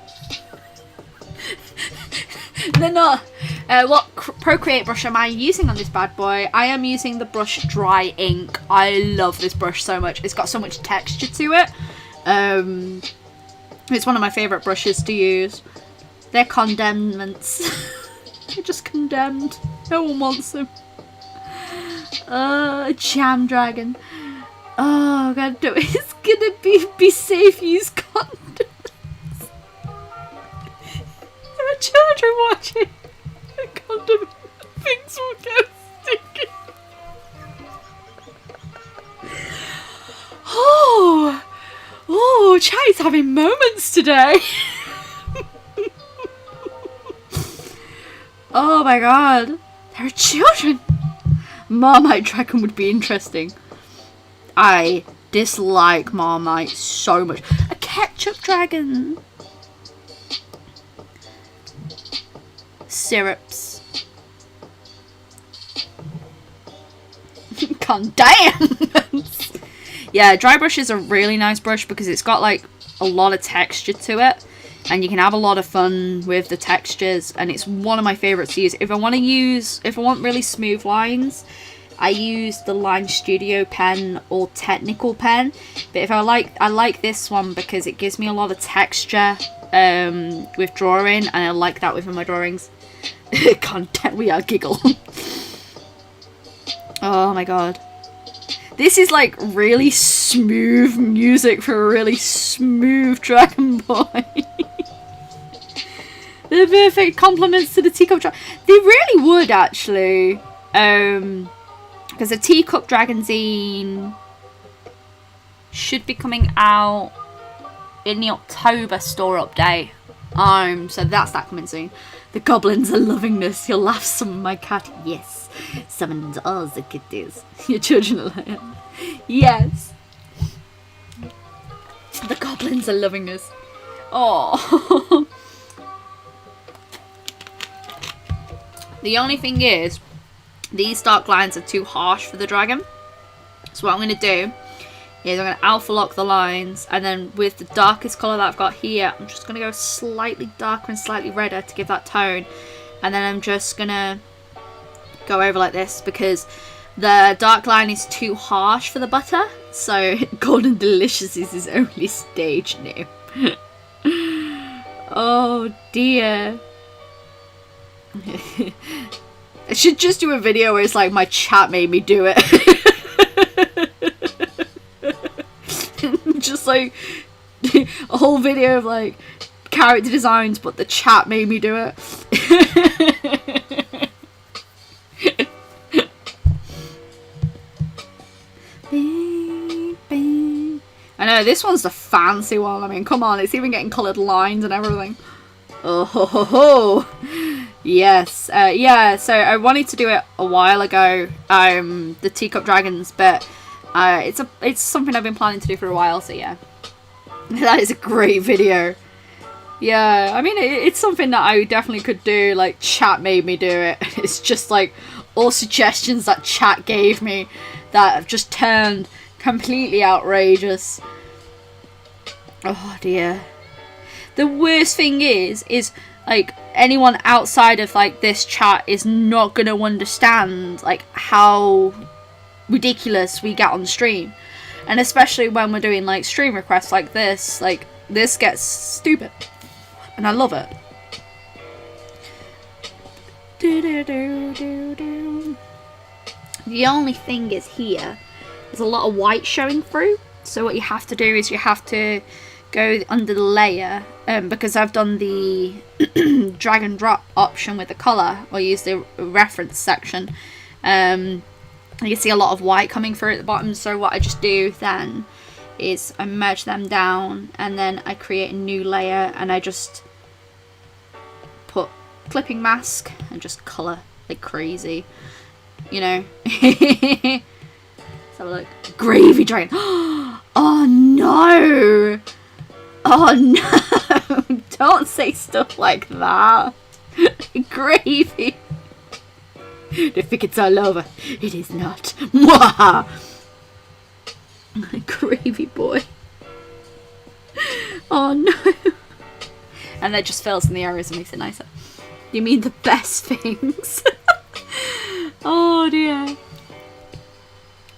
They're not. What Procreate brush am I using on this bad boy? I am using the brush Dry Ink. I love this brush so much. It's got so much texture to it. It's one of my favourite brushes to use. They're condemnments. They're just condemned. No one wants them. Jam dragon. Oh god, it's gonna be safe. Use condoms. There are children watching. The condom things will get sticky. Oh, Chai's having moments today. Oh my god, there are children. Marmite dragon would be interesting. I dislike Marmite so much. A ketchup dragon. Syrups. Condiments. Yeah, dry brush is a really nice brush because it's got like a lot of texture to it. And you can have a lot of fun with the textures, and it's one of my favourites to use. If I want really smooth lines, I use the Line Studio pen or Technical pen. But if I like this one because it gives me a lot of texture with drawing, and I like that within my drawings. Content, we are giggle. Oh my god. This is like really smooth music for a really smooth dragon boy. The perfect compliments to the teacup dragon. They really would actually. Because the teacup dragon zine should be coming out in the October store update. So that's that coming soon. The goblins are loving this. You'll laugh, summon my cat. Yes. Summons all the kitties. Your children are like, yes. The goblins are loving this. Oh. The only thing is, these dark lines are too harsh for the dragon. So what I'm going to do is I'm going to alpha lock the lines, and then with the darkest colour that I've got here, I'm just going to go slightly darker and slightly redder to give that tone. And then I'm just going to go over like this because the dark line is too harsh for the butter. So Golden Delicious is his only stage name. Oh dear. I should just do a video where it's like my chat made me do it. Just like a whole video of like character designs, but the chat made me do it. I know, this one's the fancy one. I mean, come on, it's even getting coloured lines and everything. Oh ho ho ho! Yes, yeah, so I wanted to do it a while ago, the teacup dragons, but it's something I've been planning to do for a while, so yeah. That is a great video. Yeah, I mean, it's something that I definitely could do, like, chat made me do it. It's just, like, all suggestions that chat gave me that have just turned completely outrageous. Oh, dear. The worst thing is, like, anyone outside of, like, this chat is not gonna understand, like, how ridiculous we get on stream. And especially when we're doing, like, stream requests like this gets stupid. And I love it. The only thing is here, there's a lot of white showing through. So what you have to do is you have to go under the layer, because I've done the drag and drop option with the colour, or use the reference section. You can see a lot of white coming through at the bottom, so what I just do then is I merge them down and then I create a new layer and I just put clipping mask and just colour like crazy, you know. Let's have a look. Gravy dragon. Oh no! Oh no! Don't say stuff like that. Gravy. They think it's all over. It is not. Mwah! Gravy boy. Oh no. And that just fills in the areas and makes it nicer. You mean the best things? Oh dear.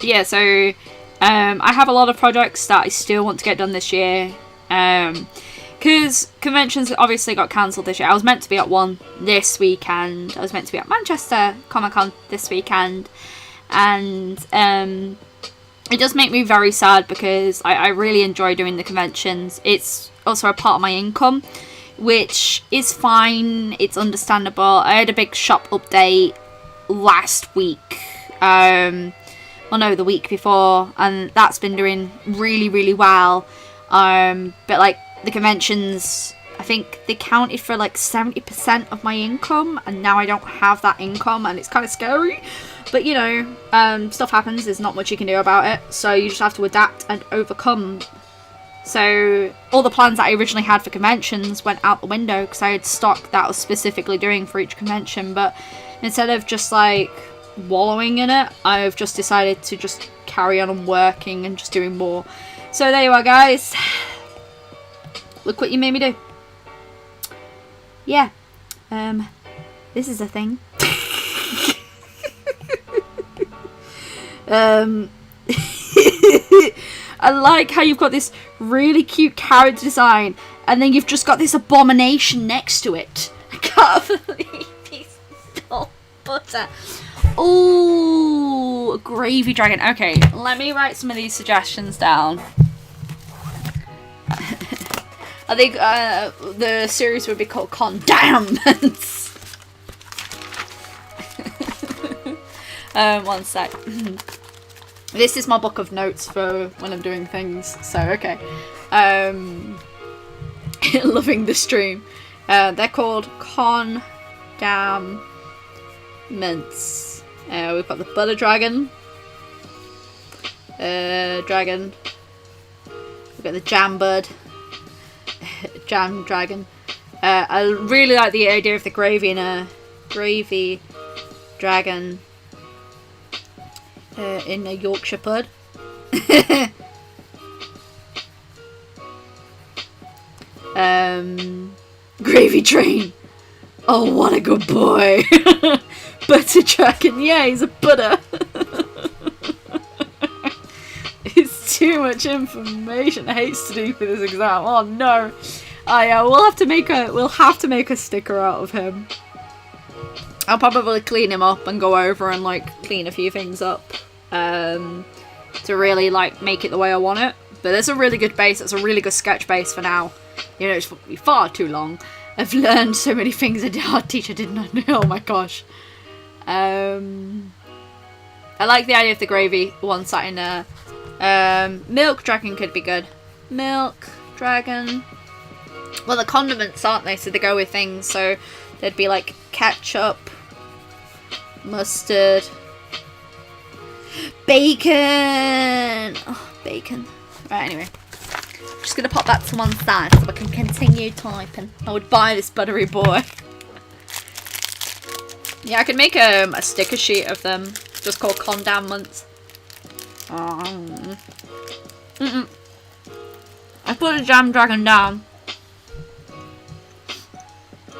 Yeah, so I have a lot of projects that I still want to get done this year. Because conventions obviously got cancelled this year. I was meant to be at one this weekend. I was meant to be at Manchester Comic Con this weekend. And it does make me very sad because I really enjoy doing the conventions. It's also a part of my income, which is fine. It's understandable. I had a big shop update last week. Well, no, the week before. And that's been doing really, really well. But like the conventions, I think they counted for like 70% of my income, and now I don't have that income, and it's kind of scary. But you know, stuff happens. There's not much you can do about it, so you just have to adapt and overcome. So all the plans that I originally had for conventions went out the window because I had stock that I was specifically doing for each convention. But instead of just like wallowing in it, I've just decided to just carry on and working and just doing more. So there you are, guys. Look what you made me do. Yeah. This is a thing. I like how you've got this really cute character design and then you've just got this abomination next to it. I can't believe he's not butter. Oh, gravy dragon. Okay, let me write some of these suggestions down. I think the series would be called Condamnments. One sec. This is my book of notes for when I'm doing things. So, okay. Loving the stream. They're called Condamnments. We've got the butter dragon. Dragon. We've got the jam bud. Jam dragon. I really like the idea of the gravy in a gravy dragon in a Yorkshire pud. Gravy train. Oh, what a good boy. butter dragon. Yeah, he's a butter. It's too much information. I hate to do for this exam. Oh no. Oh yeah, we'll have to make a sticker out of him. I'll probably clean him up and go over and like clean a few things up to really like make it the way I want it. But there's a really good base. It's a really good sketch base for now. You know, it's far too long. I've learned so many things that our teacher did not know. Oh my gosh. I like the idea of the gravy one sat in there. Milk dragon could be good. Milk dragon. Well, the condiments, aren't they? So they go with things. So there'd be like ketchup, mustard, bacon. Oh, bacon. Right, anyway. I'm just going to pop that to one side so I can continue typing. I would buy this buttery boy. Yeah, I could make a sticker sheet of them. Just called condiments. I put a jam dragon down.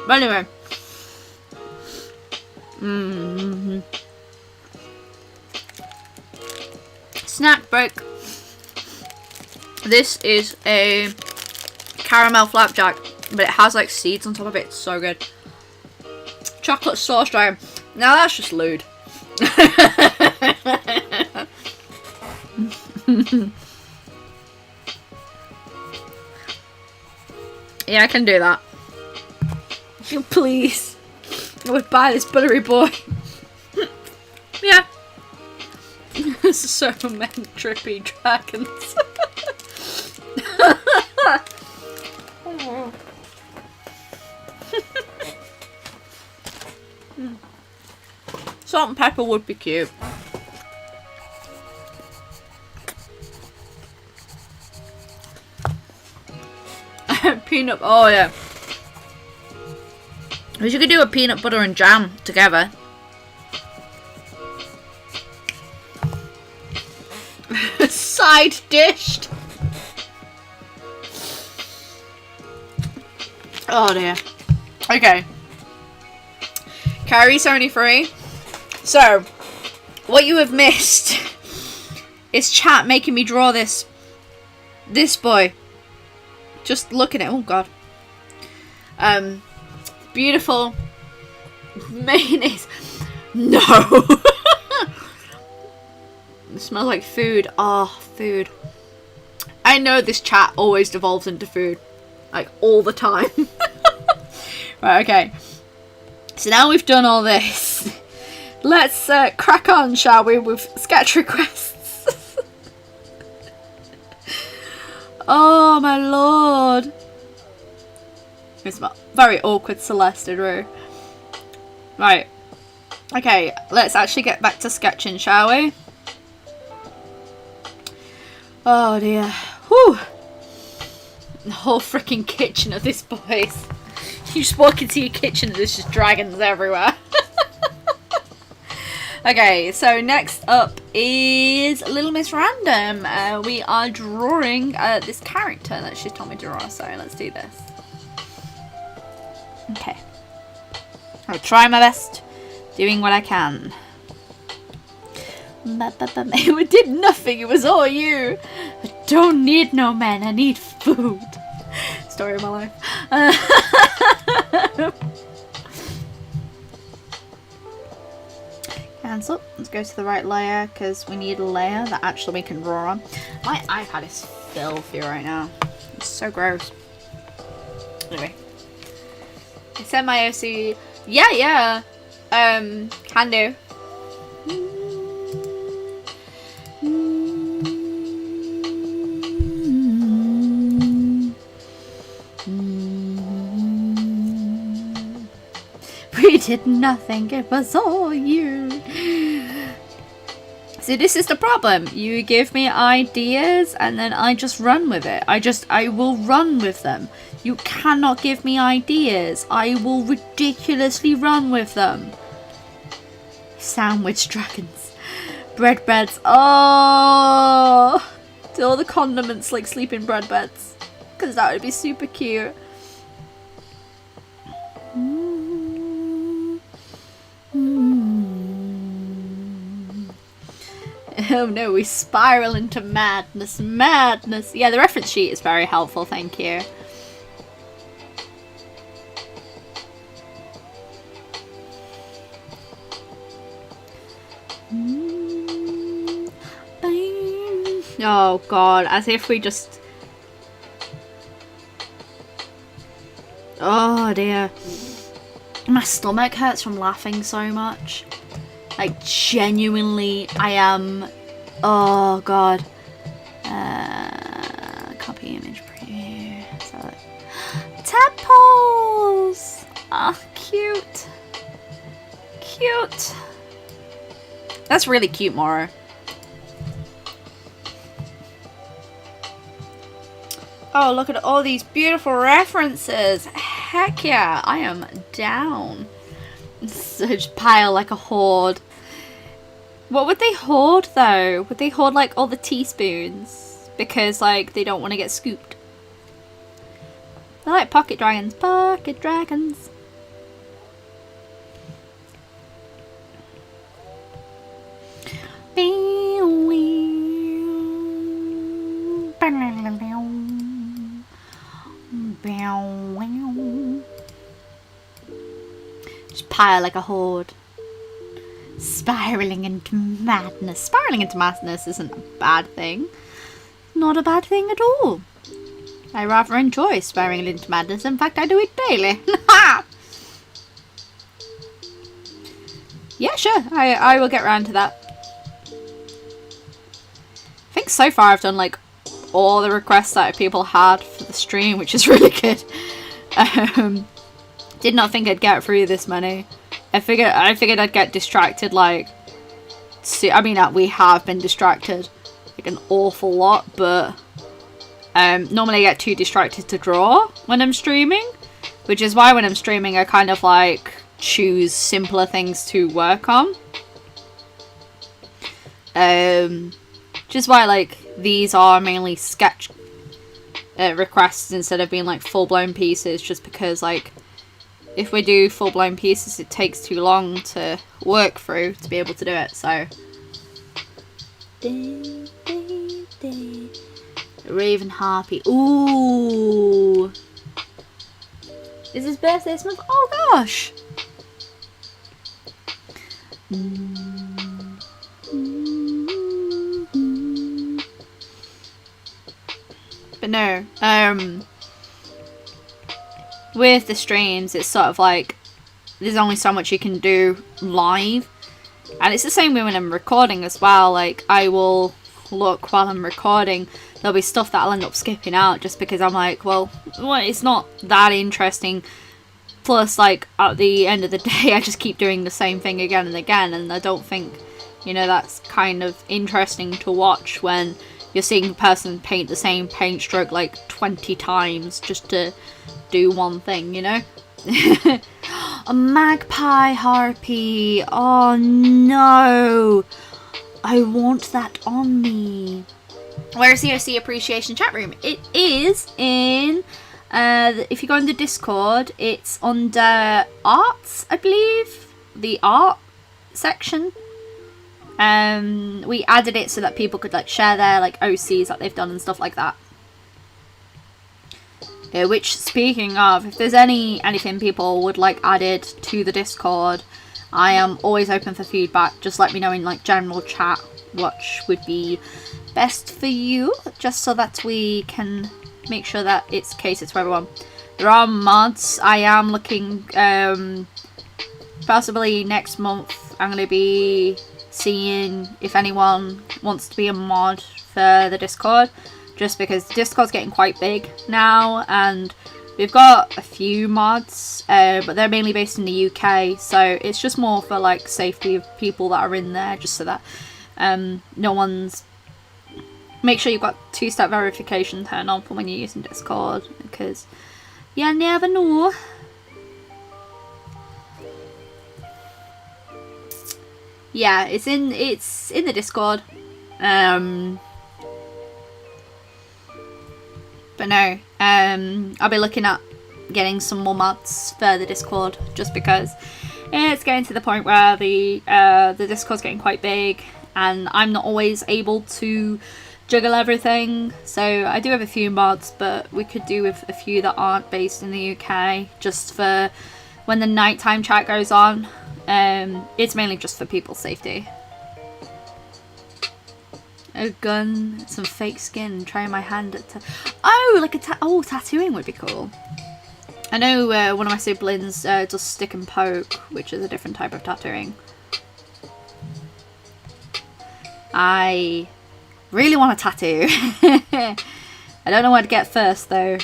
But anyway. Snack break. This is a caramel flapjack, but it has like seeds on top of it. It's so good. Chocolate sauce dragon. Now that's just lewd. Yeah, I can do that. Please. I would buy this buttery boy. Yeah. So many trippy dragons. Salt and pepper would be cute. Peanut, oh yeah. We should do a peanut butter and jam together. Side dished. Oh dear. Okay. Carry 73. So, what you have missed is chat making me draw this boy. Just looking at it. Oh god. Beautiful mayonnaise. No. It smells like food. Oh, food. I know this chat always devolves into food. Like, all the time. Right, okay. So now we've done all this. Let's crack on, shall we, with sketch requests. Oh, my lord. It's a very awkward Celeste Drew. Right. Okay, let's actually get back to sketching, shall we? Oh dear. Whew. The whole freaking kitchen of this place. You just walk into your kitchen and there's just dragons everywhere. Okay, so next up is Little Miss Random. We are drawing this character that she's told me to draw, so let's do this. Okay. I'll try my best, doing what I can. It did nothing, it was all you. I don't need no man, I need food. Story of my life. Cancel. Let's go to the right layer because we need a layer that actually we can draw on. My iPad is filthy right now. It's so gross. Anyway. I sent my OC. Yeah. Can do. We did nothing, it was all you. See, this is the problem. You give me ideas and then I just run with it. I will run with them. You cannot give me ideas. I will ridiculously run with them. Sandwich dragons. Bread beds. Oh, do all the condiments like sleeping bread beds. Because that would be super cute. Oh no, we spiral into madness, madness. Yeah, the reference sheet is very helpful, thank you. Oh god, as if we just... Oh dear. My stomach hurts from laughing so much. Like, genuinely, I am... Oh god. Copy image preview. So, tadpoles! Ah, cute. Cute. That's really cute, Moro. Oh, look at all these beautiful references. Heck yeah, I am down. Such pile like a hoard. What would they hoard though? Would they hoard like all the teaspoons? Because like they don't want to get scooped. They're like pocket dragons. Pocket dragons. Just pile like a hoard. Spiraling into madness. Spiraling into madness isn't a bad thing. Not a bad thing at all. I rather enjoy spiraling into madness. In fact, I do it daily. Yeah, sure. I will get around to that. I think so far I've done like all the requests that people had for the stream, which is really good. Did not think I'd get through this many. I figured I'd get distracted like... I mean, we have been distracted like an awful lot, but normally I get too distracted to draw when I'm streaming, which is why when I'm streaming I kind of like choose simpler things to work on. Which is why like these are mainly sketch requests instead of being like full-blown pieces, just because like if we do full-blown pieces it takes too long to work through to be able to do it. So Raven Harpy. Ooh, is his birthday this month? Oh gosh. But no, with the streams it's sort of like there's only so much you can do live, and it's the same way when I'm recording as well. Like I will look while I'm recording, there'll be stuff that I'll end up skipping out just because I'm like, well, it's not that interesting. Plus, like, at the end of the day, I just keep doing the same thing again and again, and I don't think, you know, that's kind of interesting to watch when you're seeing a person paint the same paint stroke like 20 times just to do one thing, you know? A magpie harpy. Oh no, I want that on me. Where's the OC appreciation chat room? It is in if you go in the Discord, it's under arts, I believe, the art section. We added it so that people could like share their like OCs that they've done and stuff like that. Which, speaking of, if there's anything people would like added to the Discord, I am always open for feedback. Just let me know in like general chat what would be best for you, just so that we can make sure that it's catered to everyone. There are mods. I am looking, possibly next month I'm going to be seeing if anyone wants to be a mod for the Discord, just because Discord's getting quite big now, and we've got a few mods, but they're mainly based in the UK, so it's just more for like safety of people that are in there, just so that no one's... Make sure you've got 2-step verification turned on for when you're using Discord, because you never know. Yeah, it's in the Discord. But no, I'll be looking at getting some more mods for the Discord, just because it's getting to the point where the Discord's getting quite big, and I'm not always able to juggle everything. So I do have a few mods, but we could do with a few that aren't based in the UK, just for when the nighttime chat goes on. It's mainly just for people's safety. A gun, some fake skin, try my hand at oh, like a tattooing would be cool. I know one of my siblings does stick and poke, which is a different type of tattooing. I really want a tattoo. I don't know where to get first though.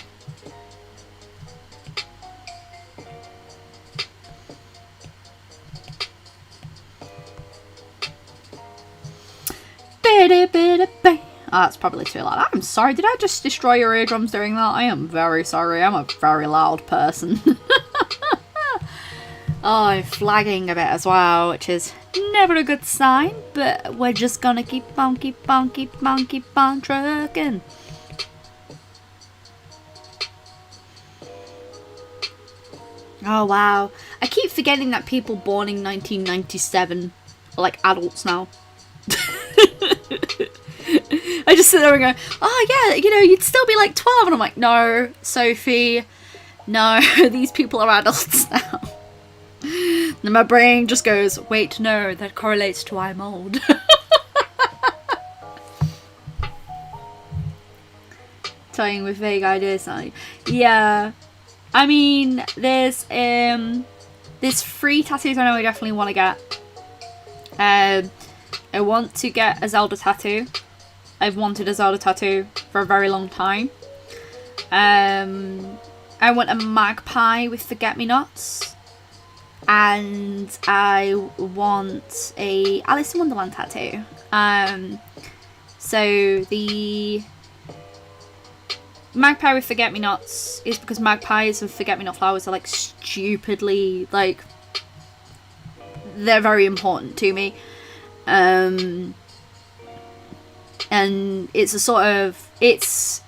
Oh, that's probably too loud. I'm sorry, did I just destroy your eardrums doing that? I am very sorry, I'm a very loud person. Oh, I'm flagging a bit as well, which is never a good sign, but we're just gonna keep on trucking. Oh wow, I keep forgetting that people born in 1997 are like adults now. I just sit there and go, oh yeah, you know, you'd still be like 12, and I'm like, no, Sophie, no, these people are adults now. And my brain just goes, wait, no, that correlates to I'm old. Toying with vague ideas. Yeah, I mean, there's 3 tattoos I know I definitely want to get. I want to get a Zelda tattoo. I've wanted a Zelda tattoo for a very long time. I want a magpie with forget-me-nots. And I want a Alice in Wonderland tattoo. So the magpie with forget-me-nots is because magpies with forget-me-not flowers are like stupidly, like, they're very important to me. And it's a sort of, it's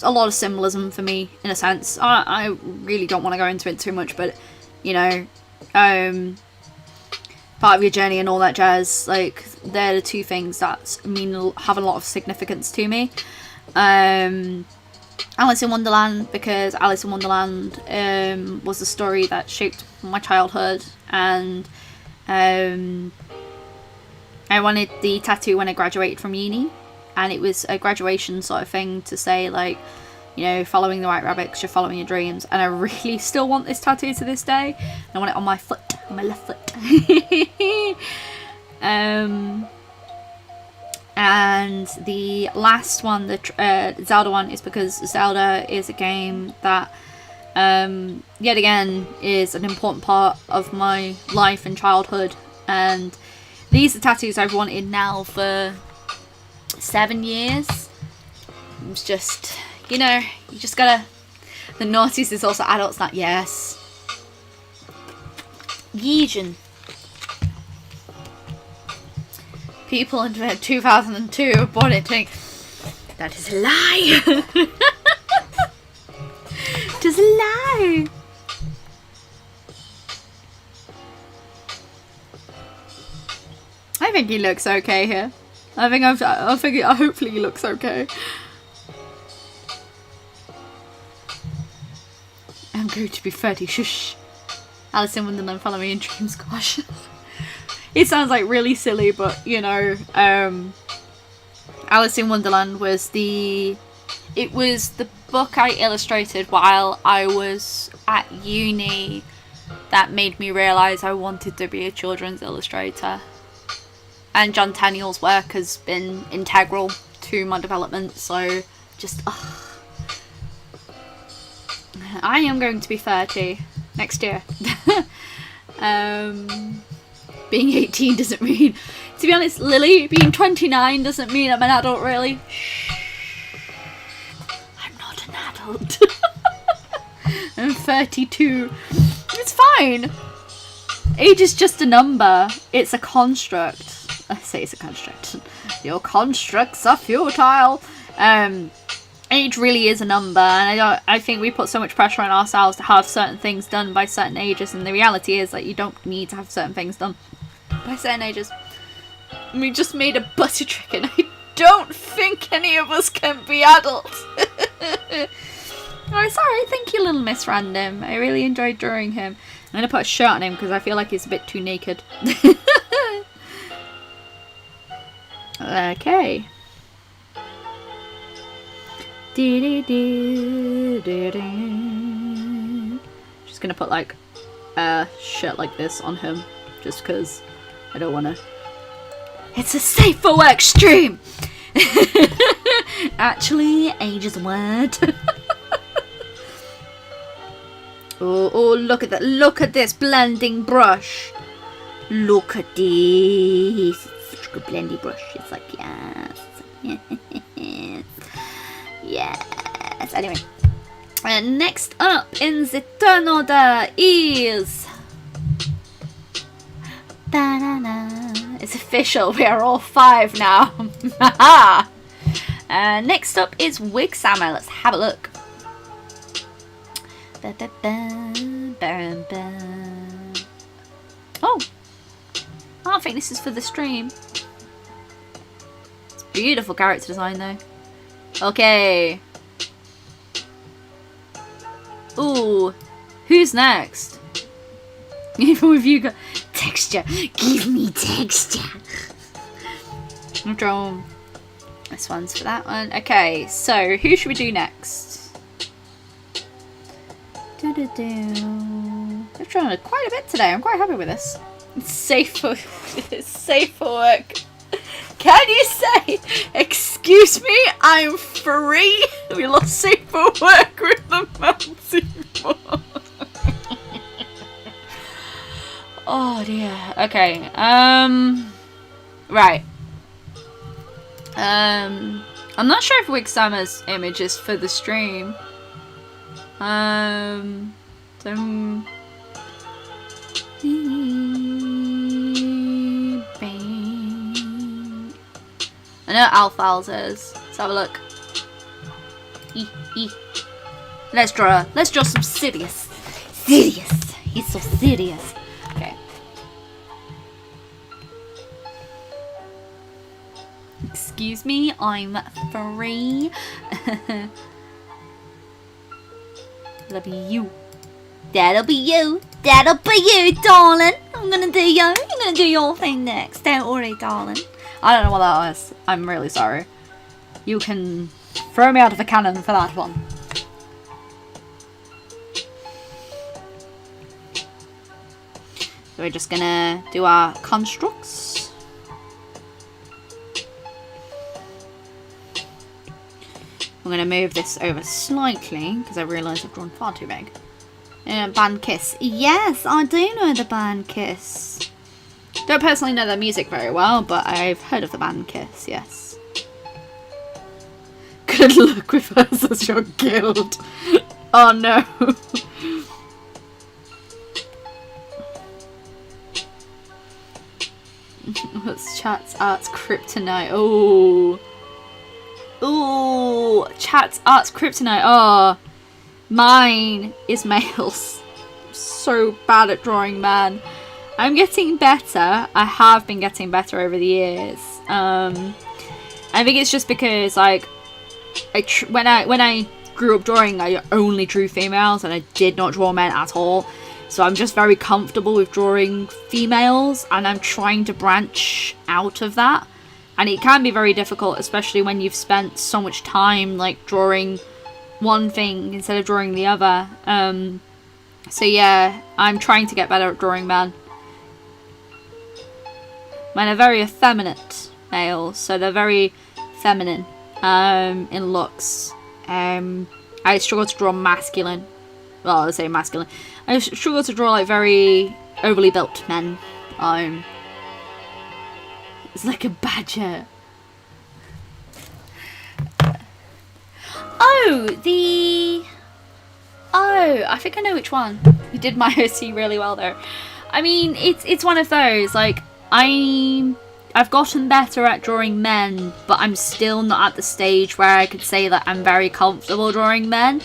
a lot of symbolism for me in a sense. I really don't want to go into it too much, but you know, part of your journey and all that jazz, like, they're the 2 things that have a lot of significance to me. Alice in Wonderland, because Alice in Wonderland was the story that shaped my childhood, and I wanted the tattoo when I graduated from uni, and it was a graduation sort of thing to say, like, you know, following the white rabbit because you're following your dreams. And I really still want this tattoo to this day. I want it on my foot, on my left foot. And the last one, the Zelda one, is because Zelda is a game that, yet again, is an important part of my life and childhood. And these are tattoos I've wanted now for 7 years. It's just, you know, you just gotta... The naughties is also adults, not yes. Yeejan. People in 2002 were born in... That is a lie. Just a lie. I think he looks okay here. I think hopefully he looks okay. I'm going to be 30. Shush. Alice in Wonderland, follow me in dreams. Gosh. It sounds like really silly, but you know, Alice in Wonderland was the book I illustrated while I was at uni that made me realise I wanted to be a children's illustrator. And John Tenniel's work has been integral to my development, so just... I am going to be 30 next year. Being 18 doesn't mean... To be honest, Lily, being 29 doesn't mean I'm an adult, really. I'm not an adult. I'm 32. It's fine. Age is just a number. It's a construct. I say it's a construct. Your constructs are futile. Age really is a number, and I think we put so much pressure on ourselves to have certain things done by certain ages, and the reality is that you don't need to have certain things done by certain ages. We just made a butter trick and I don't think any of us can be adults. Oh, sorry. Thank you, Little Miss Random. I really enjoyed drawing him. I'm going to put a shirt on him because I feel like he's a bit too naked. Okay. Just going to put like a shirt like this on him just because I don't want to. It's a safe for work stream! Actually, age is a word. Oh, look at that. Look at this blending brush. Look at this. Such a good blending brush. It's like, yes. Yes. Anyway. Next up in the turn order is... It's official. We are all 5 now. Next up is Wig Summer. Let's have a look. Oh, I don't think this is for the stream. It's beautiful character design though. Okay. Ooh, who's next? Even with you got texture. Give me texture. I'll draw this one's for that one. Okay, so who should we do next? I've drawn quite a bit today. I'm quite happy with this. It's safe for work. Can you say, excuse me, I'm free? We lost safe for work with the melting pot. Oh dear. Okay. Right. I'm not sure if Wig Summer's image is for the stream. I know Alfal's is. Let's have a look. Let's draw some Sidious. Sidious. He's so serious. Okay. Excuse me, I'm free. That'll be you. That'll be you. That'll be you, darling. I'm gonna do you. You're gonna do your thing next. Don't worry, darling. I don't know what that was. I'm really sorry. You can throw me out of a cannon for that one. So we're just gonna do our constructs. I'm going to move this over slightly because I realise I've drawn far too big. Band Kiss. Yes, I do know the Band Kiss. Don't personally know their music very well, but I've heard of the Band Kiss, yes. Good luck with us as your guild. Oh no. What's Chat's Arts Kryptonite? Oh. Ooh, Chat's Arts Kryptonite. Oh, mine is males. I'm so bad at drawing men. I'm getting better. I have been getting better over the years. I think it's just because like when I grew up drawing, I only drew females and I did not draw men at all. So I'm just very comfortable with drawing females, and I'm trying to branch out of that. And it can be very difficult, especially when you've spent so much time like drawing one thing instead of drawing the other. So yeah, I'm trying to get better at drawing men. Men are very effeminate males, so they're very feminine in looks. I struggle to draw masculine. Well, I say masculine. I struggle to draw like very overly built men. It's like a badger. Oh, I think I know which one. You did my OC really well there. I mean, it's one of those, like, I've gotten better at drawing men, but I'm still not at the stage where I could say that I'm very comfortable drawing men.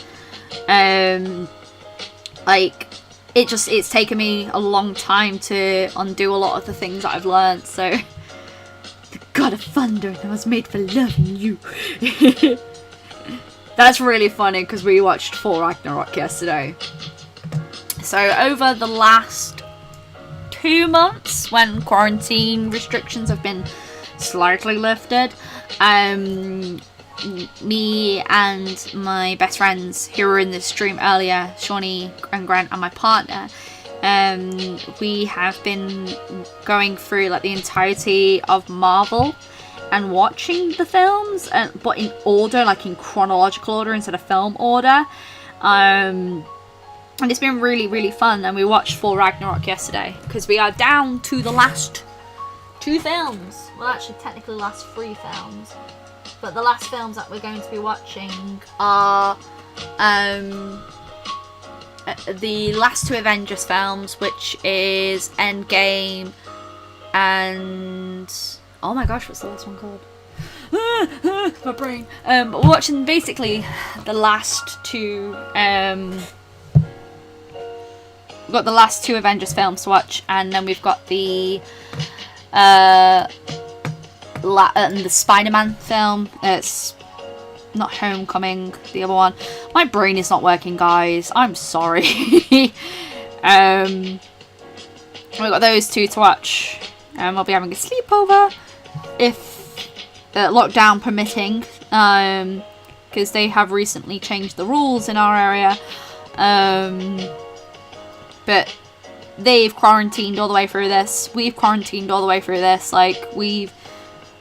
Like, it's taken me a long time to undo a lot of the things that I've learned, so God of thunder that was made for loving you. That's really funny because we watched Thor Ragnarok yesterday. So over the last 2 months, when quarantine restrictions have been slightly lifted, me and my best friends who were in this stream earlier, Shawnee and Grant and my partner, we have been going through like the entirety of Marvel and watching the films, but in order, like in chronological order instead of film order. And it's been really, really fun. And we watched Thor Ragnarok yesterday because we are down to the last 2 films. Well, actually, technically, the last 3 films. But the last films that we're going to be watching are the last 2 Avengers films, which is Endgame and... oh my gosh, what's the last one called? My brain. We're watching basically the last 2... we've got the last 2 Avengers films to watch, and then we've got the Spider-Man film. It's not Homecoming, the other one. My brain is not working, guys. I'm sorry. We've got those 2 to watch. We'll be having a sleepover if lockdown permitting, because they have recently changed the rules in our area. But they've quarantined all the way through this. We've quarantined all the way through this. Like, we've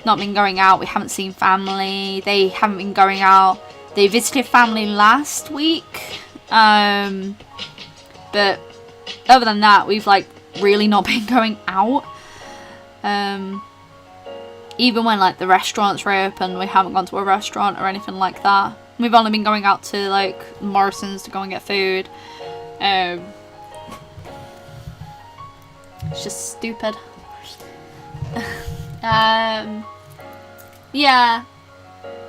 not been going out. We haven't seen family. They haven't been going out. They visited family last week. But other than that, we've like really not been going out. Even when like the restaurants were open, we haven't gone to a restaurant or anything like that. We've only been going out to like Morrison's to go and get food. It's just stupid. Yeah.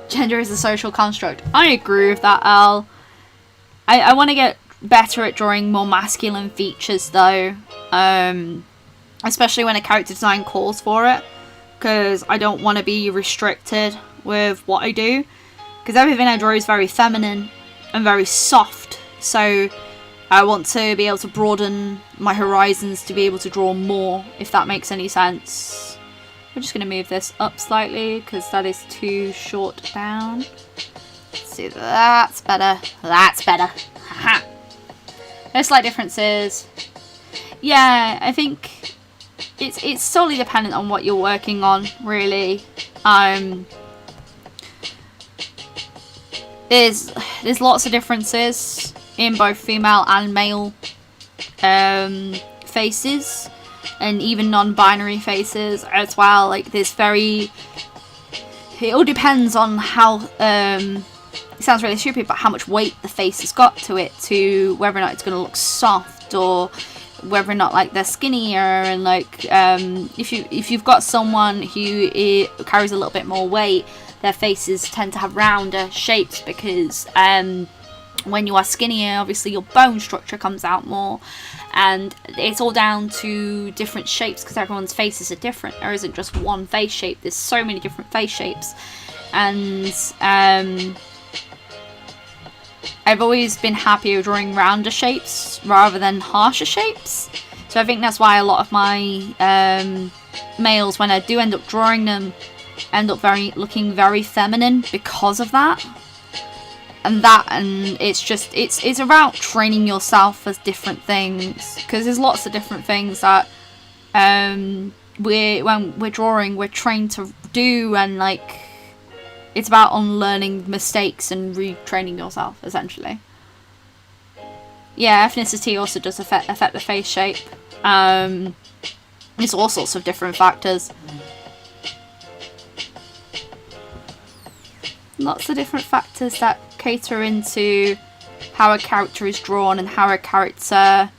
Gender is a social construct. I agree with that, Al. I want to get better at drawing more masculine features, though. Especially when a character design calls for it. Because I don't want to be restricted with what I do. Because everything I draw is very feminine and very soft. So I want to be able to broaden my horizons to be able to draw more, if that makes any sense. We're just going to move this up slightly because that is too short down. Let's see, that's better. That's better. Haha. There's slight differences. Yeah, I think it's solely dependent on what you're working on, really. There's lots of differences in both female and male faces, and even non-binary faces as well. Like, there's it all depends on how it sounds really stupid, but how much weight the face has got to it, to whether or not it's going to look soft, or whether or not like they're skinnier, and like if you've got someone who carries a little bit more weight, their faces tend to have rounder shapes, because when you are skinnier, obviously your bone structure comes out more, and it's all down to different shapes because everyone's faces are different. There isn't just one face shape, there's so many different face shapes. And I've always been happier drawing rounder shapes rather than harsher shapes, so I think that's why a lot of my males, when I do end up drawing them, end up looking very feminine because of that. And it's about training yourself as different things, because there's lots of different things that when we're drawing, we're trained to do, and like it's about unlearning mistakes and retraining yourself, essentially. Yeah, ethnicity also does affect the face shape. There's all sorts of different factors. Lots of different factors that cater into how a character is drawn and how a character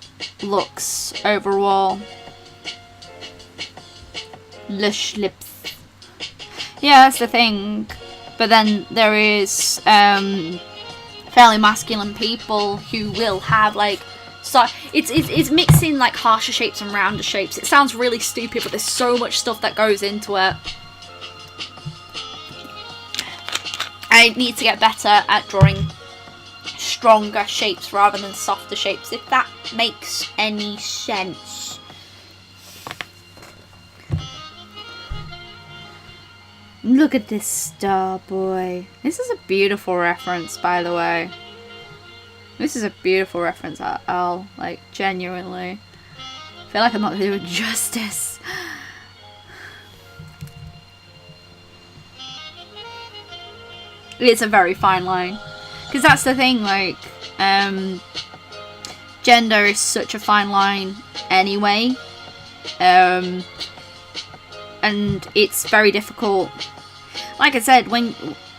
looks overall. Lush lips. Yeah, that's the thing. But then there is fairly masculine people who will have like, so it's mixing like harsher shapes and rounder shapes. It sounds really stupid, but there's so much stuff that goes into it. I need to get better at drawing stronger shapes rather than softer shapes, if that makes any sense. Look at this star boy. This is a beautiful reference, by the way. This is a beautiful reference, Al. Like, genuinely. I feel like I'm not doing justice. It's a very fine line. Because that's the thing, like, gender is such a fine line anyway. And it's very difficult. Like I said, when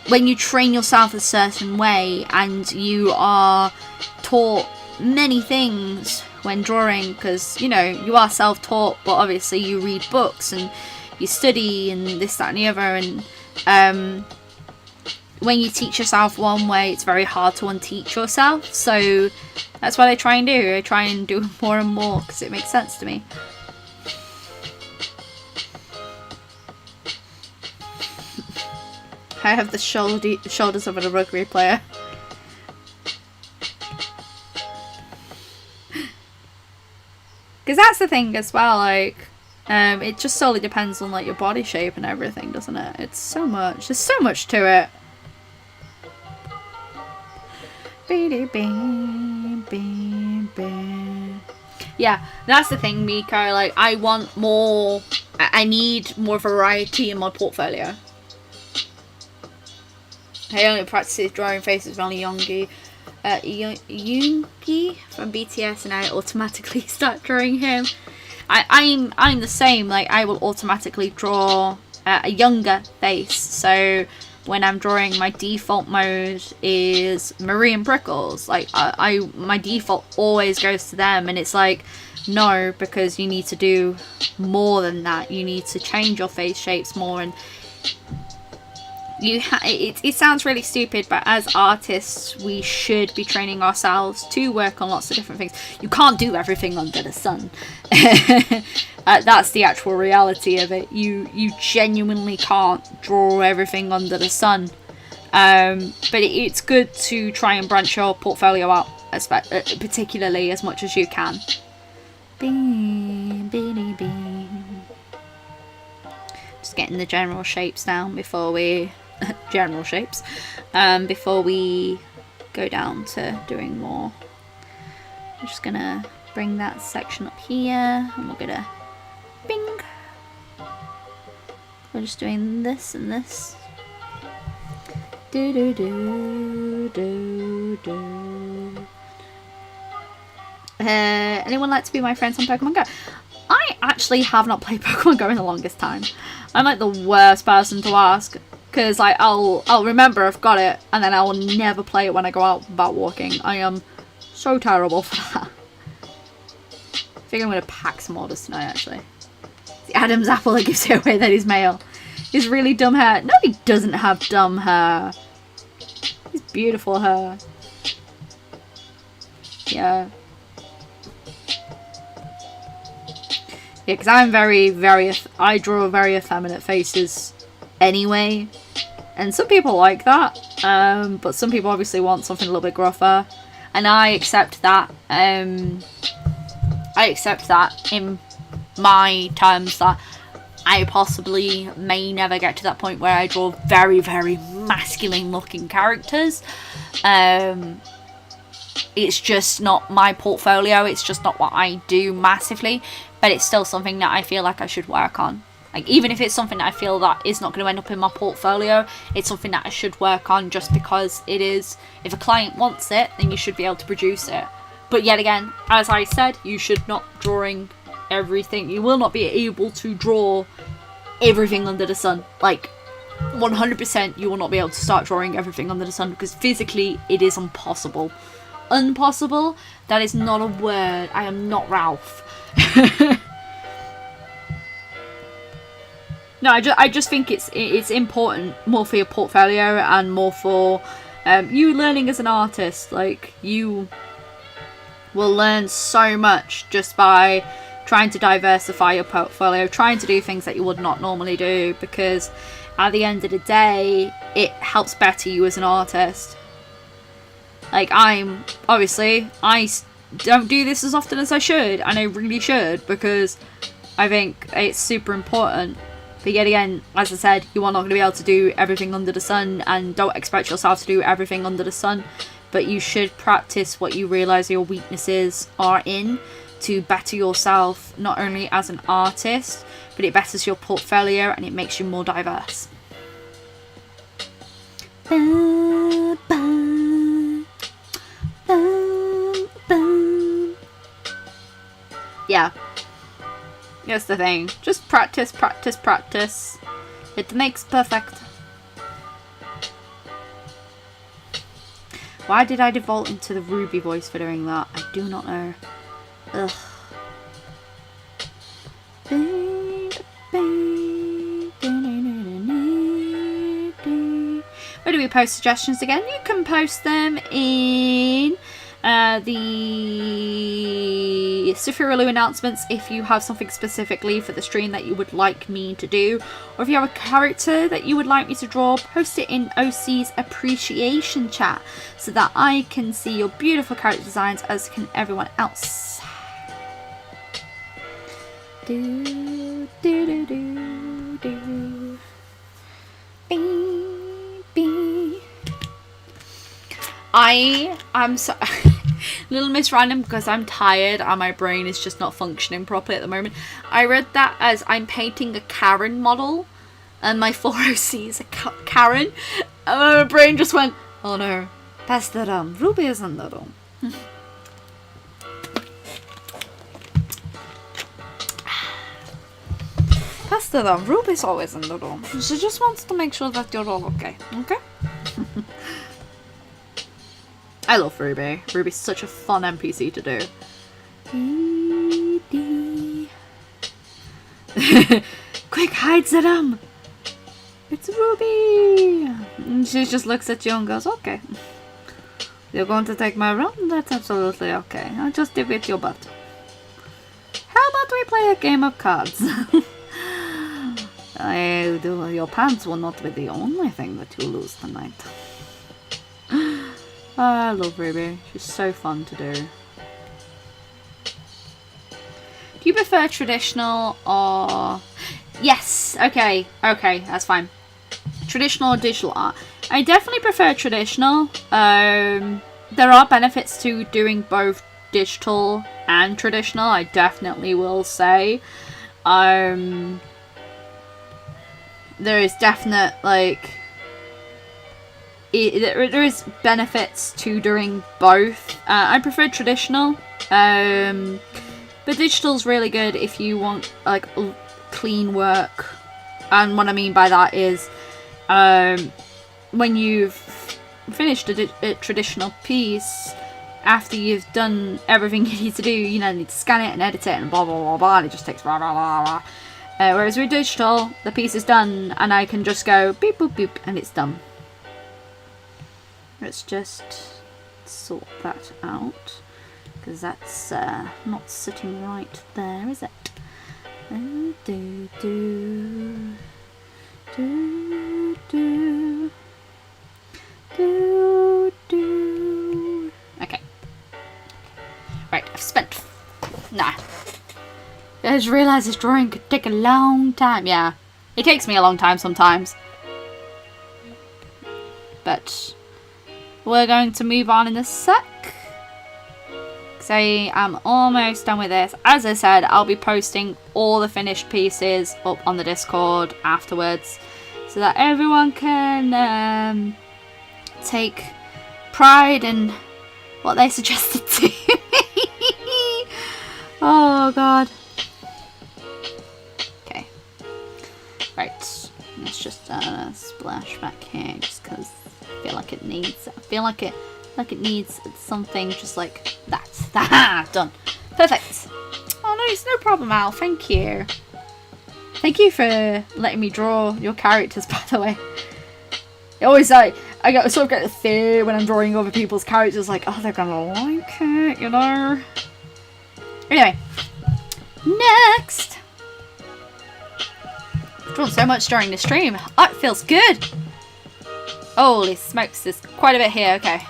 you train yourself a certain way and you are taught many things when drawing, because, you know, you are self-taught, but obviously you read books and you study and this, that and the other, and when you teach yourself one way, it's very hard to unteach yourself. So that's what I try and do. I try and do more and more because it makes sense to me. I have the shoulders of a rugby player. Because that's the thing as well, like, it just solely depends on, like, your body shape and everything, doesn't it? It's so much. There's so much to it. Yeah, that's the thing, Miko. Like, I want more. I need more variety in my portfolio. I only practice drawing faces around Yoongi from BTS, and I automatically start drawing him. I'm the same. Like, I will automatically draw a younger face. So when I'm drawing, my default mode is Marie and Prickles. Like, my default always goes to them, and it's like, no, because you need to do more than that. You need to change your face shapes more, and it sounds really stupid, but as artists, we should be training ourselves to work on lots of different things. You can't do everything under the sun. That's the actual reality of it. You genuinely can't draw everything under the sun. But it's good to try and branch your portfolio out, particularly as much as you can. Just getting the general shapes down before we before we go down to doing more. I'm just gonna bring that section up here, and we're gonna bing. We're just doing this and this. Anyone like to be my friends on Pokemon Go? I actually have not played Pokemon Go in the longest time. I'm like the worst person to ask, because like I'll remember I've got it, and then I will never play it when I go out about walking. I am so terrible for that. I think I'm gonna pack some orders tonight, actually. It's the Adam's apple that gives it away that he's male. He's really dumb hair. No, he doesn't have dumb hair. He's beautiful hair. Yeah. Yeah, because I'm I draw very effeminate faces anyway. And some people like that. But some people obviously want something a little bit gruffer. And I accept that. I accept that in my terms, that I possibly may never get to that point where I draw very, very masculine looking characters. It's just not my portfolio. It's just not what I do massively. But it's still something that I feel like I should work on. Like, even if it's something that I feel that is not going to end up in my portfolio, it's something that I should work on just because it is. If a client wants it, then you should be able to produce it. But yet again, as I said, you should not drawing everything. You will not be able to draw everything under the sun. Like, 100% you will not be able to start drawing everything under the sun, because physically it is impossible. Impossible? That is not a word. I am not Ralph. No, I just think it's important more for your portfolio and more for you learning as an artist. Like, you will learn so much just by trying to diversify your portfolio, trying to do things that you would not normally do, because at the end of the day, it helps better you as an artist. Like, obviously, I don't do this as often as I should, and I really should, because I think it's super important. But yet again, as I said, you are not going to be able to do everything under the sun, and don't expect yourself to do everything under the sun. But you should practice what you realise your weaknesses are in to better yourself, not only as an artist, but it betters your portfolio and it makes you more diverse. Yeah. That's the thing. Just practice, practice, practice. It makes perfect. Why did I default into the Ruby voice for doing that? I do not know. Ugh. Where do we post suggestions again? You can post them in the Sophiralou announcements if you have something specifically for the stream that you would like me to do, or if you have a character that you would like me to draw, post it in OC's appreciation chat so that I can see your beautiful character designs, as can everyone else. Do do do do do. Bing, bing. I am so little Miss Random because I'm tired and my brain is just not functioning properly at the moment. I read that as I'm painting a Karen model and my 4OC is a Karen, and my brain just went, oh no, pass the rum, Ruby is in the room. Pass the rum, Ruby's always in the room. She just wants to make sure that you're all okay, okay? I love Ruby. Ruby's such a fun NPC to do. Quick, hide Zadam! It's Ruby! And she just looks at you and goes, okay. You're going to take my room? That's absolutely okay. I'll just defeat your butt. How about we play a game of cards? Your pants will not be the only thing that you lose tonight. I love Ruby. She's so fun to do. Do you prefer traditional or... Yes, okay, that's fine. Traditional or digital art? I definitely prefer traditional. There are benefits to doing both digital and traditional, I definitely will say. There is definite, like... there is benefits to doing both. I prefer traditional, but digital's really good if you want like clean work. And what I mean by that is when you've finished a traditional piece, after you've done everything you need to do, you need to scan it and edit it and blah blah blah blah, and it just takes blah blah blah blah. Whereas with digital, the piece is done and I can just go beep boop beep and it's done. Let's just sort that out, because that's not sitting right there, is it? Do, do, do, do, do, do. Okay. Right, I've spent... Nah. I just realised this drawing could take a long time. Yeah, it takes me a long time sometimes. But... we're going to move on in a sec, because I am almost done with this. As I said, I'll be posting all the finished pieces up on the Discord afterwards, so that everyone can take pride in what they suggested to me. Oh god. Okay. Right. Let's just splash back here, just because I feel like it needs something just like that. Haha, done. Perfect. Oh no, it's no problem, Al. Thank you. Thank you for letting me draw your characters, by the way. It always I sort of get a fear when I'm drawing other people's characters, like, oh, they're gonna like it, you know. Anyway, next. I've drawn so much during the stream. Oh, it feels good. Holy smokes, there's quite a bit here. Okay.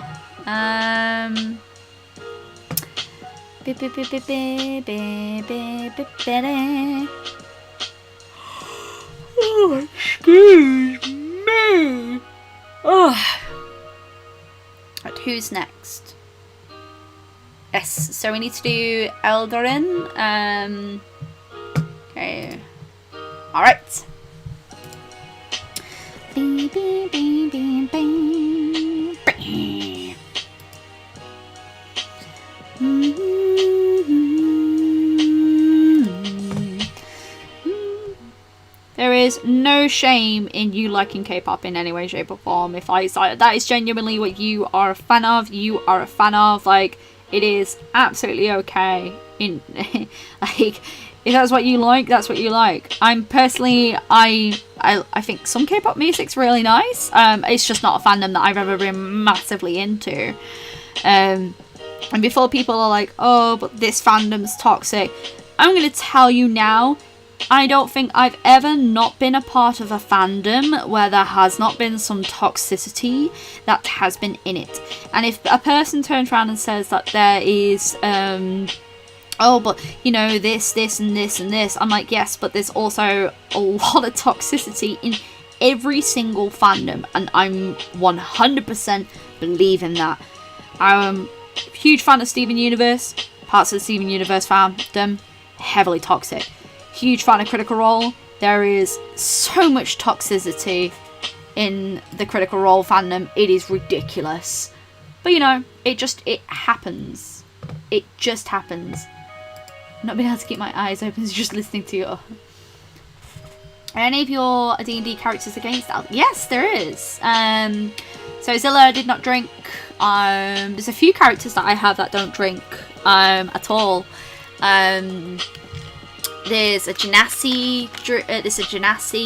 Oh, excuse me. Oh. Right, who's next? Yes, so we need to do Eldarin. Okay. Alright. There is no shame in you liking K-pop in any way, shape or form. If that is genuinely what you are a fan of, you are a fan of. Like, it is absolutely okay. In like, if that's what you like, that's what you like. I'm personally, I think some K-pop music's really nice. It's just not a fandom that I've ever been massively into. And before people are like, oh, but this fandom's toxic, I'm gonna tell you now, I don't think I've ever not been a part of a fandom where there has not been some toxicity that has been in it. And if a person turns around and says that there is, oh, but, you know, this, and this, and this, I'm like, yes, but there's also a lot of toxicity in every single fandom, and I'm 100% believe in that. I'm a huge fan of Steven Universe, parts of the Steven Universe fandom, heavily toxic. Huge fan of Critical Role. There is so much toxicity in the Critical Role fandom. It is ridiculous. But you know, it happens. It just happens. Not being able to keep my eyes open, just listening to you. Are any of your D&D characters against that? Yes, there is. So Zilla did not drink. There's a few characters that I have that don't drink at all. There's a Genasi.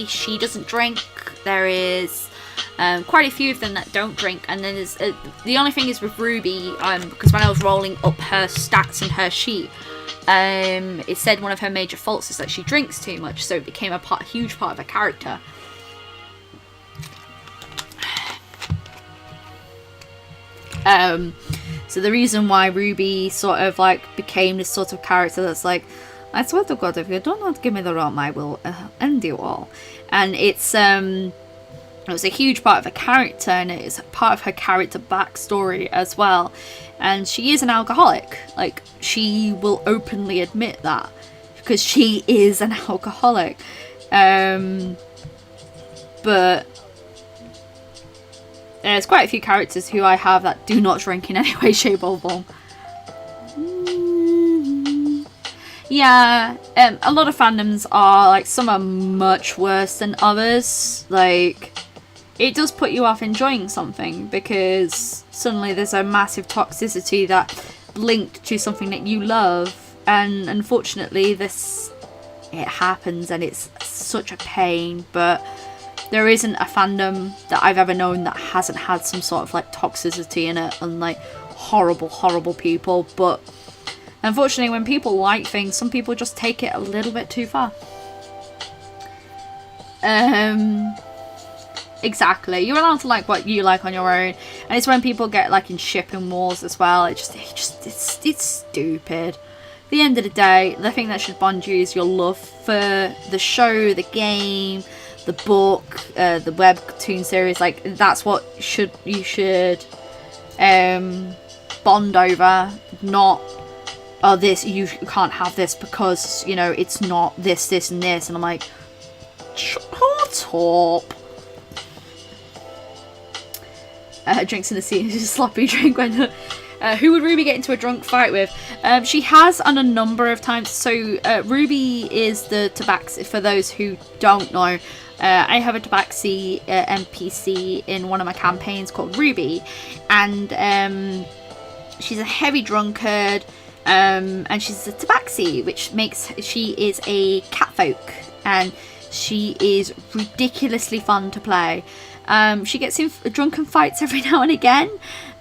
She doesn't drink. There is quite a few of them that don't drink, and then there's the only thing is with Ruby, because when I was rolling up her stats and her sheet, it said one of her major faults is that she drinks too much, so it became a huge part of her character. So the reason why Ruby sort of like became this sort of character that's like, I swear to God, if you do not give me the rum, I will end you all. And it was a huge part of her character, and it is part of her character backstory as well. And she is an alcoholic. Like, she will openly admit that, because she is an alcoholic. But there's quite a few characters who I have that do not drink in any way, shape or form. Yeah, a lot of fandoms are, like, some are much worse than others. Like, it does put you off enjoying something because suddenly there's a massive toxicity that linked to something that you love. And unfortunately, it happens and it's such a pain. But there isn't a fandom that I've ever known that hasn't had some sort of, like, toxicity in it and, like, horrible, horrible people. But unfortunately, when people like things, some people just take it a little bit too far. Exactly. You're allowed to like what you like on your own, and it's when people get like in shipping wars as well. It's stupid. At the end of the day, the thing that should bond you is your love for the show, the game, the book, the Webtoon series. Like, that's what you should bond over, not, oh, this, you can't have this because, you know, it's not this, and this. And I'm like, shut up. Drinks in the sea is a sloppy drink. When who would Ruby get into a drunk fight with? She has on a number of times. So Ruby is the Tabaxi. For those who don't know, I have a Tabaxi NPC in one of my campaigns called Ruby, and she's a heavy drunkard. And she's a Tabaxi, which makes she is a catfolk, and she is ridiculously fun to play. She gets in drunken fights every now and again,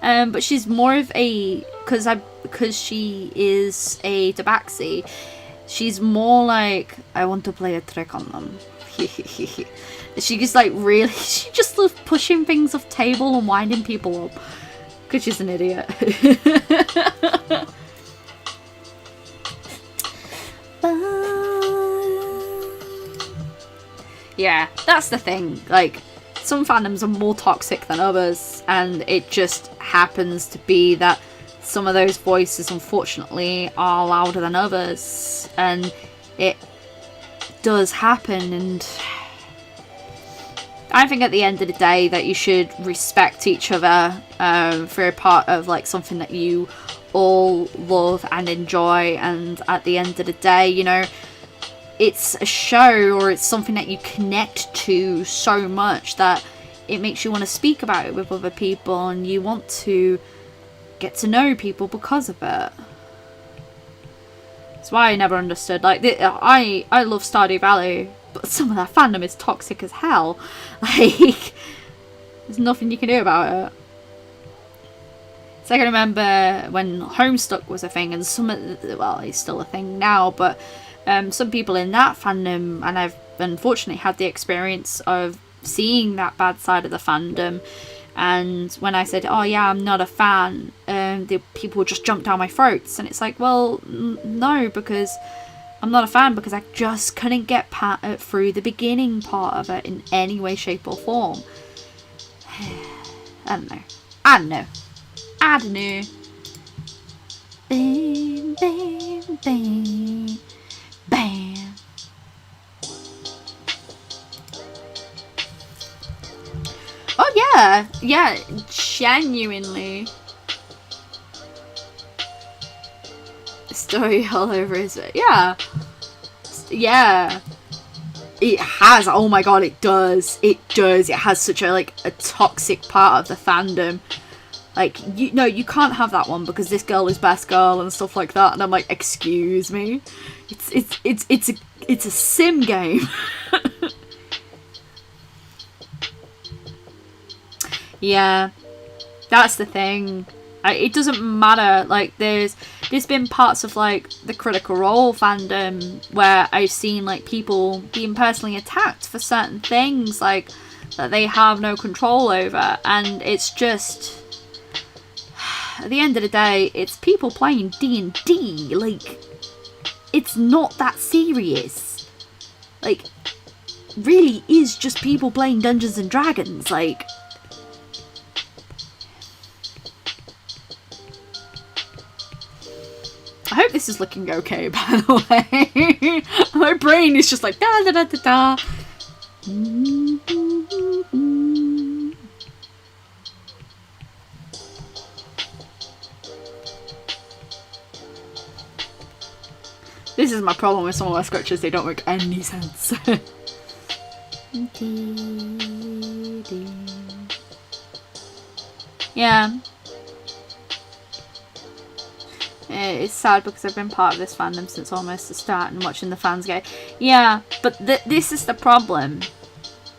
but she's more of a, because she is a Tabaxi, she's more like, I want to play a trick on them. She just like really, she just loves pushing things off table and winding people up. Because she's an idiot. Yeah, that's the thing. Like, some fandoms are more toxic than others, and it just happens to be that some of those voices, unfortunately, are louder than others, and it does happen. And I think at the end of the day that you should respect each other for a part of like something that you all love and enjoy, and at the end of the day, you know, it's a show or it's something that you connect to so much that it makes you want to speak about it with other people, and you want to get to know people because of it. That's why I never understood, like, I love Stardew Valley, but some of that fandom is toxic as hell. Like, there's nothing you can do about it. So I can remember when Homestuck was a thing, and well, it's still a thing now, but some people in that fandom, and I've unfortunately had the experience of seeing that bad side of the fandom, and when I said, oh yeah, I'm not a fan, the people would just jump down my throats, and it's like, well, no, because I'm not a fan because I just couldn't get through the beginning part of it in any way, shape or form. I don't know. Bam, bam, bam. Bam. Oh yeah, genuinely. Story all over his, yeah. It has, oh my god, it does. It has such a, like, a toxic part of the fandom. Like, you can't have that one because this girl is best girl and stuff like that. And I'm like, excuse me, it's a sim game. Yeah, that's the thing. It doesn't matter. Like, there's been parts of like the Critical Role fandom where I've seen like people being personally attacked for certain things like that they have no control over, and it's just, at the end of the day, it's people playing D&D. Like, it's not that serious. Like, really is just people playing Dungeons and Dragons. Like, I hope this is looking okay, by the way. My brain is just like da da da da da. This is my problem with some of my sketches, they don't make any sense. Yeah. It's sad because I've been part of this fandom since almost the start and watching the fans go, yeah, but this is the problem.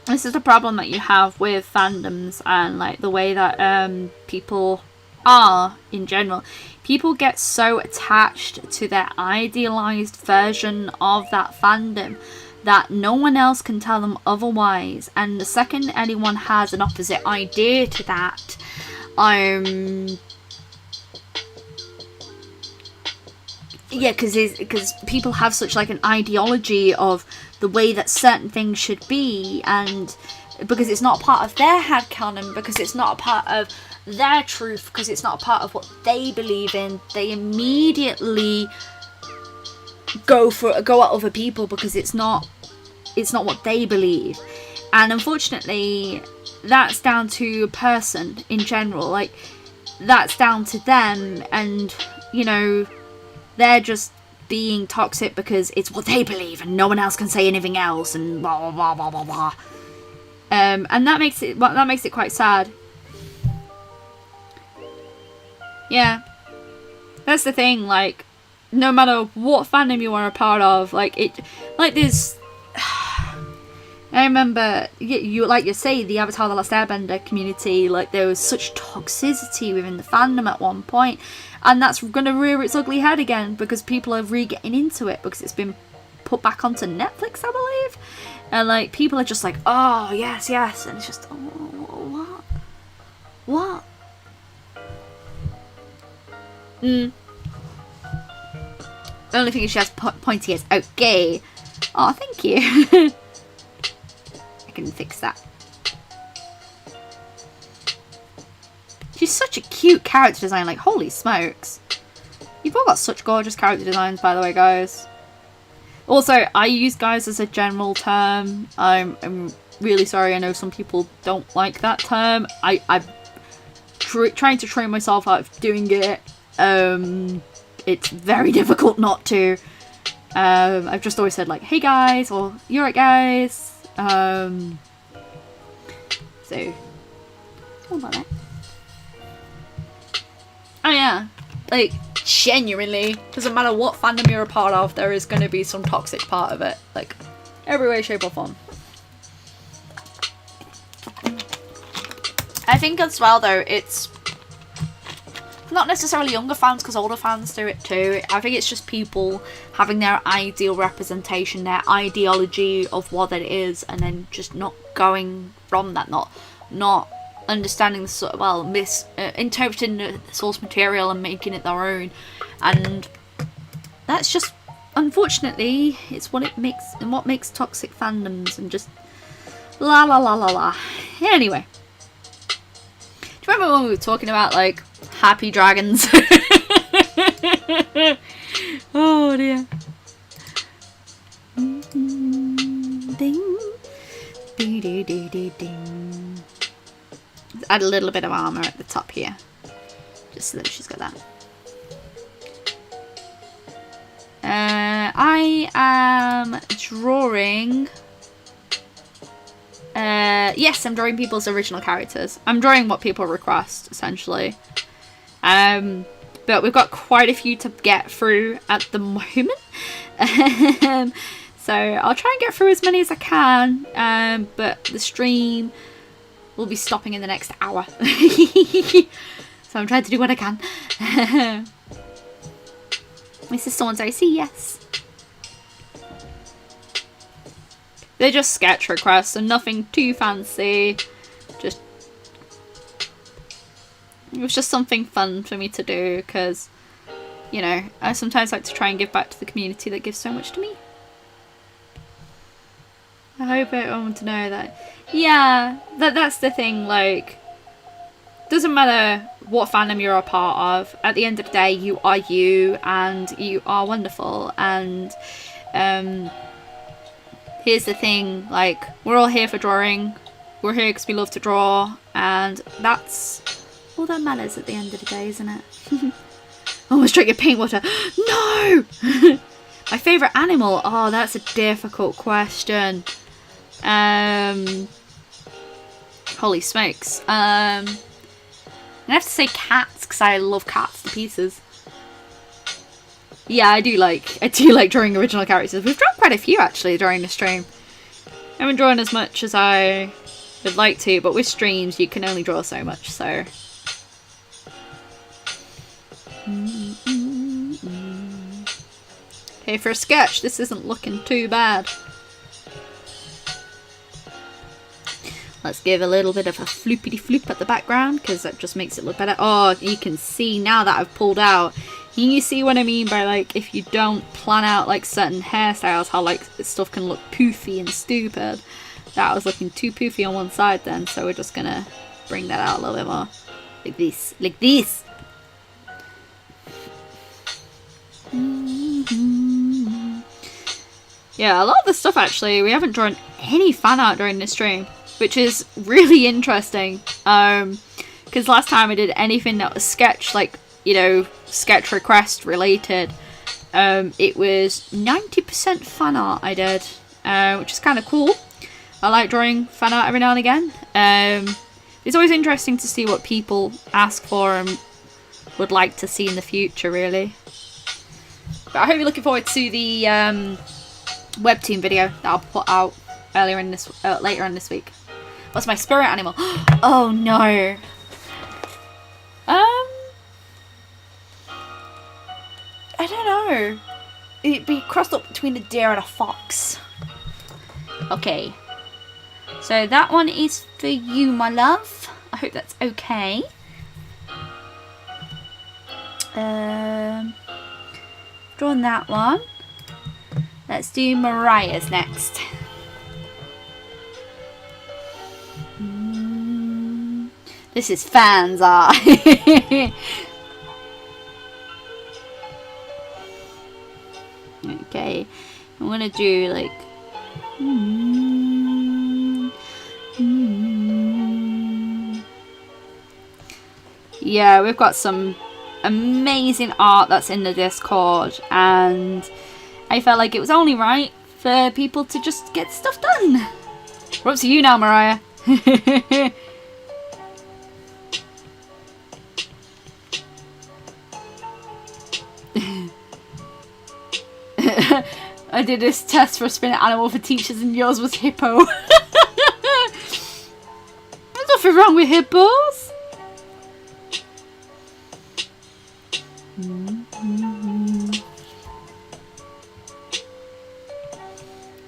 This is the problem that you have with fandoms and like the way that people are in general. People get so attached to their idealized version of that fandom that no one else can tell them otherwise, and the second anyone has an opposite idea to that, yeah, because people have such like an ideology of the way that certain things should be, and because it's not part of their headcanon, because it's not a part of their truth, because it's not a part of what they believe in, they immediately go at other people because it's not what they believe. And unfortunately, that's down to a person in general. Like, that's down to them, and you know, they're just being toxic because it's what they believe and no one else can say anything else, and blah blah blah blah blah. And that makes it quite sad. Yeah, that's the thing. Like, no matter what fandom you are a part of, like this. I remember, you like you say, the Avatar: The Last Airbender community, like there was such toxicity within the fandom at one point, and that's going to rear its ugly head again because people are getting into it because it's been put back onto Netflix, I believe. And like people are just like, oh yes, yes, and it's just, oh, what? The only thing is she has pointy ears. Okay. Oh, thank you. I can fix that. She's such a cute character design. Like, holy smokes. You've all got such gorgeous character designs, by the way, guys. Also, I use guys as a general term. I'm really sorry. I know some people don't like that term. I'm trying to train myself out of doing it. It's very difficult not to. I've just always said like, hey guys, or you're right guys. So, all about that. Oh yeah, like genuinely, doesn't matter what fandom you're a part of, there is going to be some toxic part of it, like every way, shape or form. I think as well though, it's not necessarily younger fans because older fans do it too. I think it's just people having their ideal representation, their ideology of what it is, and then just not going from that, not understanding the sort of, well, interpreting the source material and making it their own. And that's just, unfortunately, it's what makes toxic fandoms, and just la la la la la. Anyway, do you remember when we were talking about like happy dragons? Oh dear. Ding. Dee dee dee dee ding. Add a little bit of armor at the top here, just so that she's got that. I am drawing. Yes, I'm drawing people's original characters. I'm drawing what people request, essentially. But we've got quite a few to get through at the moment. So I'll try and get through as many as I can. But the stream will be stopping in the next hour. So I'm trying to do what I can. My sister wants I see, yes. They're just sketch requests and nothing too fancy. Just, it was just something fun for me to do because, you know, I sometimes like to try and give back to the community that gives so much to me. I hope everyone want to know that. Yeah, that's the thing, like, doesn't matter what fandom you're a part of, at the end of the day you are you and you are wonderful. And here's the thing, like, we're all here for drawing, we're here because we love to draw, and that's all that matters at the end of the day, isn't it? Almost drank your paint water. No! My favourite animal? Oh, that's a difficult question. Holy smokes. I have to say cats because I love cats to pieces. Yeah, I do like drawing original characters. We've drawn quite a few actually during the stream. I haven't drawn as much as I would like to, but with streams you can only draw so much, so. Okay, for a sketch, this isn't looking too bad. Let's give a little bit of a floopity floop at the background because that just makes it look better. Oh, you can see now that I've pulled out. You see what I mean by, like, if you don't plan out like certain hairstyles, how like stuff can look poofy and stupid. That was looking too poofy on one side then, so we're just gonna bring that out a little bit more. Like this. Like this. Yeah, a lot of the stuff actually, we haven't drawn any fan art during this stream, which is really interesting. Because last time I did anything that was sketch, like, you know, sketch request related, it was 90% fan art I did, which is kind of cool. I like drawing fan art every now and again. It's always interesting to see what people ask for and would like to see in the future, really. But I hope you're looking forward to the Webtoon video that I'll put out later in this week. What's my spirit animal? Oh no. I don't know. It'd be crossed up between a deer and a fox. Okay. So that one is for you, my love. I hope that's okay. Drawn that one. Let's do Mariah's next. This is fans art. Okay, I'm gonna do like. Yeah, we've got some amazing art that's in the Discord, and I felt like it was only right for people to just get stuff done. We're up to you now, Mariah. I did this test for a spirit animal for teachers and yours was hippo. There's nothing wrong with hippos.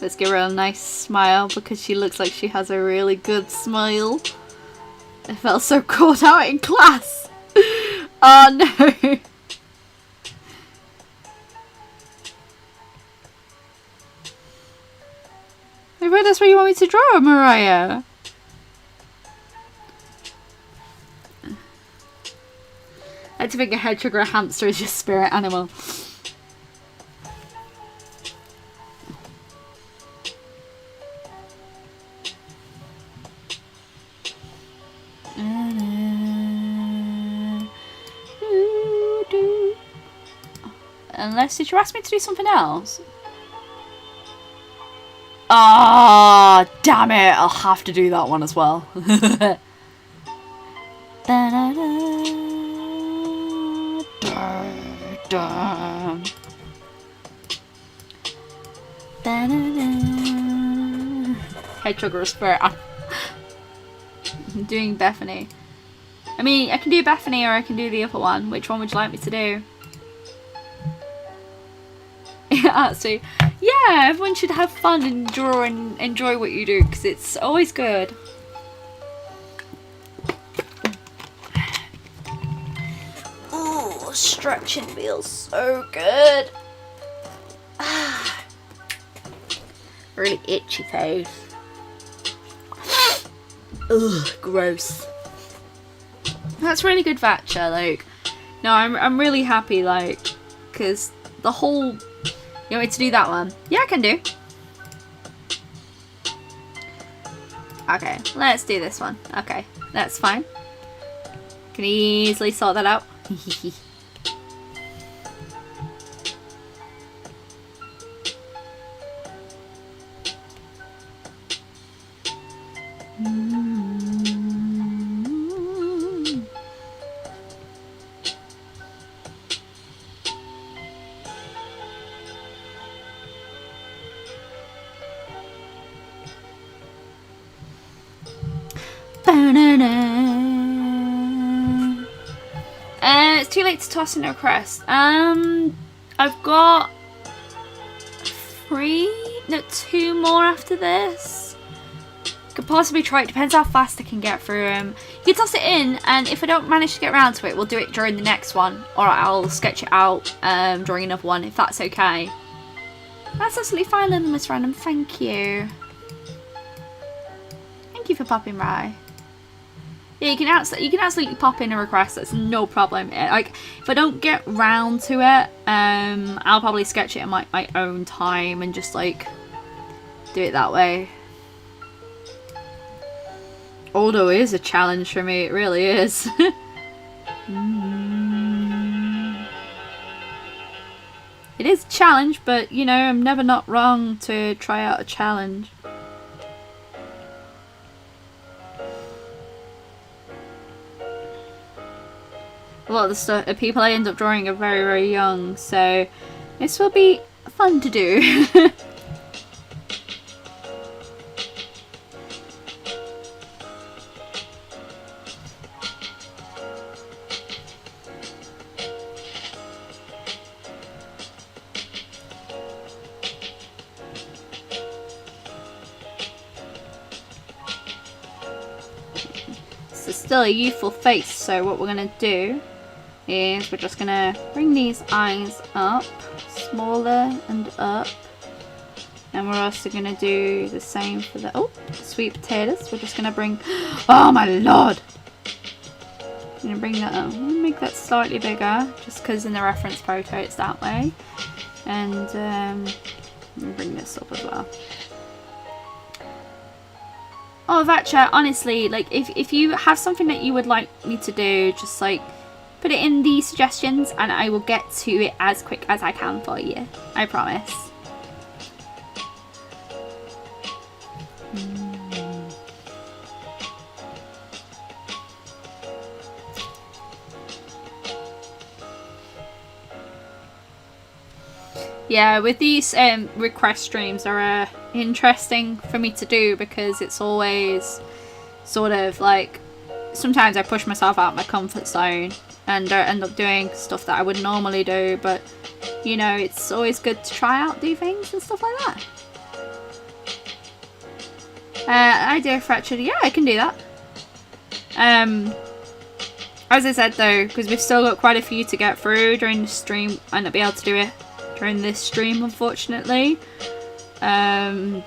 Let's give her a nice smile because she looks like she has a really good smile. I felt so caught out in class. Oh no. I bet that's what you want me to draw, Mariah. I like to think a hedgehog or a hamster is your spirit animal. Unless, did you ask me to do something else? Ah, oh, damn it! I'll have to do that one as well. Hedgehog or spirit. I'm doing Bethany. I mean, I can do Bethany or I can do the other one. Which one would you like me to do? Actually, yeah, everyone should have fun and draw and enjoy what you do because it's always good. Ooh, stretching feels so good. Really itchy face. Ugh, gross. That's really good, Vatcha. Like, no, I'm really happy. Like, because the whole. You want me to do that one? Yeah, I can do. Okay, let's do this one. Okay, that's fine. Can easily sort that out. It's too late to toss in a request. I've got 2 more after this. Could possibly try it. Depends how fast I can get through them. You can toss it in, and if I don't manage to get around to it, we'll do it during the next one, or I'll sketch it out during another one if that's okay. That's absolutely fine, Miss Random. Thank you. Thank you for popping by. Yeah, you can absolutely pop in a request. That's no problem. Like, if I don't get round to it, I'll probably sketch it in my own time and just like do it that way. Although it is a challenge for me, it really is. It is a challenge, but you know, I'm never not wrong to try out a challenge. A lot of the stuff, people I end up drawing are very, very young, so this will be fun to do. still a youthful face, so what we're going to do is we're just going to bring these eyes up, smaller and up. And we're also going to do the same for the, sweet potatoes. We're just going to bring, oh my lord! I'm going to bring that up. I'm going to make that slightly bigger, just because in the reference photo it's that way. And I'm going to bring this up as well. Oh, Vacha, honestly, like, if you have something that you would like me to do, just, like, put it in the suggestions, and I will get to it as quick as I can for you. I promise. Yeah, with these request streams are interesting for me to do because it's always sort of like, sometimes I push myself out of my comfort zone and end up doing stuff that I would normally do, but you know, it's always good to try out new things and stuff like that. Idea fractured, yeah, I can do that. As I said though, because we've still got quite a few to get through during the stream, I won't be able to do it during this stream, unfortunately. Try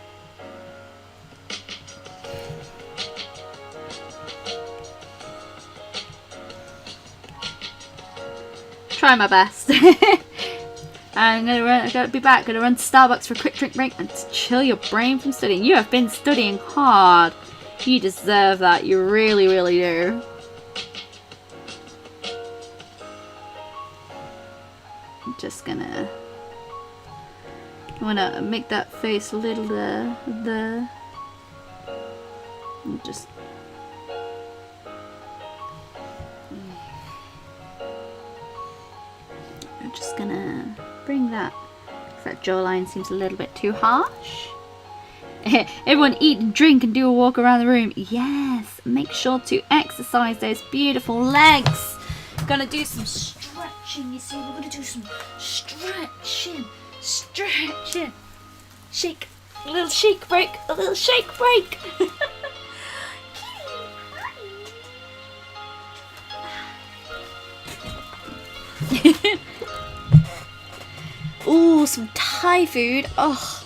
my best. I'm gonna be back. Gonna run to Starbucks for a quick drink break and to chill your brain from studying. You have been studying hard. You deserve that. You really, really do. I'm just gonna. I wanna make that face a little there. And just. I'm just gonna bring that. That jawline seems a little bit too harsh. Everyone eat and drink and do a walk around the room. Yes, make sure to exercise those beautiful legs. Gonna do some stretching, you see. We're gonna do some stretching. Shake. A little shake break. Ooh, some Thai food. Oh.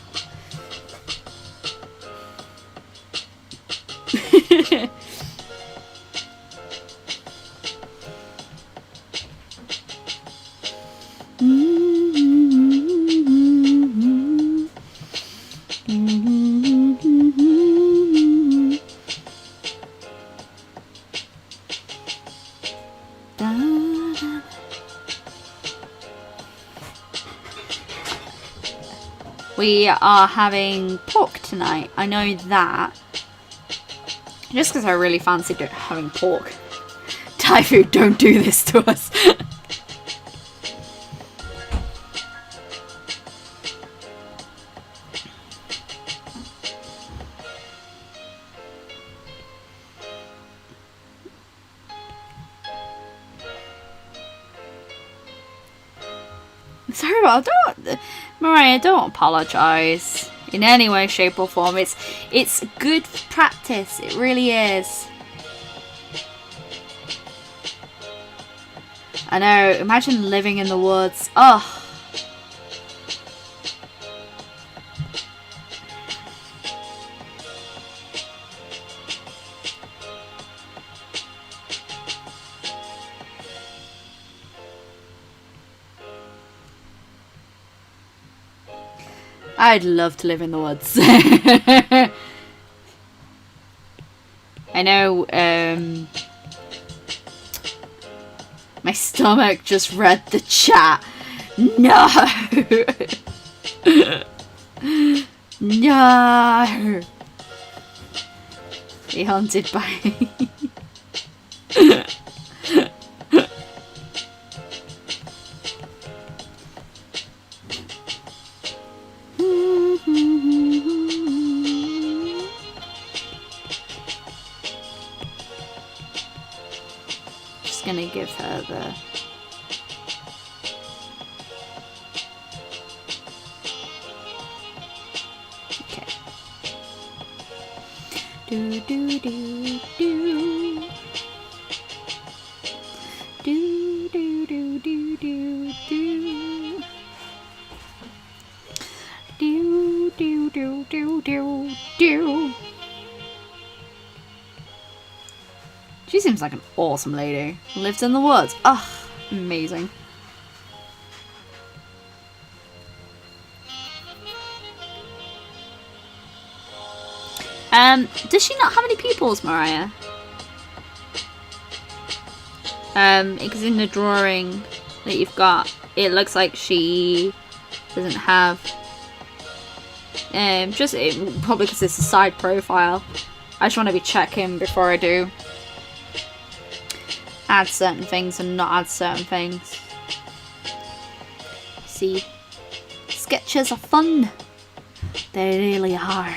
We are having pork tonight. I know that. Just because I really fancied having pork. Thai food, don't do this to us. Sorry, well, Mariah, don't apologise in any way, shape or form. It's good practice. It really is. I know. Imagine living in the woods. Oh. I'd love to live in the woods. I know, my stomach just read the chat. No! No! Be haunted by... Gonna give her the okay. Do. seems like an awesome lady. Lives in the woods. Oh, amazing. Does she not have any pupils, Mariah? Because in the drawing that you've got, it looks like she doesn't have. Probably because it's a side profile. I just want to be checking before I do add certain things and not add certain things. See, sketches are fun. They really are.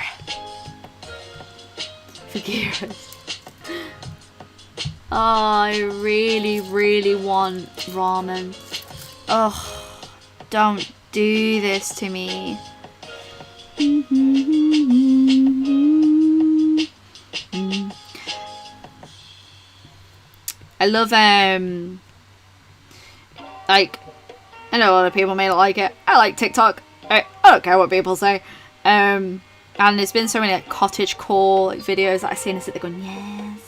Figures. Oh, I really, really want ramen. Oh, don't do this to me. I love, like, I know a lot of people may not like it. I like TikTok. I don't care what people say. And there's been so many like cottagecore like, videos that I've seen and sit there going, yes.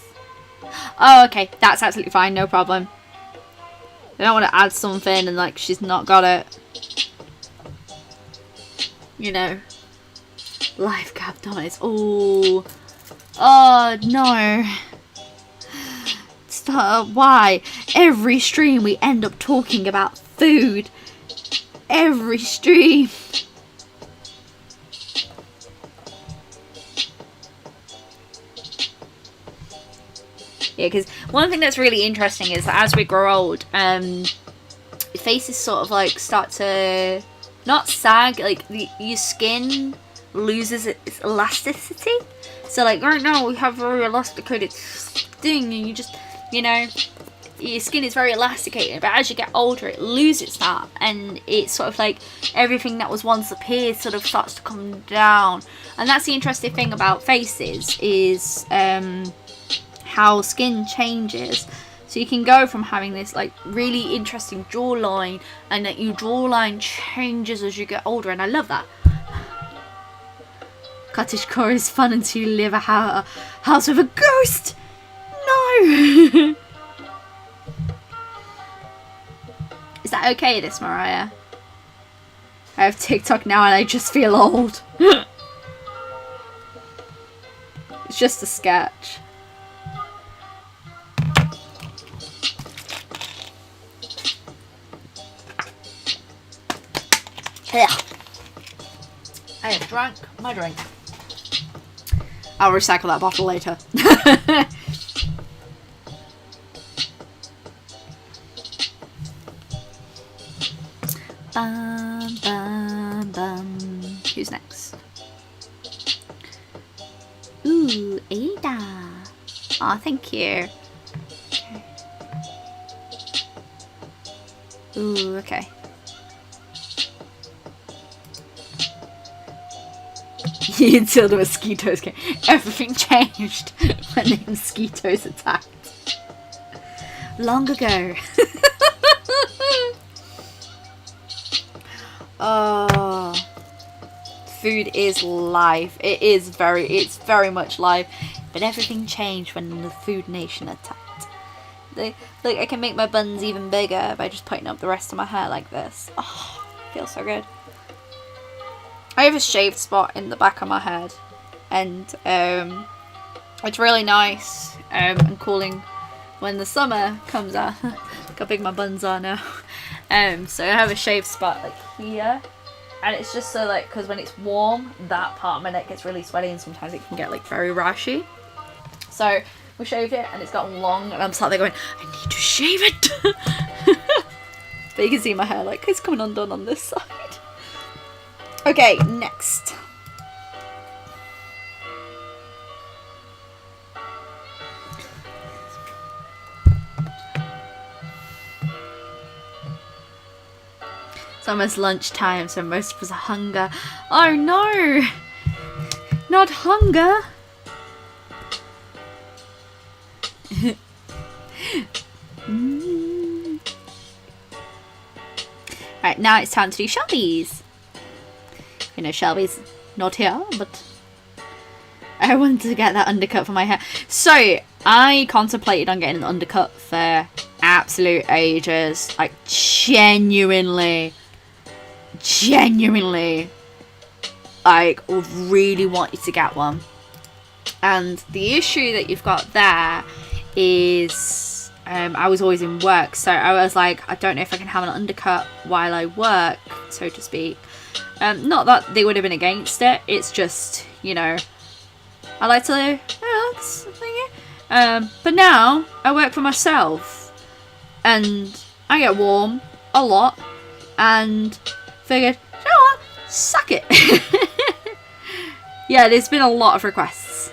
Oh, okay, that's absolutely fine, no problem. I don't want to add something and like she's not got it. You know, life gap dominance. Oh, no. Stop. Why? Every stream we end up talking about food. Every stream. Yeah, because one thing that's really interesting is that as we grow old, faces sort of like start to not sag, like your skin loses its elasticity. So like right now we have very elasticated thing, and you just, you know, your skin is very elasticated, but as you get older it loses that, and it's sort of like everything that was once appeared sort of starts to come down. And that's the interesting thing about faces is how skin changes. So you can go from having this like really interesting jawline, and that your jawline changes as you get older, and I love that. Cottagecore is fun until you live a house with a ghost. No. Is that okay, this, Mariah? I have TikTok now and I just feel old. It's just a sketch. Yeah. I have drank my drink. I'll recycle that bottle later. Bum, bum, bum. Who's next? Ooh, Ada. Aw, thank you. Okay. Ooh, okay. Until the mosquitoes came. Everything changed when the mosquitoes attacked. Long ago. Oh, food is life. It's very much life. But everything changed when the Food Nation attacked. Look, I can make my buns even bigger by just putting up the rest of my hair like this. Oh, feels so good. I have a shaved spot in the back of my head, and it's really nice and cooling when the summer comes out. Look how big my buns are now. So I have a shaved spot like here, and it's just so like, because when it's warm, that part of my neck gets really sweaty, and sometimes it can get like very rashy. So we shaved it, and it's gotten long, and I'm sat there going, I need to shave it. But you can see my hair like it's coming undone on this side. Okay, next. It's almost lunchtime, so most of us are hunger. Oh no! Not hunger! Right, now it's time to do Shelby's. You know, Shelby's not here, but I wanted to get that undercut for my hair. So, I contemplated on getting an undercut for absolute ages. Like, genuinely, like, really wanted to get one. And the issue that you've got there is I was always in work, so I was like, I don't know if I can have an undercut while I work, so to speak. Not that they would have been against it, it's just, you know, I like to, that's the thing. But now I work for myself and I get warm a lot and figured, you know what, suck it. Yeah, there's been a lot of requests.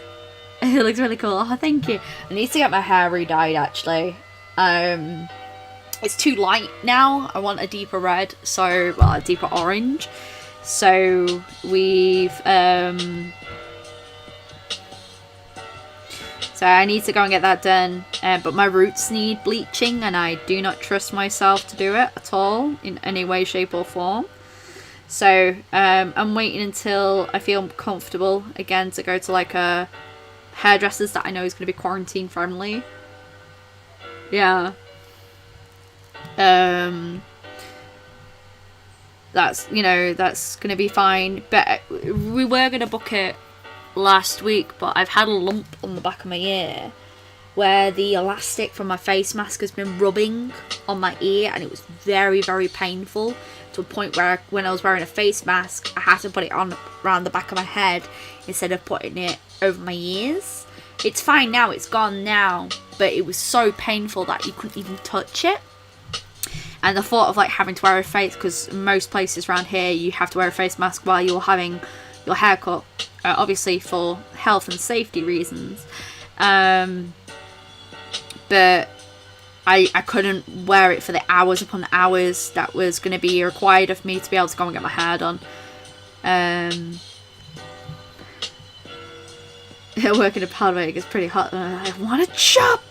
It looks really cool. Oh, thank you. I need to get my hair re-dyed actually. It's too light now. I want a deeper red, so, well, a deeper orange. So we've so I need to go and get that done, but my roots need bleaching and I do not trust myself to do it at all in any way, shape or form. So I'm waiting until I feel comfortable again to go to like a hairdresser's that I know is going to be quarantine friendly. Yeah. That's, you know, that's going to be fine. But we were going to book it last week, but I've had a lump on the back of my ear where the elastic from my face mask has been rubbing on my ear, and it was very, very painful to a point where when I was wearing a face mask I had to put it on around the back of my head instead of putting it over my ears. It's fine now, it's gone now, but it was so painful that you couldn't even touch it. And the thought of like having to wear a face, because most places around here you have to wear a face mask while you're having your haircut, obviously for health and safety reasons, but I couldn't wear it for the hours upon hours that was going to be required of me to be able to go and get my hair done. Working a powder is pretty hot. I want to chop.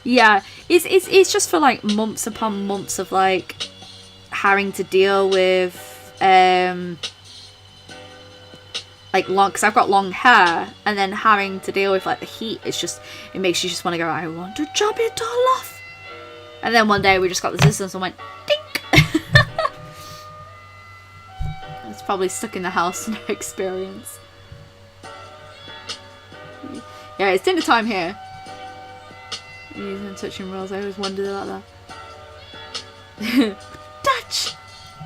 Yeah, it's just for like months upon months of like having to deal with like long, because I've got long hair, and then having to deal with like the heat. It's just, it makes you just want to go, I want to chop it all off. And then one day we just got the scissors and went dink. It's probably stuck in the house, no experience. Yeah, it's dinner time here. Using touching rolls, I always wondered about that. Touch!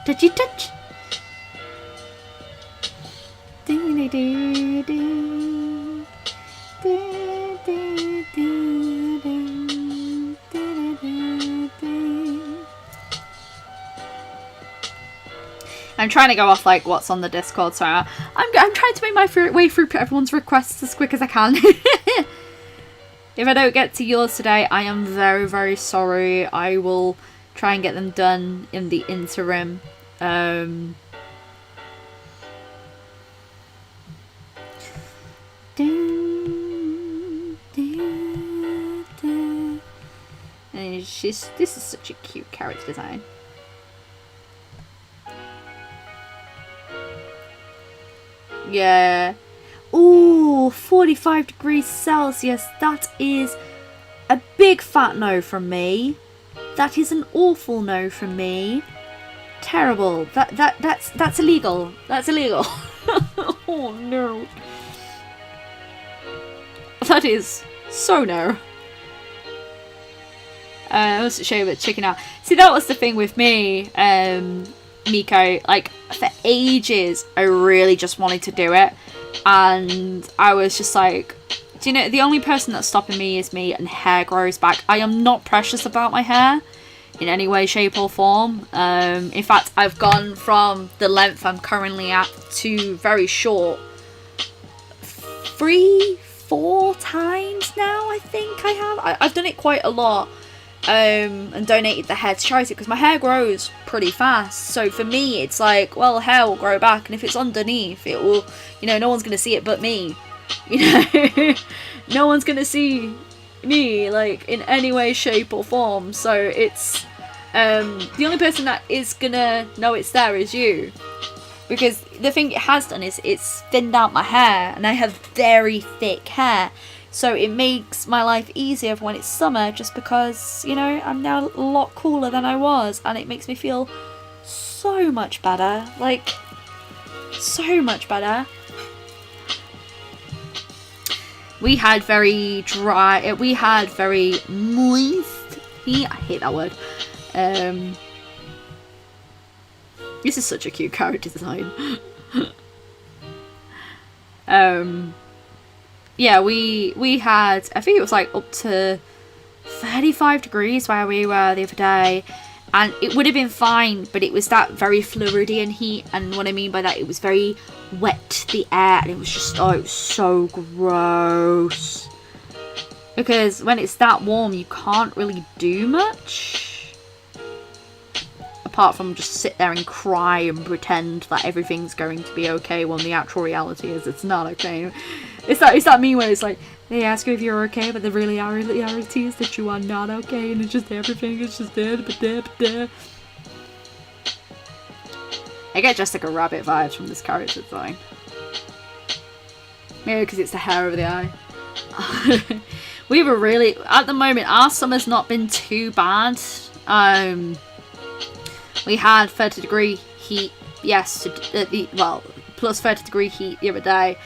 Touchy touch! Ding ding ding ding ding ding ding. I'm trying to go off like what's on the Discord, so I'm trying to make my way through everyone's requests as quick as I can. If I don't get to yours today, I am very, very sorry. I will try and get them done in the interim. Ding, ding, ding. And this is such a cute character design. Yeah. Ooh, 45 degrees Celsius. That is a big fat no from me. That is an awful no from me. Terrible. That's illegal. That's illegal. Oh no. That is so no. I must show you a chicken out. See, that was the thing with me, Miko. Like, for ages, I really just wanted to do it. And I was just like, do you know, the only person that's stopping me is me, and hair grows back. I am not precious about my hair in any way, shape or form. In fact, I've gone from the length I'm currently at to very short 3-4 times now, I think I have. I've done it quite a lot. And donated the hair to charity because my hair grows pretty fast. So for me, it's like, well, hair will grow back, and if it's underneath, it will, you know, no one's gonna see it but me. You know, no one's gonna see me like in any way, shape or form. So it's the only person that is gonna know it's there is you, because the thing it has done is it's thinned out my hair, and I have very thick hair. So it makes my life easier when it's summer, just because, you know, I'm now a lot cooler than I was, and it makes me feel so much better. Like, so much better. We had very dry, we had very moist heat. I hate that word. This is such a cute character design. Yeah, we had, I think it was like up to 35 degrees where we were the other day, and it would have been fine, but it was that very Floridian heat, and what I mean by that, it was very wet, the air, and it was just, oh, it was so gross. Because when it's that warm, you can't really do much, apart from just sit there and cry and pretend that everything's going to be okay, when the actual reality is it's not okay. It's that meme where it's like, they ask you if you're okay, but the reality is that you are not okay, and it's just everything is just there, but there. I get Jessica Rabbit vibes from this character design. Maybe because it's the hair over the eye. We were really, at the moment, our summer's not been too bad. We had 30 degree heat, yes, well, plus 30 degree heat the other day.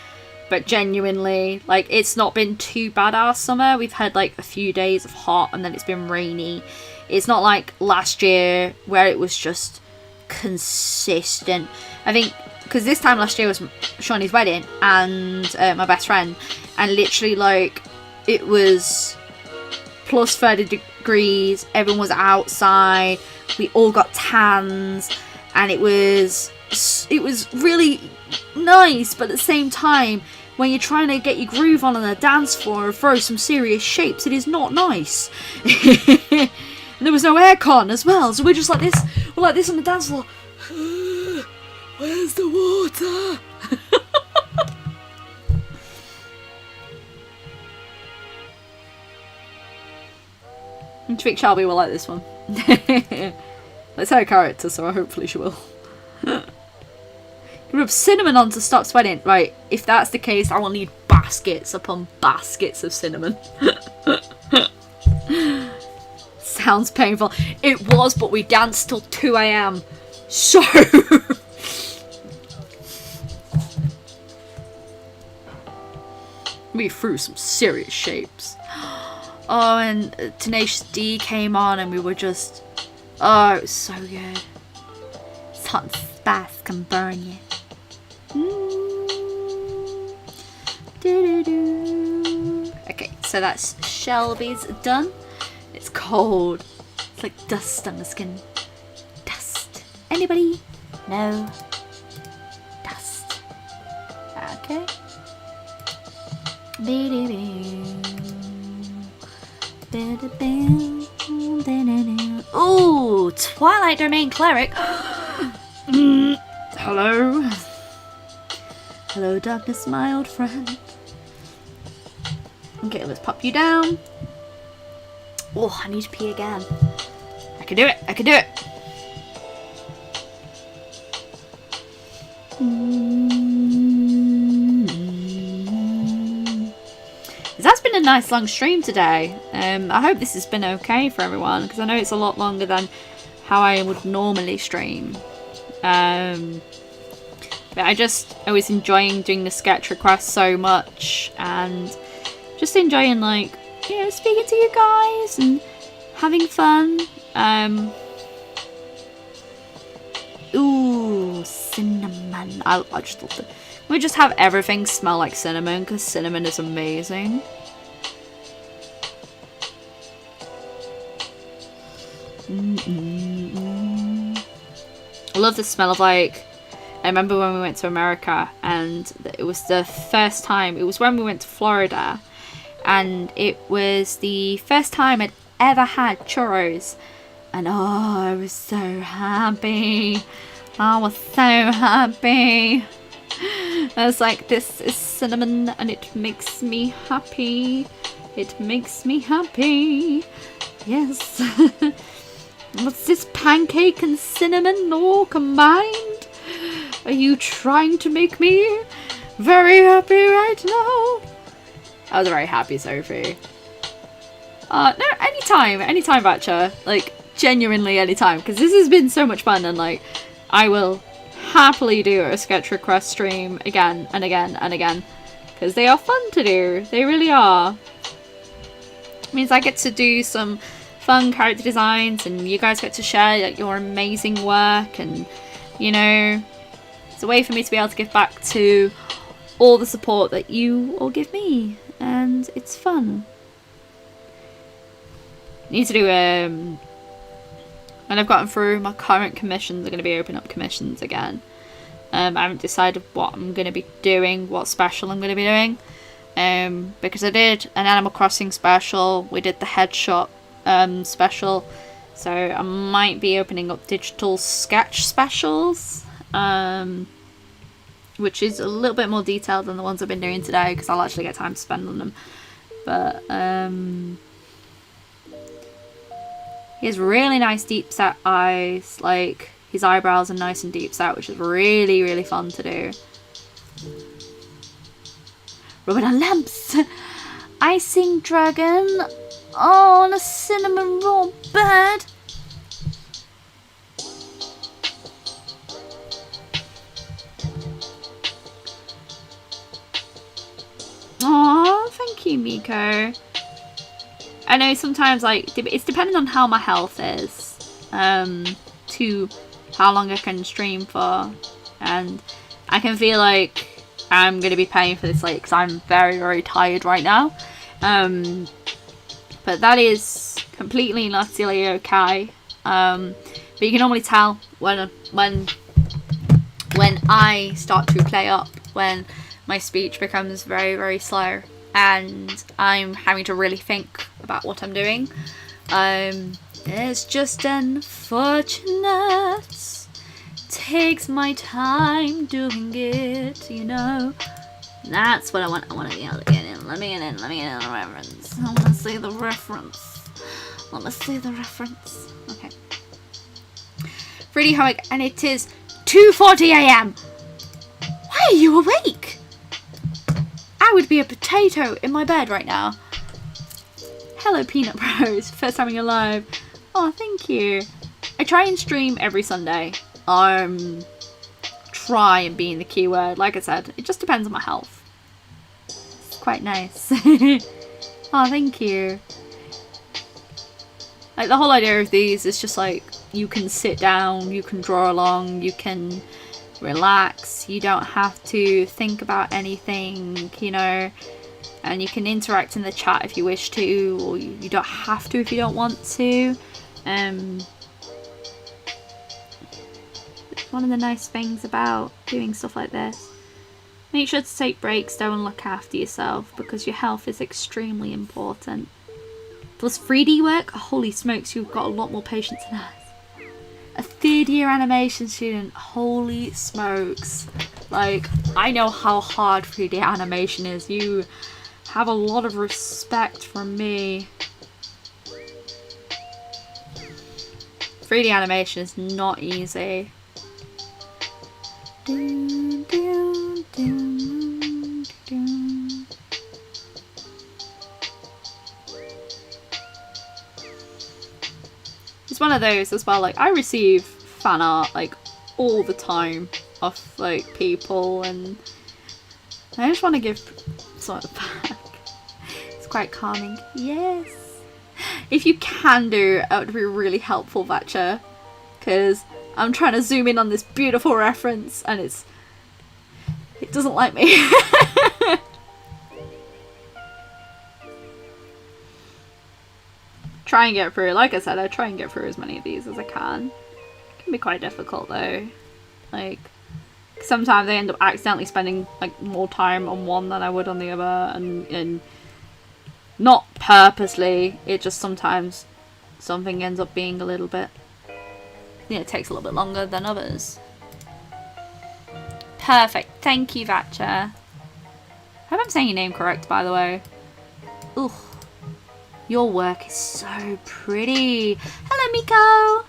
But genuinely, like, it's not been too bad our summer. We've had like a few days of hot, and then it's been rainy. It's not like last year where it was just consistent. I think because this time last year was Shawnee's wedding and my best friend, and literally like it was plus 30 degrees. Everyone was outside. We all got tans, and it was really nice. But at the same time, when you're trying to get your groove on a dance floor and throw some serious shapes, it is not nice. And there was no aircon as well, so we're just like this. We're like this on the dance floor. Where's the water? I think Shelby will like this one. That's her character, so hopefully she will. Rub cinnamon on to stop sweating. Right, if that's the case, I will need baskets upon baskets of cinnamon. Sounds painful. It was, but we danced till 2 AM. So... we threw some serious shapes. Oh, and Tenacious D came on, and we were just... oh, it was so good. It's hot and spice can burn you. Okay, so that's Shelby's done. It's cold. It's like dust on the skin. Dust. Anybody? No. Dust. Okay. Ooh, Twilight Domain Cleric. Hello. Hello, darkness, my old friend. Okay, let's pop you down. Oh, I need to pee again. I can do it. I can do it. That's been a nice long stream today. I hope this has been okay for everyone, because I know it's a lot longer than how I would normally stream. But I was enjoying doing the sketch requests so much, and just enjoying, like, you know, speaking to you guys and having fun. Ooh, cinnamon. I just love it. We just have everything smell like cinnamon, because cinnamon is amazing. I love the smell of, like, I remember when we went to America, and it was the first time, it was when we went to Florida, and it was the first time I'd ever had churros, and oh, I was so happy. I was so happy. I was like, this is cinnamon and it makes me happy. It makes me happy. Yes. What's this, pancake and cinnamon all combined? Are you trying to make me very happy right now? I was very happy, Sophie. No, anytime, Batcher. Like, genuinely anytime, because this has been so much fun, and like, I will happily do a sketch request stream again and again and again, because they are fun to do. They really are. It means I get to do some fun character designs, and you guys get to share like your amazing work, and you know, it's a way for me to be able to give back to all the support that you all give me, and it's fun. Need to do when I've gotten through my current commissions, I'm going to be opening up commissions again. I haven't decided what I'm going to be doing, what special I'm going to be doing, because I did an Animal Crossing special, we did the headshot special, so I might be opening up digital sketch specials, which is a little bit more detailed than the ones I've been doing today, because I'll actually get time to spend on them. But he has really nice deep set eyes, like his eyebrows are nice and deep set, which is really, really fun to do. Rubbing on lamps! Icing dragon! Oh, and a cinnamon roll bird! Aww, thank you, Miko. I know sometimes, like, it's depending on how my health is, to how long I can stream for, and I can feel like I'm going to be paying for this, like, because I'm very, very tired right now, but that is completely and utterly okay, but you can normally tell when I start to play up, when my speech becomes very, very slow, and I'm having to really think about what I'm doing. It's just unfortunate. Takes my time doing it, you know. That's what I want. I want to be able to get in. Let me get in the reference. I want to see the reference. Let me see the reference. Okay. Pretty heroic, and it is 2:40 AM. Why are you awake? I would be a potato in my bed right now. Hello, Peanut Bros. First time in your live. Oh, thank you. I try and stream every Sunday. Try and be in the keyword. Like I said, it just depends on my health. It's quite nice. Oh, thank you. Like, the whole idea of these is just like, you can sit down, you can draw along, you can relax, you don't have to think about anything, you know, and you can interact in the chat if you wish to, or you don't have to if you don't want to. One of the nice things about doing stuff like this. Make sure to take breaks though and look after yourself, because your health is extremely important. Plus 3D work, holy smokes, you've got a lot more patience than us. A third year animation student, holy smokes. Like, I know how hard 3D animation is. You have a lot of respect from me. 3D animation is not easy. It's one of those as well, like, I receive fan art like all the time of like people, and I just want to give sort of back. It's quite calming. Yes. If you can do, it would be really helpful, Vatcher, because I'm trying to zoom in on this beautiful reference and it doesn't like me. Try and get through. Like I said, I try and get through as many of these as I can. It can be quite difficult though. Like, sometimes I end up accidentally spending like more time on one than I would on the other, and not purposely, it just sometimes something ends up being a little bit, it takes a little bit longer than others. Perfect. Thank you, Vatcher. I hope I'm saying your name correct, by the way. Ugh. Your work is so pretty. Hello, Miko.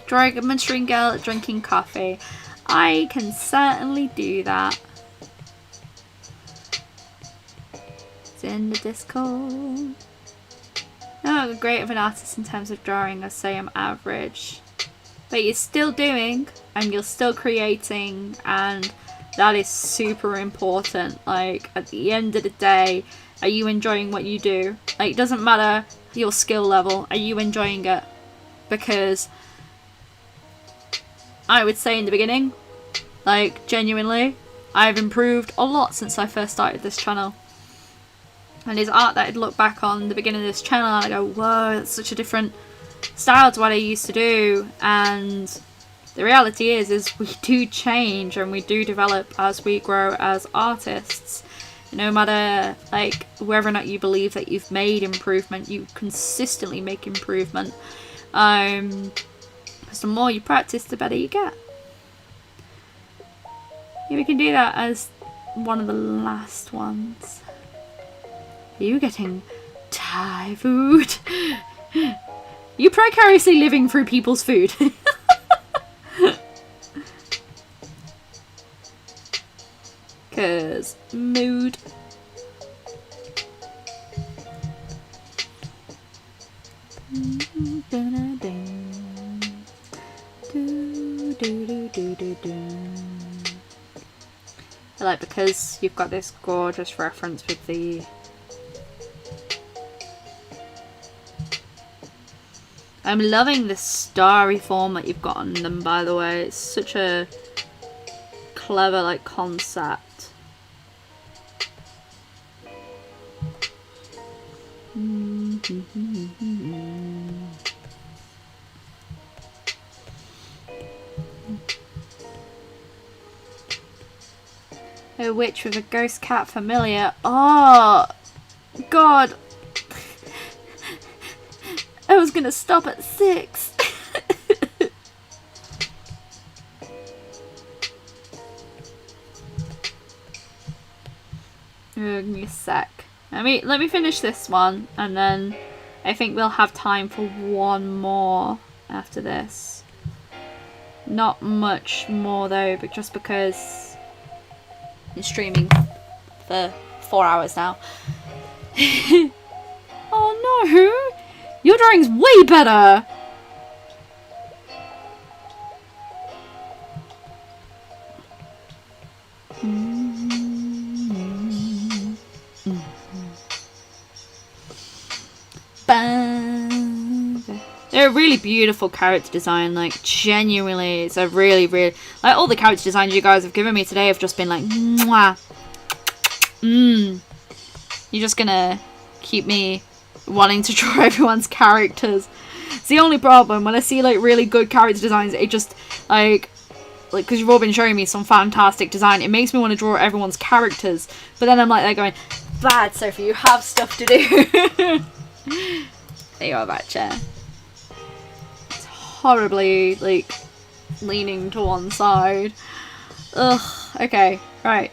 Drawing a menstruating girl drinking coffee. I can certainly do that. in the Discord. Not as great of an artist in terms of drawing. I say I'm average. But you're still doing, and you're still creating, and that is super important. Like, at the end of the day, are you enjoying what you do? Like, it doesn't matter your skill level. Are you enjoying it? Because I would say in the beginning, like, genuinely, I've improved a lot since I first started this channel. And there's art that I'd look back on the beginning of this channel and I go, whoa, that's such a different style to what I used to do. And the reality is we do change and we do develop as we grow as artists. No matter, like, whether or not you believe that you've made improvement, you consistently make improvement. Because the more you practice, the better you get. Yeah, we can do that as one of the last ones. Are you getting Thai food? You precariously living through people's food. Cause mood. I like, because you've got this gorgeous reference with the I'm loving the starry form that you've got on them, by the way. It's such a clever, like, concept. A witch with a ghost cat familiar. Oh, God. I was gonna stop at 6. Give me a sec. Let me finish this one, and then I think we'll have time for one more after this. Not much more though, but just because I'm streaming for 4 hours now. Oh no! Your drawing's way better! They're a really beautiful character design, like, genuinely. It's a really, like, all the character designs you guys have given me today have just been like, mwah. You're just gonna keep me wanting to draw everyone's characters. It's the only problem when I see, like, really good character designs. It just, like because you've all been showing me some fantastic design, it makes me want to draw everyone's characters, but then I'm like there going, bad Sophie, you have stuff to do. There you are, that chair. It's horribly, like, leaning to one side. Ugh, okay, right.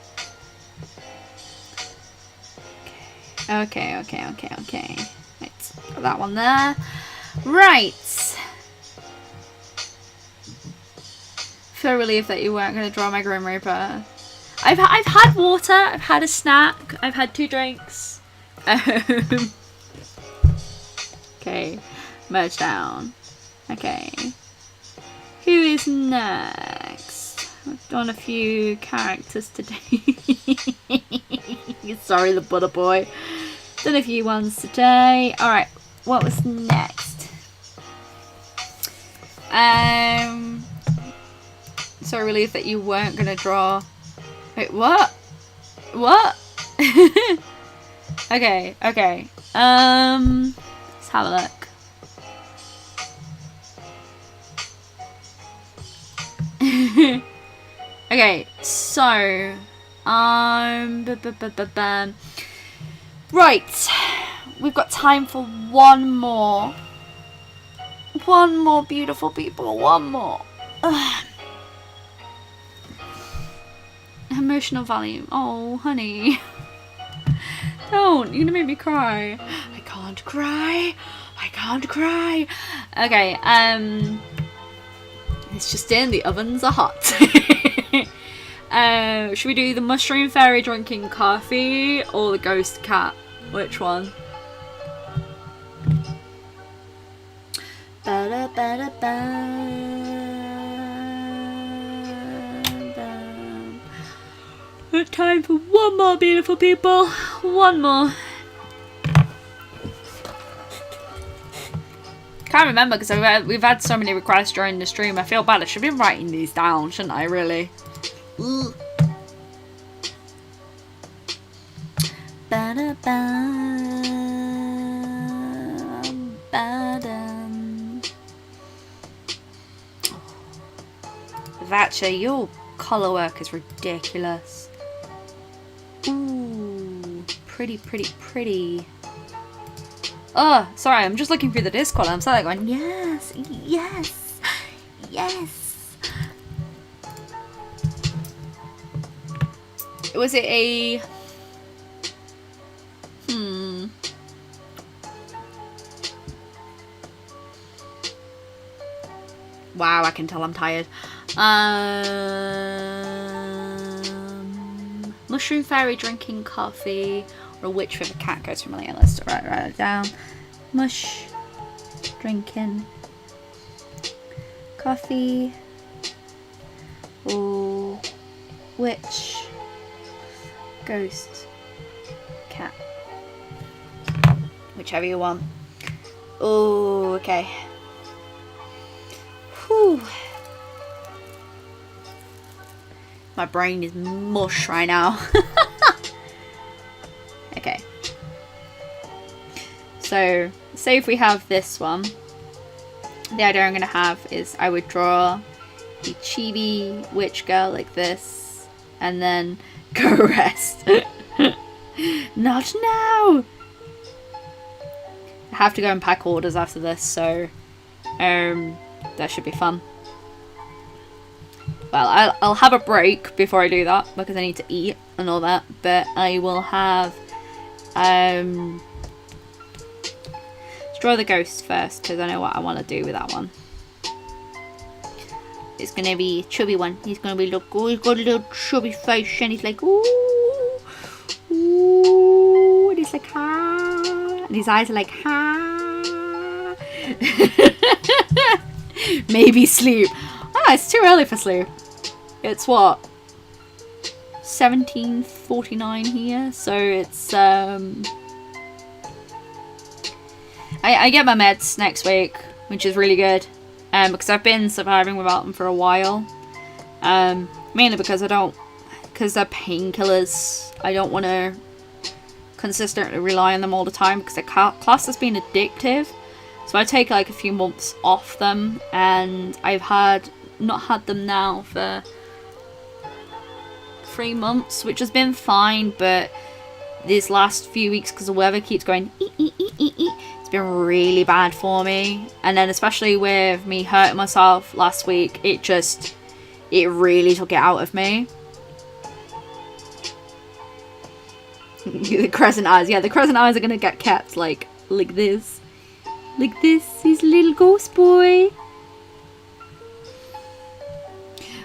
Okay. Right, put that one there. Right. Feel relieved that you weren't going to draw my Grim Reaper. I've had water, I've had a snack, I've had 2 drinks. Okay, merge down. Okay. Who is next? I've done a few characters today. Sorry, the butter boy. Done a few ones today. Alright, what was next? So relieved that you weren't gonna draw. Wait, what? What? Okay. Let's have a look. Okay, so right, we've got time for one more beautiful people, one more. Ugh. Emotional value. Oh honey, don't, you're gonna make me cry. I can't cry. Okay, it's just in, the ovens are hot. Should we do the mushroom fairy drinking coffee or the ghost cat? Which one? Time for one more, beautiful people. One more. Can't remember because we've had so many requests during the stream. I feel bad. I should be writing these down, shouldn't I? Really. Vacha, your colour work is ridiculous. Ooh, pretty, pretty, pretty. Oh, sorry, I'm just looking through the Discord. I'm sort of going, yes, yes, yes. Was it a... Wow, I can tell I'm tired. Mushroom fairy drinking coffee, or a witch with a cat goes from my list. Write it down. Mush drinking coffee, or witch, ghost, cat, whichever you want. Oh, okay. Whew. My brain is mush right now. Okay. So, say if we have this one. The idea I'm going to have is I would draw a chibi witch girl like this. And then go rest. Not now! I have to go and pack orders after this, so that should be fun. Well, I'll have a break before I do that because I need to eat and all that. But I will have let's draw the ghost first because I know what I want to do with that one. It's gonna be a chubby one. He's gonna be he's got a little chubby face and he's like ooh, ooh, and he's like ha, and his eyes are like ha. Maybe sleep. Ah, it's too early for sleep. It's what? 17:49 here, so it's I get my meds next week, which is really good. Because I've been surviving without them for a while. Mainly because they're painkillers. I don't want to consistently rely on them all the time because their class has been addictive. So I take like a few months off them, and I've not had them now for 3 months, which has been fine, but these last few weeks, because the weather keeps going it's been really bad for me. And then especially with me hurting myself last week, it really took it out of me. The crescent eyes, yeah, the crescent eyes are gonna get kept like this. Like this, he's a little ghost boy.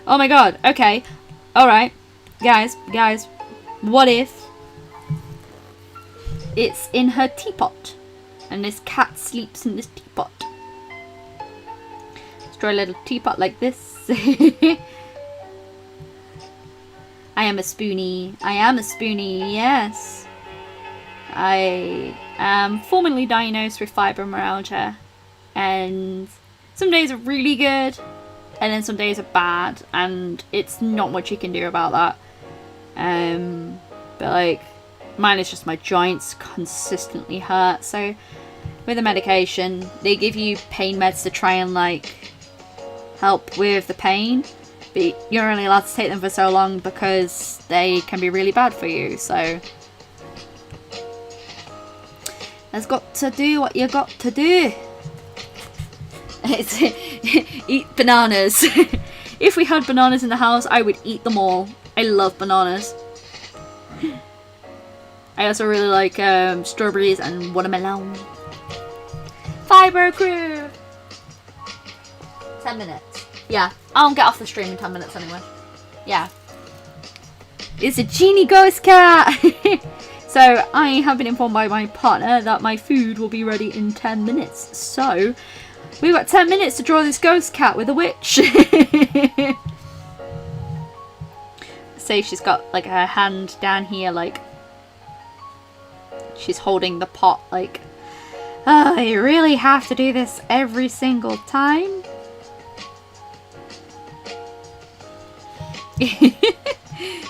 Oh my god, okay. Alright. Guys, what if it's in her teapot and this cat sleeps in this teapot? Let's draw a little teapot like this. I am a spoonie. I am a spoonie, yes. I am formerly diagnosed with fibromyalgia, and some days are really good and then some days are bad, and it's not much you can do about that. But like mine is just my joints consistently hurt, so with the medication they give you pain meds to try and like help with the pain, but you're only allowed to take them for so long because they can be really bad for you. So has got to do what you got to do. It's eat bananas. If we had bananas in the house, I would eat them all. I love bananas. I also really like strawberries and watermelon. Fiber crew. 10 minutes. Yeah, I'll get off the stream in 10 minutes anyway. Yeah. It's a genie ghost cat. So I have been informed by my partner that my food will be ready in 10 minutes. So we've got 10 minutes to draw this ghost cat with a witch. Say she's got like her hand down here, like she's holding the pot, like, oh, you really have to do this every single time?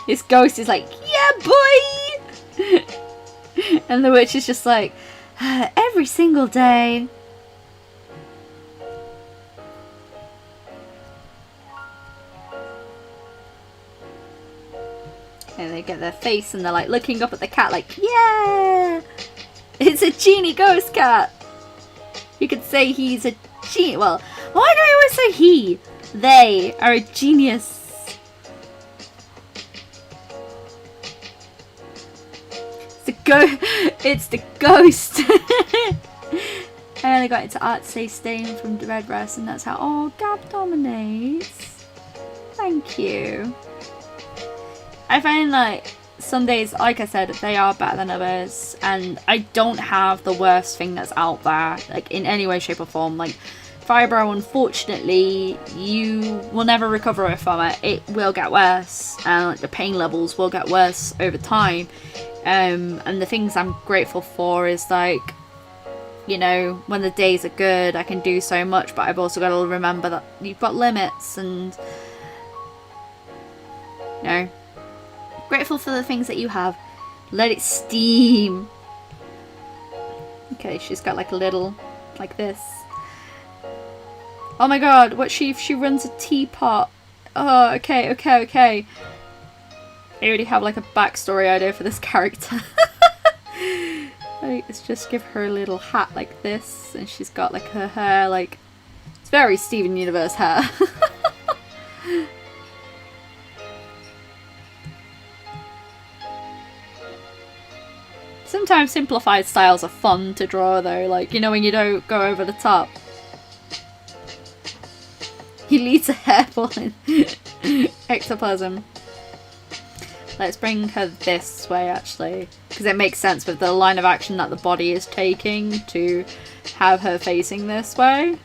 This ghost is like, yeah, boy! And the witch is just like, every single day. And they get their face and they're like looking up at the cat like, yeah! It's a genie ghost cat! You could say he's a genie. Well, why do I always say he? They are a genius. It's the ghost. And I got into art say stain from the red rest, and that's how. Oh, Gab dominates. Thank you. I find like some days, like I said, they are better than others, and I don't have the worst thing that's out there, like in any way, shape, or form. Like Fibro, unfortunately, you will never recover from it. It will get worse, and like, the pain levels will get worse over time. And the things I'm grateful for is like, you know, when the days are good, I can do so much, but I've also got to remember that you've got limits, and you know, grateful for the things that you have. Let it steam. Okay, she's got like a little, like this. Oh my god, what she runs a teapot. Oh, okay. I already have like a backstory idea for this character. Like, let's just give her a little hat like this, and she's got like her hair, like, it's very Steven Universe hair. Sometimes simplified styles are fun to draw though, like, you know, when you don't go over the top. He leads a hairball in ectoplasm. Let's bring her this way actually, because it makes sense with the line of action that the body is taking to have her facing this way.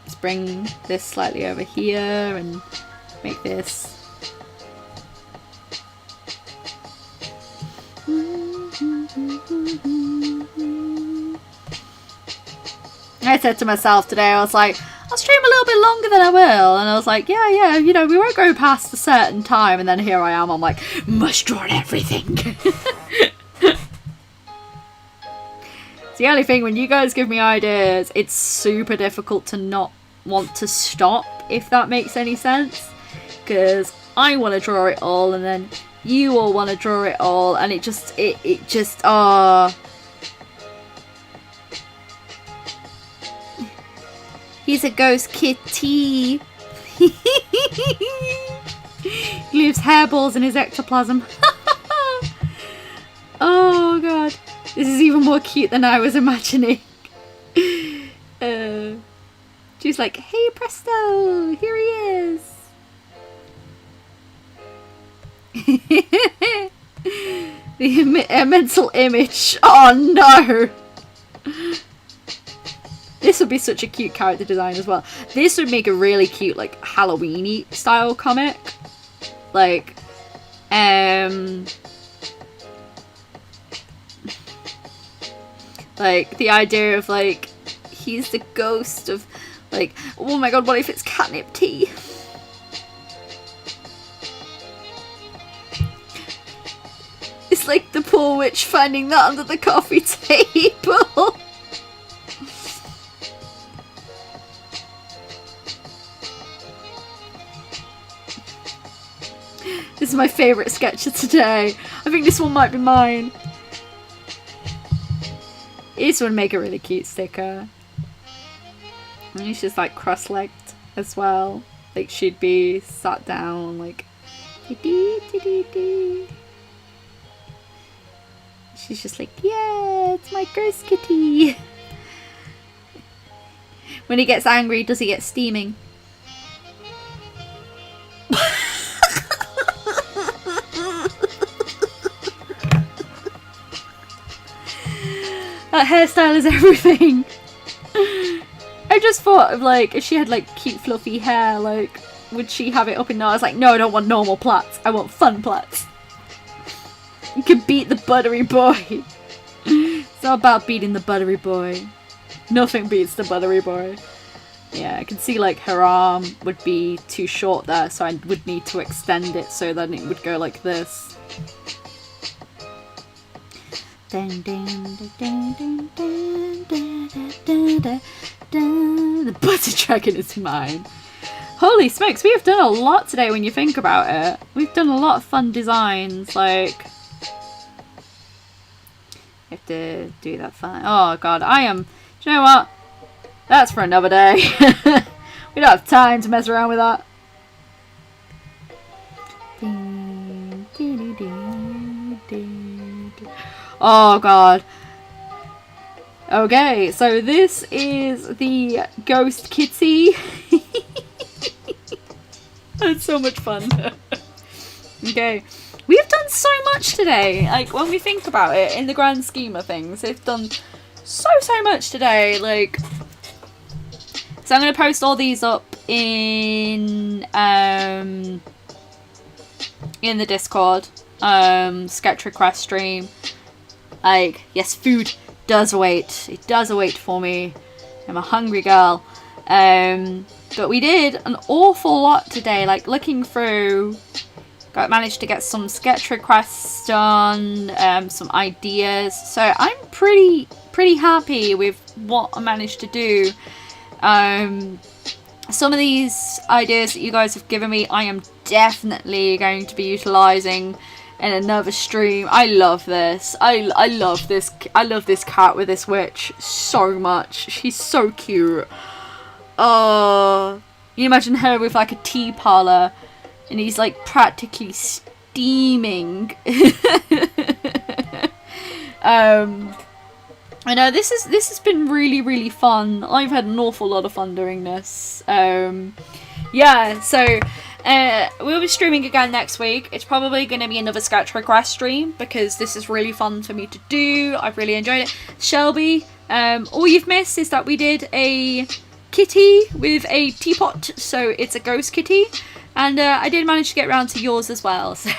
Let's bring this slightly over here and make this. I said to myself today, I was like, I'll stream a little bit longer than I will, and I was like, yeah, you know, we won't go past a certain time, and then here I am, I'm like, must draw everything. It's the only thing, when you guys give me ideas, it's super difficult to not want to stop, if that makes any sense, because I want to draw it all, and then you all want to draw it all, and it just, he's a ghost kitty. He leaves hairballs in his ectoplasm. Oh god. This is even more cute than I was imagining. She's like, hey presto, here he is. The mental image. Oh no. This would be such a cute character design as well. This would make a really cute, like, Halloween-y style comic. Like, like, the idea of, like, he's the ghost of, like, oh my god, what if it's catnip tea? It's like the poor witch finding that under the coffee table. This is my favourite sketch of today. I think this one might be mine. This would make a really cute sticker. And he's just like cross-legged as well. Like she'd be sat down like dee-dee-dee-dee-dee. She's just like, yeah, it's my ghost kitty. When he gets angry, does he get steaming? That hairstyle is everything. I just thought of like, if she had like cute fluffy hair, like, would she have it up in there? I was like, no, I don't want normal plaits. I want fun plaits. You can beat the buttery boy. It's not about beating the buttery boy. Nothing beats the buttery boy. Yeah, I can see like her arm would be too short there, so I would need to extend it so that it would go like this. The butter dragon is mine. Holy smokes, we have done a lot today when you think about it. We've done a lot of fun designs, like... You have to do that fine. Oh god, I am... Do you know what? That's for another day. We don't have time to mess around with that. Oh god. Okay, so this is the ghost kitty. That's so much fun. Okay. We've done so much today. Like, when we think about it, in the grand scheme of things, they've done so much today. Like, so I'm going to post all these up in the Discord. Sketch request stream. Like, yes, food does await. It does await for me. I'm a hungry girl. But we did an awful lot today. Like, looking through, managed to get some sketch requests done, some ideas. So I'm pretty happy with what I managed to do. Some of these ideas that you guys have given me, I am definitely going to be utilising in another stream. I love this. I love this. I love this cat with this witch so much. She's so cute. Oh, you imagine her with like a tea parlour, and he's like practically steaming. I know this has been really fun. I've had an awful lot of fun doing this. Yeah, so we'll be streaming again next week. It's probably going to be another sketch request stream because this is really fun for me to do. I've really enjoyed it. Shelby, all you've missed is that we did a kitty with a teapot, so it's a ghost kitty, and I did manage to get around to yours as well, so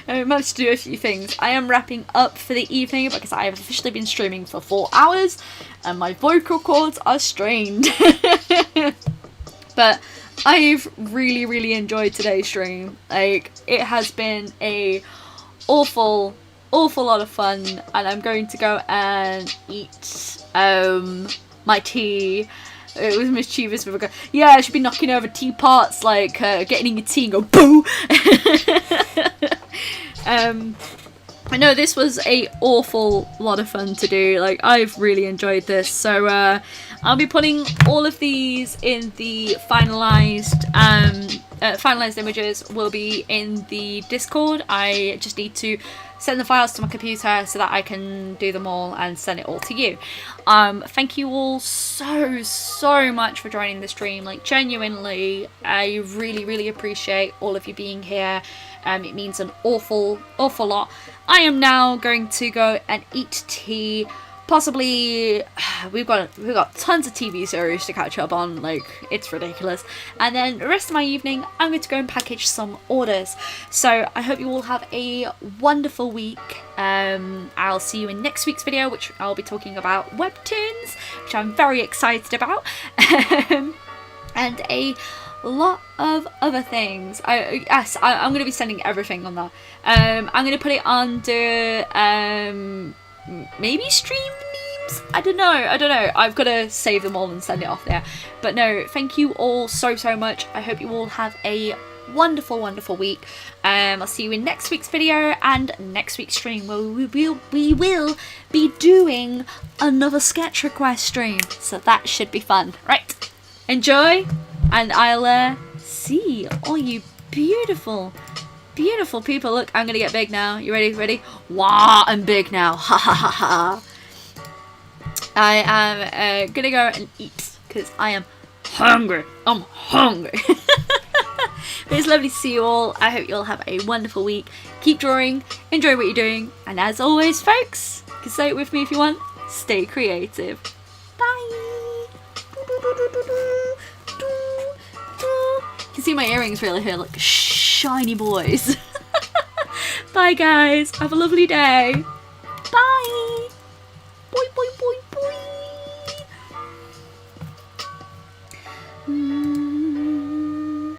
I managed to do a few things. I am wrapping up for the evening because I have officially been streaming for 4 hours and my vocal cords are strained. But I've really enjoyed today's stream. Like, it has been a awful lot of fun, and I'm going to go and eat my tea. It was mischievous with a go. Yeah, I should be knocking over teapots, like getting your tea and go boo. I know this was a awful lot of fun to do. Like, I've really enjoyed this. So I'll be putting all of these in the finalized images will be in the Discord. I just need to send the files to my computer so that I can do them all and send it all to you. Thank you all so much for joining the stream. Like, genuinely, I really appreciate all of you being here. It means an awful lot. I am now going to go and eat tea. Possibly, we've got tons of TV series to catch up on, like, it's ridiculous. And then the rest of my evening, I'm going to go and package some orders. So I hope you all have a wonderful week. I'll see you in next week's video, which I'll be talking about Webtoons, which I'm very excited about. And a lot of other things. I'm going to be sending everything on that. I'm going to put it under maybe stream memes. I don't know. I've got to save them all and send it off there. But no, thank you all so much. I hope you all have a wonderful week. I'll see you in next week's video and next week's stream where we will be doing another sketch request stream. So that should be fun. Right. Enjoy. And I'll see all you beautiful people. Look, I'm gonna get big now. You ready? Wow, I'm big now. Ha ha ha ha. I am gonna go and eat. because I am hungry. I'm hungry. But it's lovely to see you all. I hope you all have a wonderful week. Keep drawing, enjoy what you're doing, and as always, folks, you can say it with me if you want, stay creative. Bye! You can see my earrings really here, like shiny boys. Bye guys, have a lovely day.